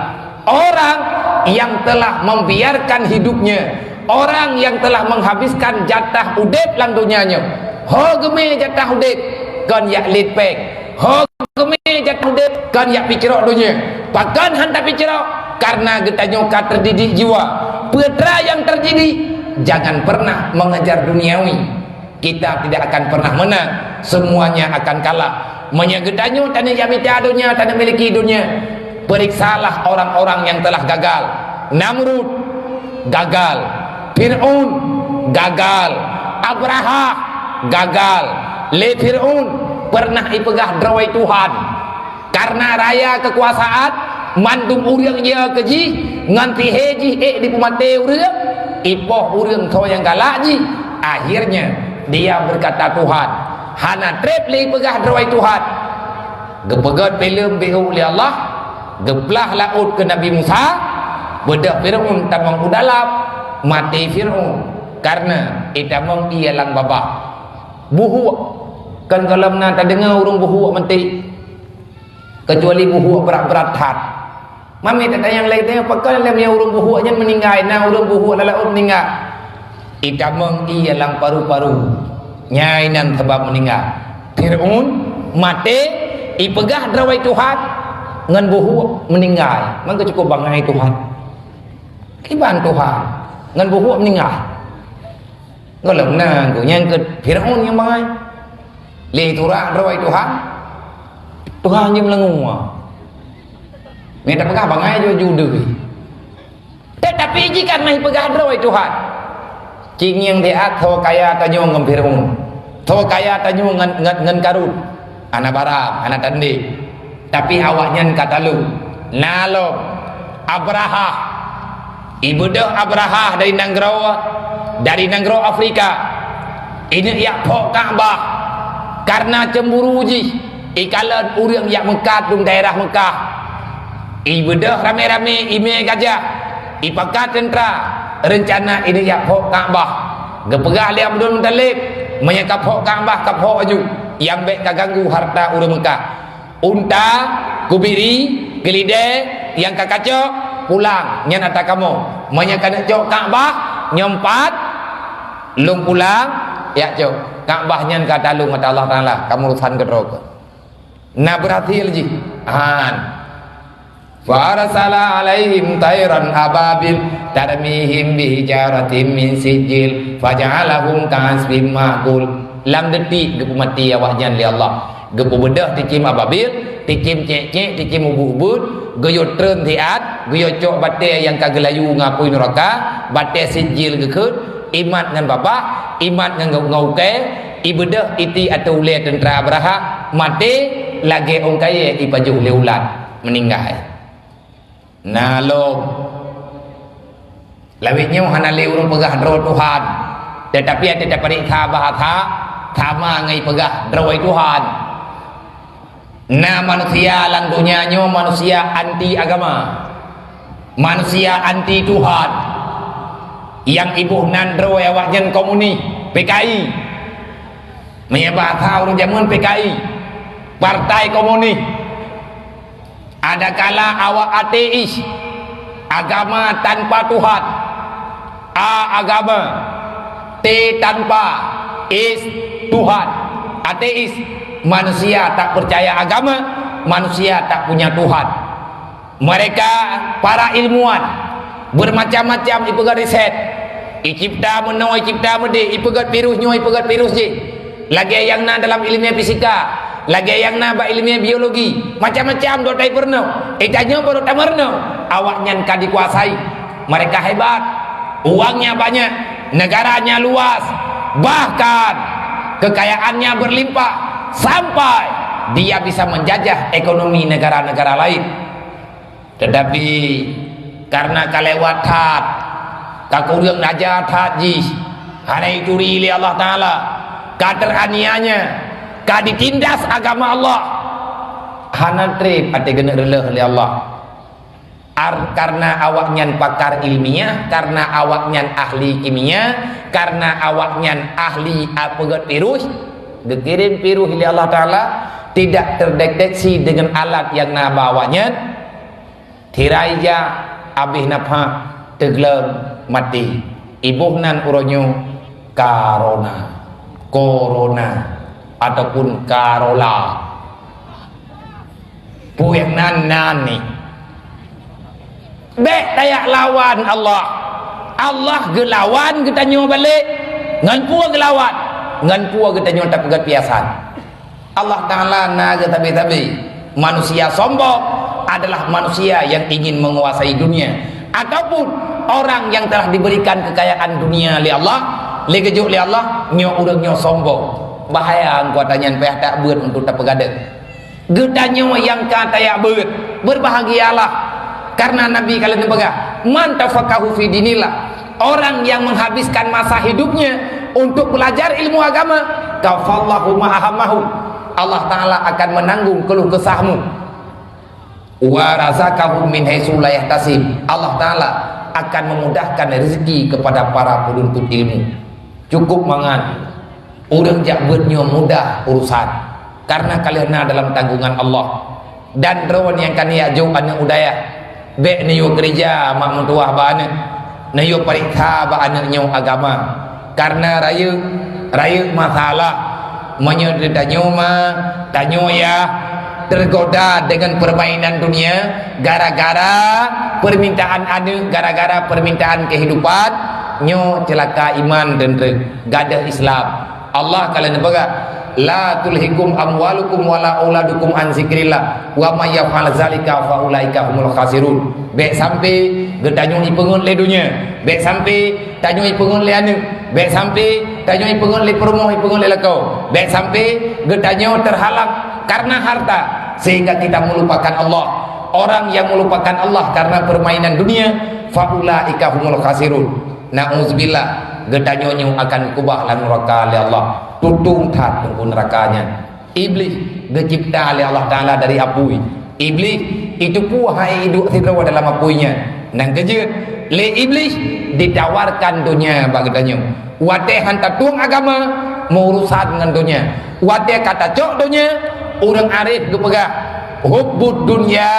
orang yang telah membiarkan hidupnya orang yang telah menghabiskan jatah udip lang dunianya ho geme jatah udip kan yak litpek ho geme jatah udip kan yak pikirok dunia pakan hanta pikirok karena getanyo ka terdidik jiwa putra yang terdidik jangan pernah mengejar duniawi kita tidak akan pernah menang semuanya akan kalah menyegedanyo tanah yamita dunia tanah miliki dunia periksalah orang-orang yang telah gagal Namrud gagal Fir'aun gagal Abraha gagal le Fir'aun pernah ipegah drawai Tuhan karena raya kekuasaan mandum urang dia keji nganti heji di pemate urang ipoh urang to yang galak ji akhirnya dia berkata Tuhan hana trep li pegah drawai Tuhan gepegat pelem behu li Allah geplah laut ke Nabi Musa bedah Fir'aun tamang udalap mati Fir'aun karena itamang ia lang babah buhu kan kalau nak dengar urang buhu mati kecuali buhu berat-berat hat mami tak yang lain tanya pakal lam yang urang buhu nya meninggal na urang buhu lalau meninggal itamang ia lang paru-paru nyai nan sebab meninggal Fir'aun mati ipegah drawai Tuhan ngan buhu meninggal mangko cukup bangai Tuhan kiban Tuhan ngan buhu meninggal ngolam na go yang ke Fir'aun yang bangai le turah drawai Tuhan Tuhan yang melengung minta pegah bangai judui tetapi jika nahi pegah drawai Tuhan cing yang dia tho kaya tanyo ngam Fir'aun tho kaya tanyo ngan karun anak barang anak tandi tapi awaknya kata lu nalo Abraha ibu dah Abraha dari Nanggro Afrika ini ya pok Ka'bah karena cemburu ji ikalan urang yang Mekah dung daerah Mekah ibu dah rame-rame ime gajah ipakat tentera rencana ini ya pok Ka'bah gepegah liam Abdul Muttalib menyekap pok Ka'bah kapok aju yang baik kaganggu harta urang Mekah unta kubiri gelide yang kakacok pulang nyan ata kamu menyakan cok Ka'bah nyempat lung pulang ya cok Ka'bah nyan kata lung kata Allah Taala kamu urusan ke neraka nah berarti lagi farsala alaihim tayran ababil tarmihim bihijaratin min sijil faja'alahum ka'asfin ma'kul lam detik gepu mati awaknya li Allah gepu bedah tikim ababil tikim cek-cek tikim ubud-ubud geyo tren tiat geyo cok bate yang kagelayu ngapui neraka bate sijil gekut imat ngan bapa imat ngan ngau-ke ibedah iti atau le tentera Abraha mati lagi orang kaya ipajuh leulat meninggal nah lo lawitnya hana le urang pegah dro Tuhan tetapi ada dapat bahasa sama ngai pegah drawai Tuhan nah manusia lang dunianya manusia anti agama manusia anti Tuhan yang ibu nandro awaknya komuni PKI menyebabkan orang zaman PKI partai komuni ada kala awak ateis Agama tanpa Tuhan. A agama. T tanpa. Is Tuhan. Ateis. Manusia tak percaya agama, manusia tak punya Tuhan. Mereka para ilmuwan bermacam-macam ipegat riset. Icipta meno, icipta mede, ipegat virus nyo, ipegat virus je. Lagi yang na dalam ilmiah fisika, lagi yang na ba ilmiah biologi, macam-macam dotai perno. Itanya baru tamarno. Awaknya kan dikuasai. Mereka hebat, uangnya banyak, negaranya luas, bahkan kekayaannya berlimpah, sampai dia bisa menjajah ekonomi negara-negara lain. Tetapi karena kalewat hat, kakurang najat haji, hana itu rili Allah Ta'ala, kateranianya, kaditindas agama Allah, hana trip ati gena releh oleh Allah. Karena awaknya pakar ilmiah, karena awaknya ahli kimia, karena awaknya ahli apagat virus, dikirim virus oleh Allah Ta'ala, tidak terdeteksi dengan alat yang na bawanya, tiraiya abih napha teglem mati, ibuhnan uronyo corona ataupun karola puyang nan ni bek tayak lawan Allah. Allah gelawan kita nyo balik, ngan pua gelawan, ngan pua kita nyo tak pegat piasan. Allah Ta'ala naga tabi-tabi. Manusia sombong adalah manusia yang ingin menguasai dunia, ataupun orang yang telah diberikan kekayaan dunia oleh Allah, legejuk oleh Allah, nyo urang nyo sombong. Bahaya engkau tanya payah tak beut untuk tak pegada. Gedanyo yang kata ya beut, berbahagialah. Karena Nabi kalian pegang, man tafaqahu fi dinillah, orang yang menghabiskan masa hidupnya untuk belajar ilmu agama, kafallahu ma'ahamahu, Allah Ta'ala akan menanggung keluh kesahmu. Wa razaqahu min haitsu la yahtasib, Allah Ta'ala akan memudahkan rezeki kepada para penuntut ilmu. Cukup mangan, urang jak beutnyo mudah urusan, karena kalian dalam tanggungan Allah. Dan rawan yang kania jauh anak udaya bek niyo gereja mak mentuah ba anak, niyo periksa ba anak nyo agama, karena raya masalah menyo danyo tanyo ya tergoda dengan permainan dunia, gara-gara permintaan anak, gara-gara permintaan kehidupan nyo celaka iman dan gadah Islam. Allah kalian baga la tulhikum amwalukum wala auladukum an zikrillah wa may yaf'al zalika fa ulaika humul khasirun. Bek sampai gedanyo ipengun le dunia, bek sampai tanyo ipengun le anu, bek sampai tanyo ipengun le permoh, ipengun le lakau, bek sampai gedanyo terhalang karena harta sehingga kita melupakan Allah. Orang yang melupakan Allah karena permainan dunia, fa ulaika humul khasirun. Nauzubillah, gedanyo nyu akan kubah lan neraka oleh Allah, tutung tat tunggu nerakanya. Iblis dicipta oleh Allah Ta'ala dari api. Iblis itu puhai hidup sidrawa dalam apinya. Nang kejut le iblis ditawarkan dunia bagedanyo, wate hantar tuang agama mau urusan dengan dunia, wate kata cok dunia, orang arif gepegah hubbud dunya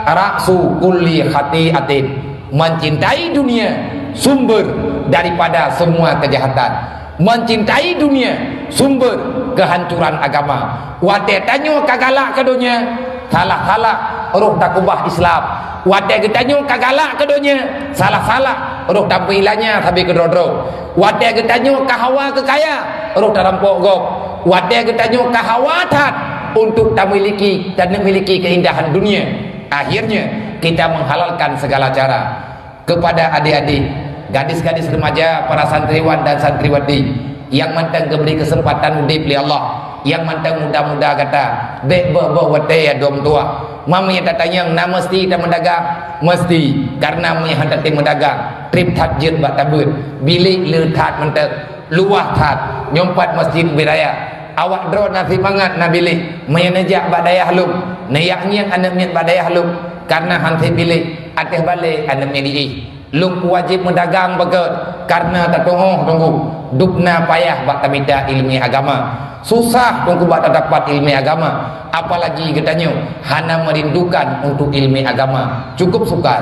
raksu kulli khati'atin, mencintai dunia sumber daripada semua kejahatan, mencintai dunia sumber kehancuran agama. Wate tanyo kagalak ke dunia, salah-salah roh takubah Islam. Wate getanyo kagalak ke dunia, salah-salah roh tampilannya tapi kedrodro. Wate getanyo kahawa kekaya, roh terampok gok. Wate getanyo kahawatan untuk tak memiliki dan memiliki keindahan dunia. Akhirnya kita menghalalkan segala cara. Kepada adik-adik, gadis-gadis remaja, para santriwan dan santriwati yang mantang diberi kesempatan udip oleh Allah, yang mantang muda-muda kata dek boh wate ya dom tua mami tatanya na mesti ta mendagang, mesti karena mi hantar tim mendagang trip that jeut ba tabut bilik le that mentek luah that nyompat masjid biraya awak dro na mangat na bilik menajak ba daya halum nayaknya anak miat ba daya halum karena hantai bilik ateh balik anak miat lung wajib mendagang baget karena tak tunggu dukna payah bak tamida ilmi agama, susah tunggu bak dapat ilmi agama, apalagi katanya hana merindukan untuk ilmi agama. Cukup sukar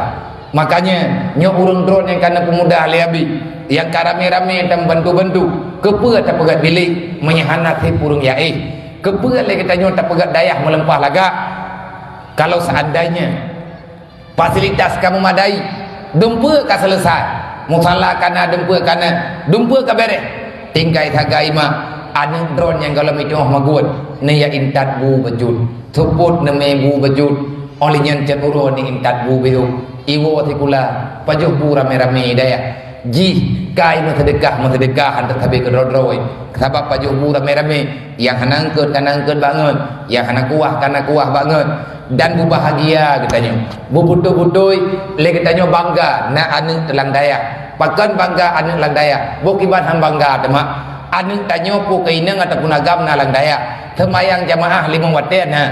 Makanya nyok urang drone yang kana pemuda ahli abi yang karame-rame dan bantu-bantu kepegat tak pegat bilik menyahanat urang yaih kepegat lagi kita nyok tak pegat dayah melempah laga. Kalau seandainya fasilitas kamu madai dempa ka selesai musalla kana dempa ka beres tingkai thagai ma ana drone yang kalau itu magun ne ya intat bu bejud thuput ne me bu bejud oleh nyen cenuro ni intat bu behu iwo tikula pajuh bu rame-rame daya ji kai ma sedekah hantar tabe ke drodroi sebab pajuh bu rame-rame yang hanangkeun bangun yang hana kuah bangun dan bu bahagia katanya bu butuh-butuh le katanya bangga na anu telang daya pakan bangga anu lang daya bu kiban han bangga demak anu tanya pu keineng ataupun agam na lang daya semayang jamaah 5 waktu na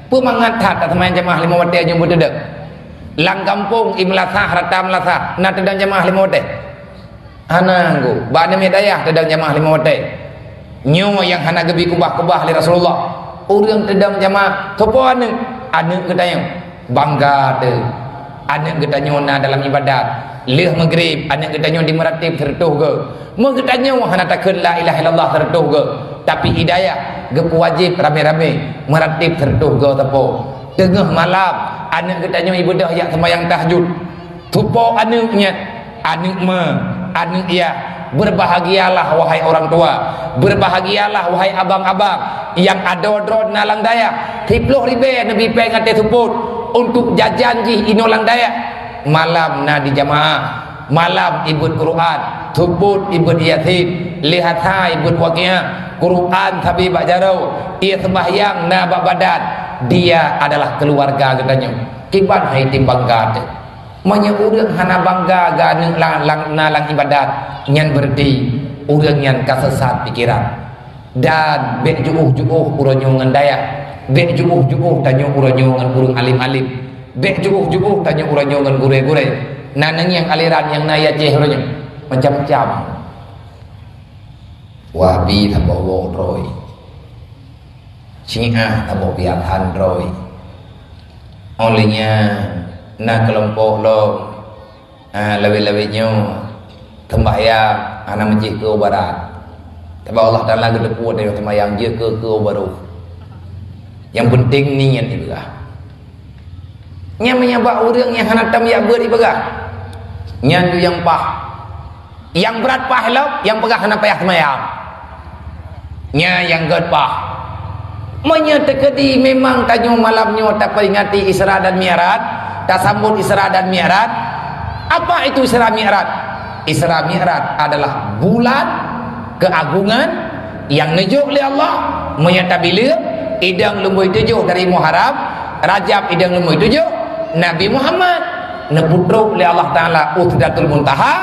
pu mangathat semayang jamaah 5 waktu yang budedek lang kampung imlasah ratam lasah na tedang jamaah 5 waktu anangku bana medayah tedang jamaah 5 waktu nyo yang hana gebi kubah-kubah li Rasulullah urang tedang jamaah sopo anu katanya bangga tu anak katanya na dalam ibadat leh maghrib anak katanya di meratib tertuh ke mau katanya hana takun la ilaha illallah tertuh ke tapi hidayah ge wajib rame-rame meratib tertuh ke tepo tengah malam anak katanya ibadah yak sembahyang tahajud tupo anaknya anak ia berbahagialah wahai orang tua berbahagialah wahai abang-abang yang ada drone nalang daya 10 ribu Nabi peng ate suput untuk jajan ji inolang daya malam na di jamaah malam ibut Quran suput ibut yasin lihat hai ibut waqiah Quran tabi bajarau ia sembahyang na babadan dia adalah keluarga katanya kiban hai timbang gade manya urang hana bangga ga nalang ibadat nyan berdi urang nyan kasesat pikiran dan bek juuh uronyo ngan daya bek juuh tanyo uronyo ngan urang alim-alim bek juuh tanyo uronyo ngan gure-gure nanang yang aliran yang naya ceh uronyo macam-macam wabi tabawo roy Syiah tabawo biatan roy olehnya na kelompok lo lebih-lebihnya sembahyang anak masjid ke barat tapi Allah Ta'ala gede kuat dari sembahyang je ke baru yang penting niat ibadah nya menyabak orang yang hanatam ya beribadah nya yang pah yang berat pah lo yang pegah hana payah sembahyang nya yang ged pah menya tekedi memang tanyo malamnya tak peringati Isra dan Mi'raj tak sambut Isra dan Mi'raj. Apa itu Isra Mi'raj? Isra Mi'raj adalah bulan keagungan yang nejuk oleh Allah menyatabilir idang lembui 7 dari Muharram Rajab idang lembui 7 Nabi Muhammad neputruk oleh Allah Ta'ala Uthdatul Muntaha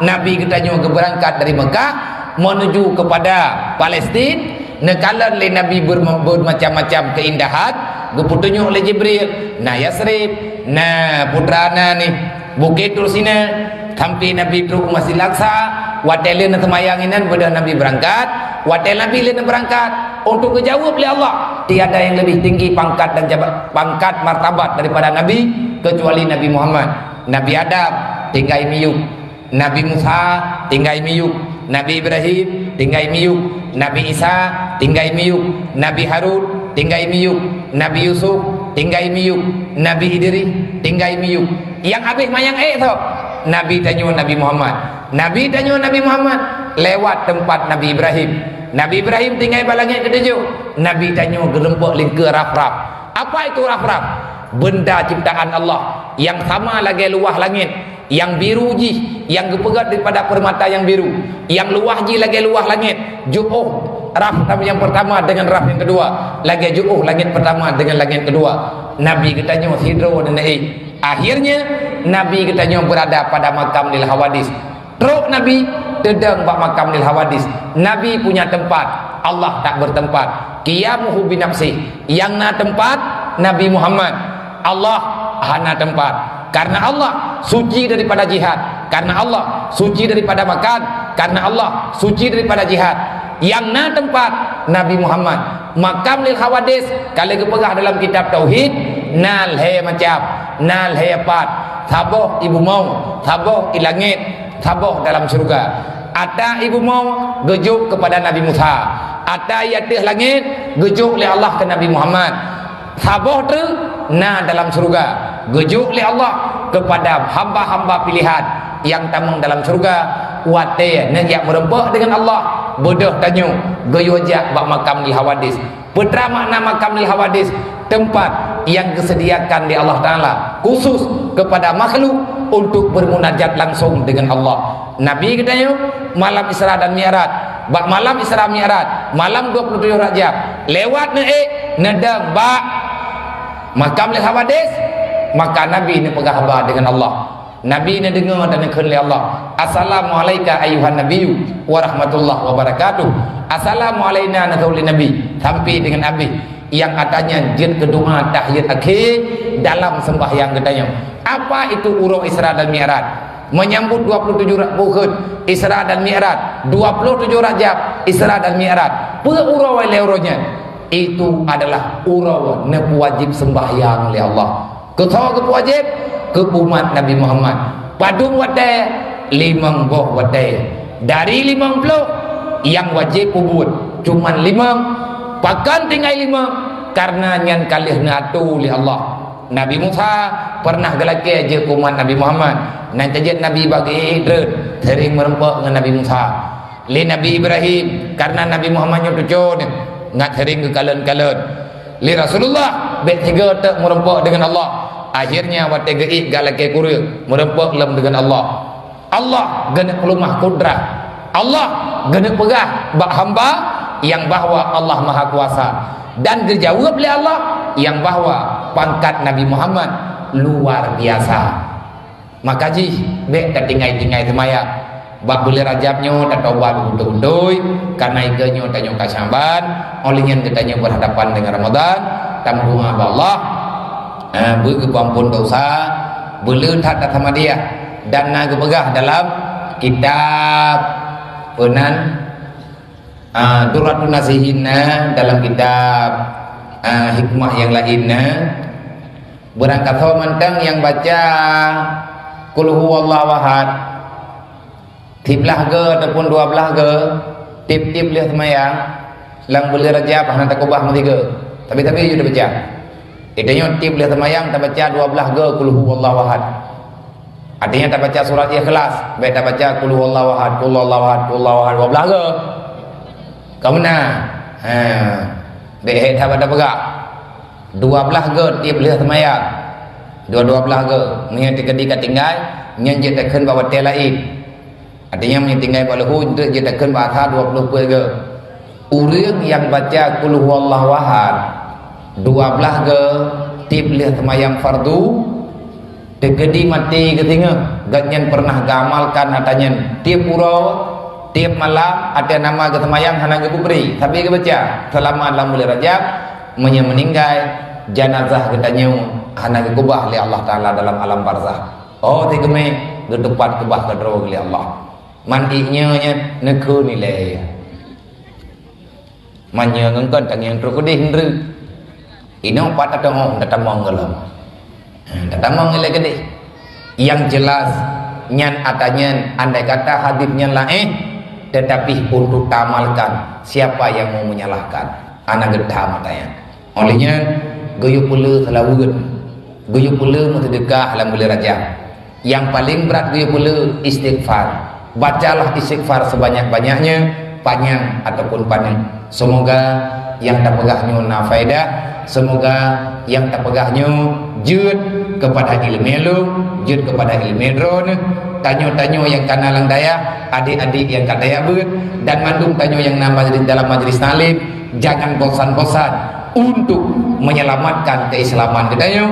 Nabi katanya berangkat dari Mekah menuju kepada Palestin nekalan oleh Nabi bermacam-macam keindahan geputunya oleh Jibril na Yasrib na putrana ni Bukit Tursina sampai Nabi truk masih laksa watel na semayanginan pada Nabi berangkat watel Nabi lena berangkat untuk kejawab oleh Allah tiada yang lebih tinggi pangkat dan pangkat martabat daripada Nabi kecuali Nabi Muhammad Nabi Adam tinggai miyuk Nabi Musa tinggai miyuk Nabi Ibrahim tinggai miyuk Nabi Isa tinggai miyuk Nabi Harun tinggai miyuk Nabi Yusuf tinggai miyuk Nabi Idris tinggai miyuk yang habis mayang tu Nabi tanyo Nabi Muhammad lewat tempat Nabi Ibrahim tinggai balangit ketujuh Nabi tanyo gerempok lingkar raf-raf apa itu raf-raf benda ciptaan Allah yang sama lagi luah langit yang biru ji yang gepegat daripada permata yang biru yang luah ji lagi luah langit ju'uh raf yang pertama dengan raf yang kedua lagi ju'uh langit pertama dengan langit kedua Nabi katanya hidro dan naik akhirnya Nabi katanya berada pada makam Lil Hawadis teruk Nabi tedang bak makam Lil Hawadis Nabi punya tempat Allah tak bertempat qiyamuhu binafsi yang na tempat Nabi Muhammad Allah hana tempat karena Allah suci daripada jihad karena Allah suci daripada makan karena Allah suci daripada jihad yang na tempat Nabi Muhammad makam Lil Hawadis kalau kepegah dalam kitab tauhid nal he macam nal he pat taboh ibu mau, taboh di langit, taboh dalam syurga. Ada ibu mau gejuk kepada Nabi Musa, ada yatih langit gejuk oleh Allah ke Nabi Muhammad. Taboh tu na dalam syurga, gejuk oleh Allah kepada hamba-hamba pilihan yang tamang dalam syurga. Wate ne yang merempah dengan Allah bodoh tanyo goyojak bak makam lil hawadis. Putra makna makam lil hawadis, tempat yang disediakan di Allah Ta'ala khusus kepada makhluk untuk bermunajat langsung dengan Allah. Nabi katanya malam Isra dan Mi'raj, bak malam Isra Mi'raj, malam 27 Rajab, lewat nedang bak makam lil hawadis, maka Nabi ni pegang khabar dengan Allah. Nabi ni dengar dan dengar oleh Allah. Assalamualaikum ayuhan nabiyyu wa rahmatullahi wa barakatuh. Assalamualaikum nabi nabi sampai dengan Abi yang katanya jin kedua tahiyat akhir dalam sembahyang katanya. Apa itu urang Isra dan Mi'raj? Menyambut 27 Bukhud Isra dan Mi'raj, 27 Rajab Isra dan Mi'raj. Apa urang leuranya? Itu adalah urang ne wajib sembahyang oleh Allah. Ketua wajib ke umat Nabi Muhammad. Padung wate 50 wate. Dari 50 yang wajib ubud cuman 5, pakan tinggal 5 karena nyan kalih natu li Allah. Nabi Musa pernah gelake je umat Nabi Muhammad. Nanti je Nabi bagi idret sering merempak dengan Nabi Musa. Li Nabi Ibrahim karena Nabi Muhammad nyutucun ngat sering ke kalen-kalen. Li Rasulullah bet 3 tak merempak dengan Allah. Akhirnya wate geik galake kurang merempak lem dengan Allah. Allah gena pelumah kudrah. Allah gena pegah bak hamba yang bahwa Allah Maha Kuasa dan dijawab oleh Allah yang bahwa pangkat Nabi Muhammad luar biasa. Maka ji bek tak tinggai-tinggai semaya bak boleh rajabnya tak taubat betul-betul karena iganya tanya kasamban olehnya katanya berhadapan dengan Ramadan tamu Allah berkepampun dosa boleh tak sama dia dan naga pegah dalam kitab penan Durratun Nasihinna, dalam kitab hikmah yang lainnya berangkat mantang yang baca Qul huwallahu ahad tiblah ke ataupun 12 ke tip-tip lihat semayang lang boleh rajab hana takubah matiga tapi sudah baca idanya tip lihat semayang tak baca 12 ke Qul huwallahu ahad. Artinya tak baca surat Ikhlas, baik tak baca Qul huwallahu ahad, Qul huwallahu ahad, Qul huwallahu ahad 12 ke. Kau mana? Baik tak pada pegak 12 ke tip lihat semayang 12 ke nya ketika tinggal nya je takkan bawa tel lain. Artinya nya tinggal balahu je takkan bahasa 20 ke. Urang yang baca Qul huwallahu ahad 12 ke tip lihat semayang fardu tegedi mati ketinga ganyan pernah gamalkan atanya tiap pura tiap malam ada nama ke semayang hana ke kubri tapi ke baca selama dalam bulan Rajab meninggal jenazah katanya hana ke kubah oleh Allah Ta'ala dalam alam barzah. Oh tigeme ke tempat kubah kedro oleh Allah mandinya nya neku nilai manya ngengkan tang yang terkudih ndru ino pat atau datamong gelam datamong nilai gede yang jelas nyan atanya andai kata hadisnya lain tetapi untuk tamalkan siapa yang mau menyalahkan anak gedam matanya olehnya goyo pula selawun goyo pula mutadekah dalam bulan Rajab yang paling berat goyo pula istighfar. Bacalah istighfar sebanyak-banyaknya, panjang ataupun panjang. Semoga yang tak pegahnya na faedah, semoga yang tak pegahnya jud kepada ilmu lu, jud kepada ilmu drone, tanyo-tanyo yang kana lang daya, adik-adik yang kadaya ber dan mandung tanyo yang nama dalam majlis talim, jangan bosan-bosan untuk menyelamatkan keislaman katanya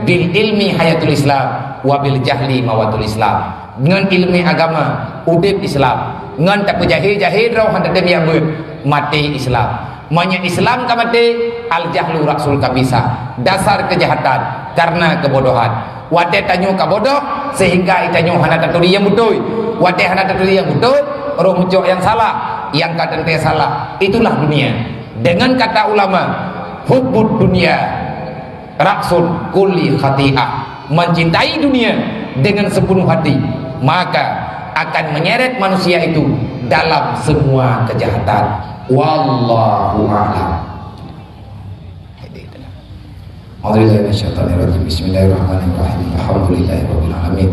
bil ilmi hayatul Islam wa bil jahli mawatul Islam. Dengan ilmu agama udip Islam ngan tak jahil-jahil roh hendak dia ber mati Islam manya Islam ka mati al jahlu rasul ka bisa dasar kejahatan karena kebodohan wate tanyo ka bodoh sehingga itanyo hana taturi yang betul wate hana taturi yang betul roh muncul yang salah yang kadang salah itulah dunia. Dengan kata ulama hubbud dunia rasul kulli khati'ah, mencintai dunia dengan sepenuh hati, maka akan menyeret manusia itu dalam semua kejahatan. Wallahu a'lam. Bismillahirrahmanirrahim. Alhamdulillahirabbil alamin.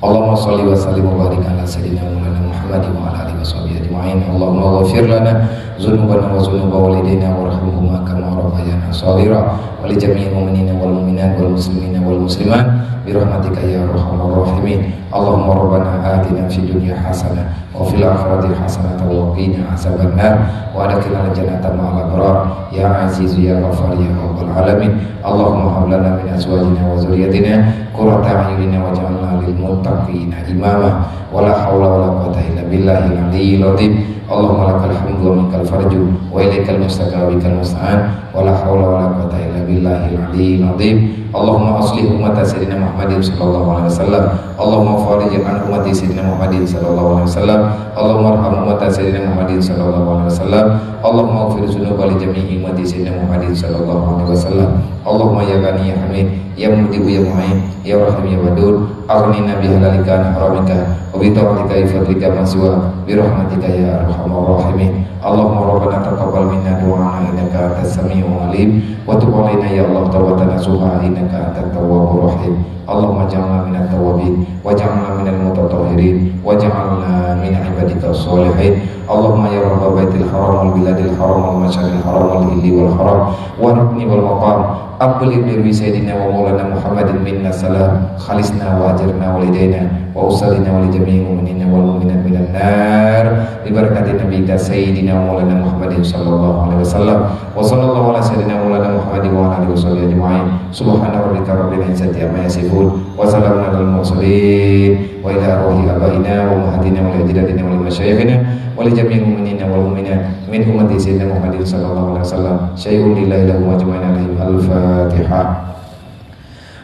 Allahumma shalli wa sallim wa barik ala sayyidina Muhammad wa ala alihi washabihi ajma'in. Allahumma ighfir lana dzunubana wa dzunuba walidayna warhamhuma kama rabbayana shaghira wa li jami'il mu'minina wal mu'minat wal muslimina wal muslimat bi rahmatika ya arhamar rahimin. Allahumma rabbana atina fid dunya hasanah wa fil akhirati hasanah wa qina azabannar wa adkhilna jannata ma'al abrar ya aziz ya ghafar ya rabbal alamin. Allahumma hab lana min azwajina wa dhurriyyatina qurrata a'yunin waj'alna lil muttaqina imama. Wala haula wala quwwata illa billahil aliyyil azim. Allahumma lakal hamdu wa minkal farju wa ilaikal mustaqim wa bikal musta'an. Wala haula wala quwwata illa billahil aliyyil azim. Allahumma aslih umat sayyidina Muhammadin sallallahu alaihi wasallam. Allahumma farij an umat sayyidina Muhammadin sallallahu alaihi wasallam. Allahumma arham umat sayyidina Muhammadin sallallahu alaihi wasallam. Allahumma ighfir dzunuba li jami'i umat sayyidina Muhammadin sallallahu alaihi wasallam. Allahumma ya Ghani ya Hamid ya Mujibu ya Mu'in ya Rahim ya Wadud aghnina bihalalika an haramika wa bi ta'atika bi fadlika man siwa bi rahmatika ya arhamar rahimin. Allahumma rabbana taqabbal minna du'ana innaka antas samiul alim wa tub alaina ya Allah tawbatan nasuha innaka antat tawwabur rahim. Allahumma ja'alna minat tawwabin wa ja'alna minal mutatahhirin wa ja'alna min ibadika sholihin. Allahumma ya rabb baitil haram wal biladil haram wal masyaril haram wal hilli wal haram wa rukni wal maqam Abdul ibn Sayyidina wa Maulana Muhammadin minna salam khalisna wa ajirna walidayna wa usalina wa li jami'il mu'minina wal mu'minat minan nar bi barakati nabiyyika Sayyidina wa Maulana Muhammadin sallallahu alaihi wasallam wa sallallahu ala Sayyidina Maulana Muhammadin wa alihi washabihi ajma'in. Subhana rabbika rabbil izzati amma yasifun wa salamun alal mursalin wa ila ruhi abaina wa muhaddina wa li ajdadina wa li masyayikhina wa li jami'il mu'minina wal mu'minat min ummati Sayyidina Muhammadin sallallahu alaihi wasallam syai'un lillahi lahu ajma'in alaihim al-Fatihah.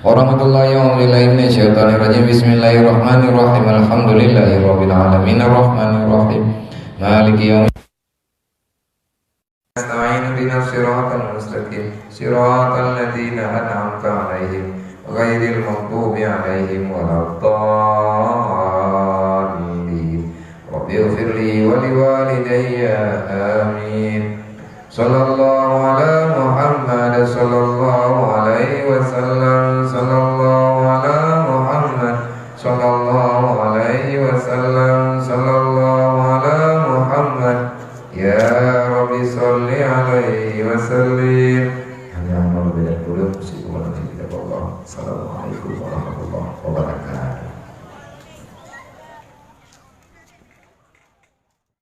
Warahmatullahi wabarakatuh. Bismillahirrahmanirrahim. Alhamdulillahirabbil alamin arrahmanir rahim maliki yaumiddin. Nasta'inu ihdinas siratal mustaqim siratal ladzina an'amta 'alaihim ghairil maghdubi 'alaihim waladdallin. Rabbighfirli wa liwalidayya amin. Sallallahu ala Muhammad sallallahu alaihi wasallam. Sallallahu ala Muhammad sallallahu alaihi wasallam. Sallallahu ala Muhammad ya Rabbi salli alaihi wasallim. Assalamualaikum warahmatullahi wabarakatuh.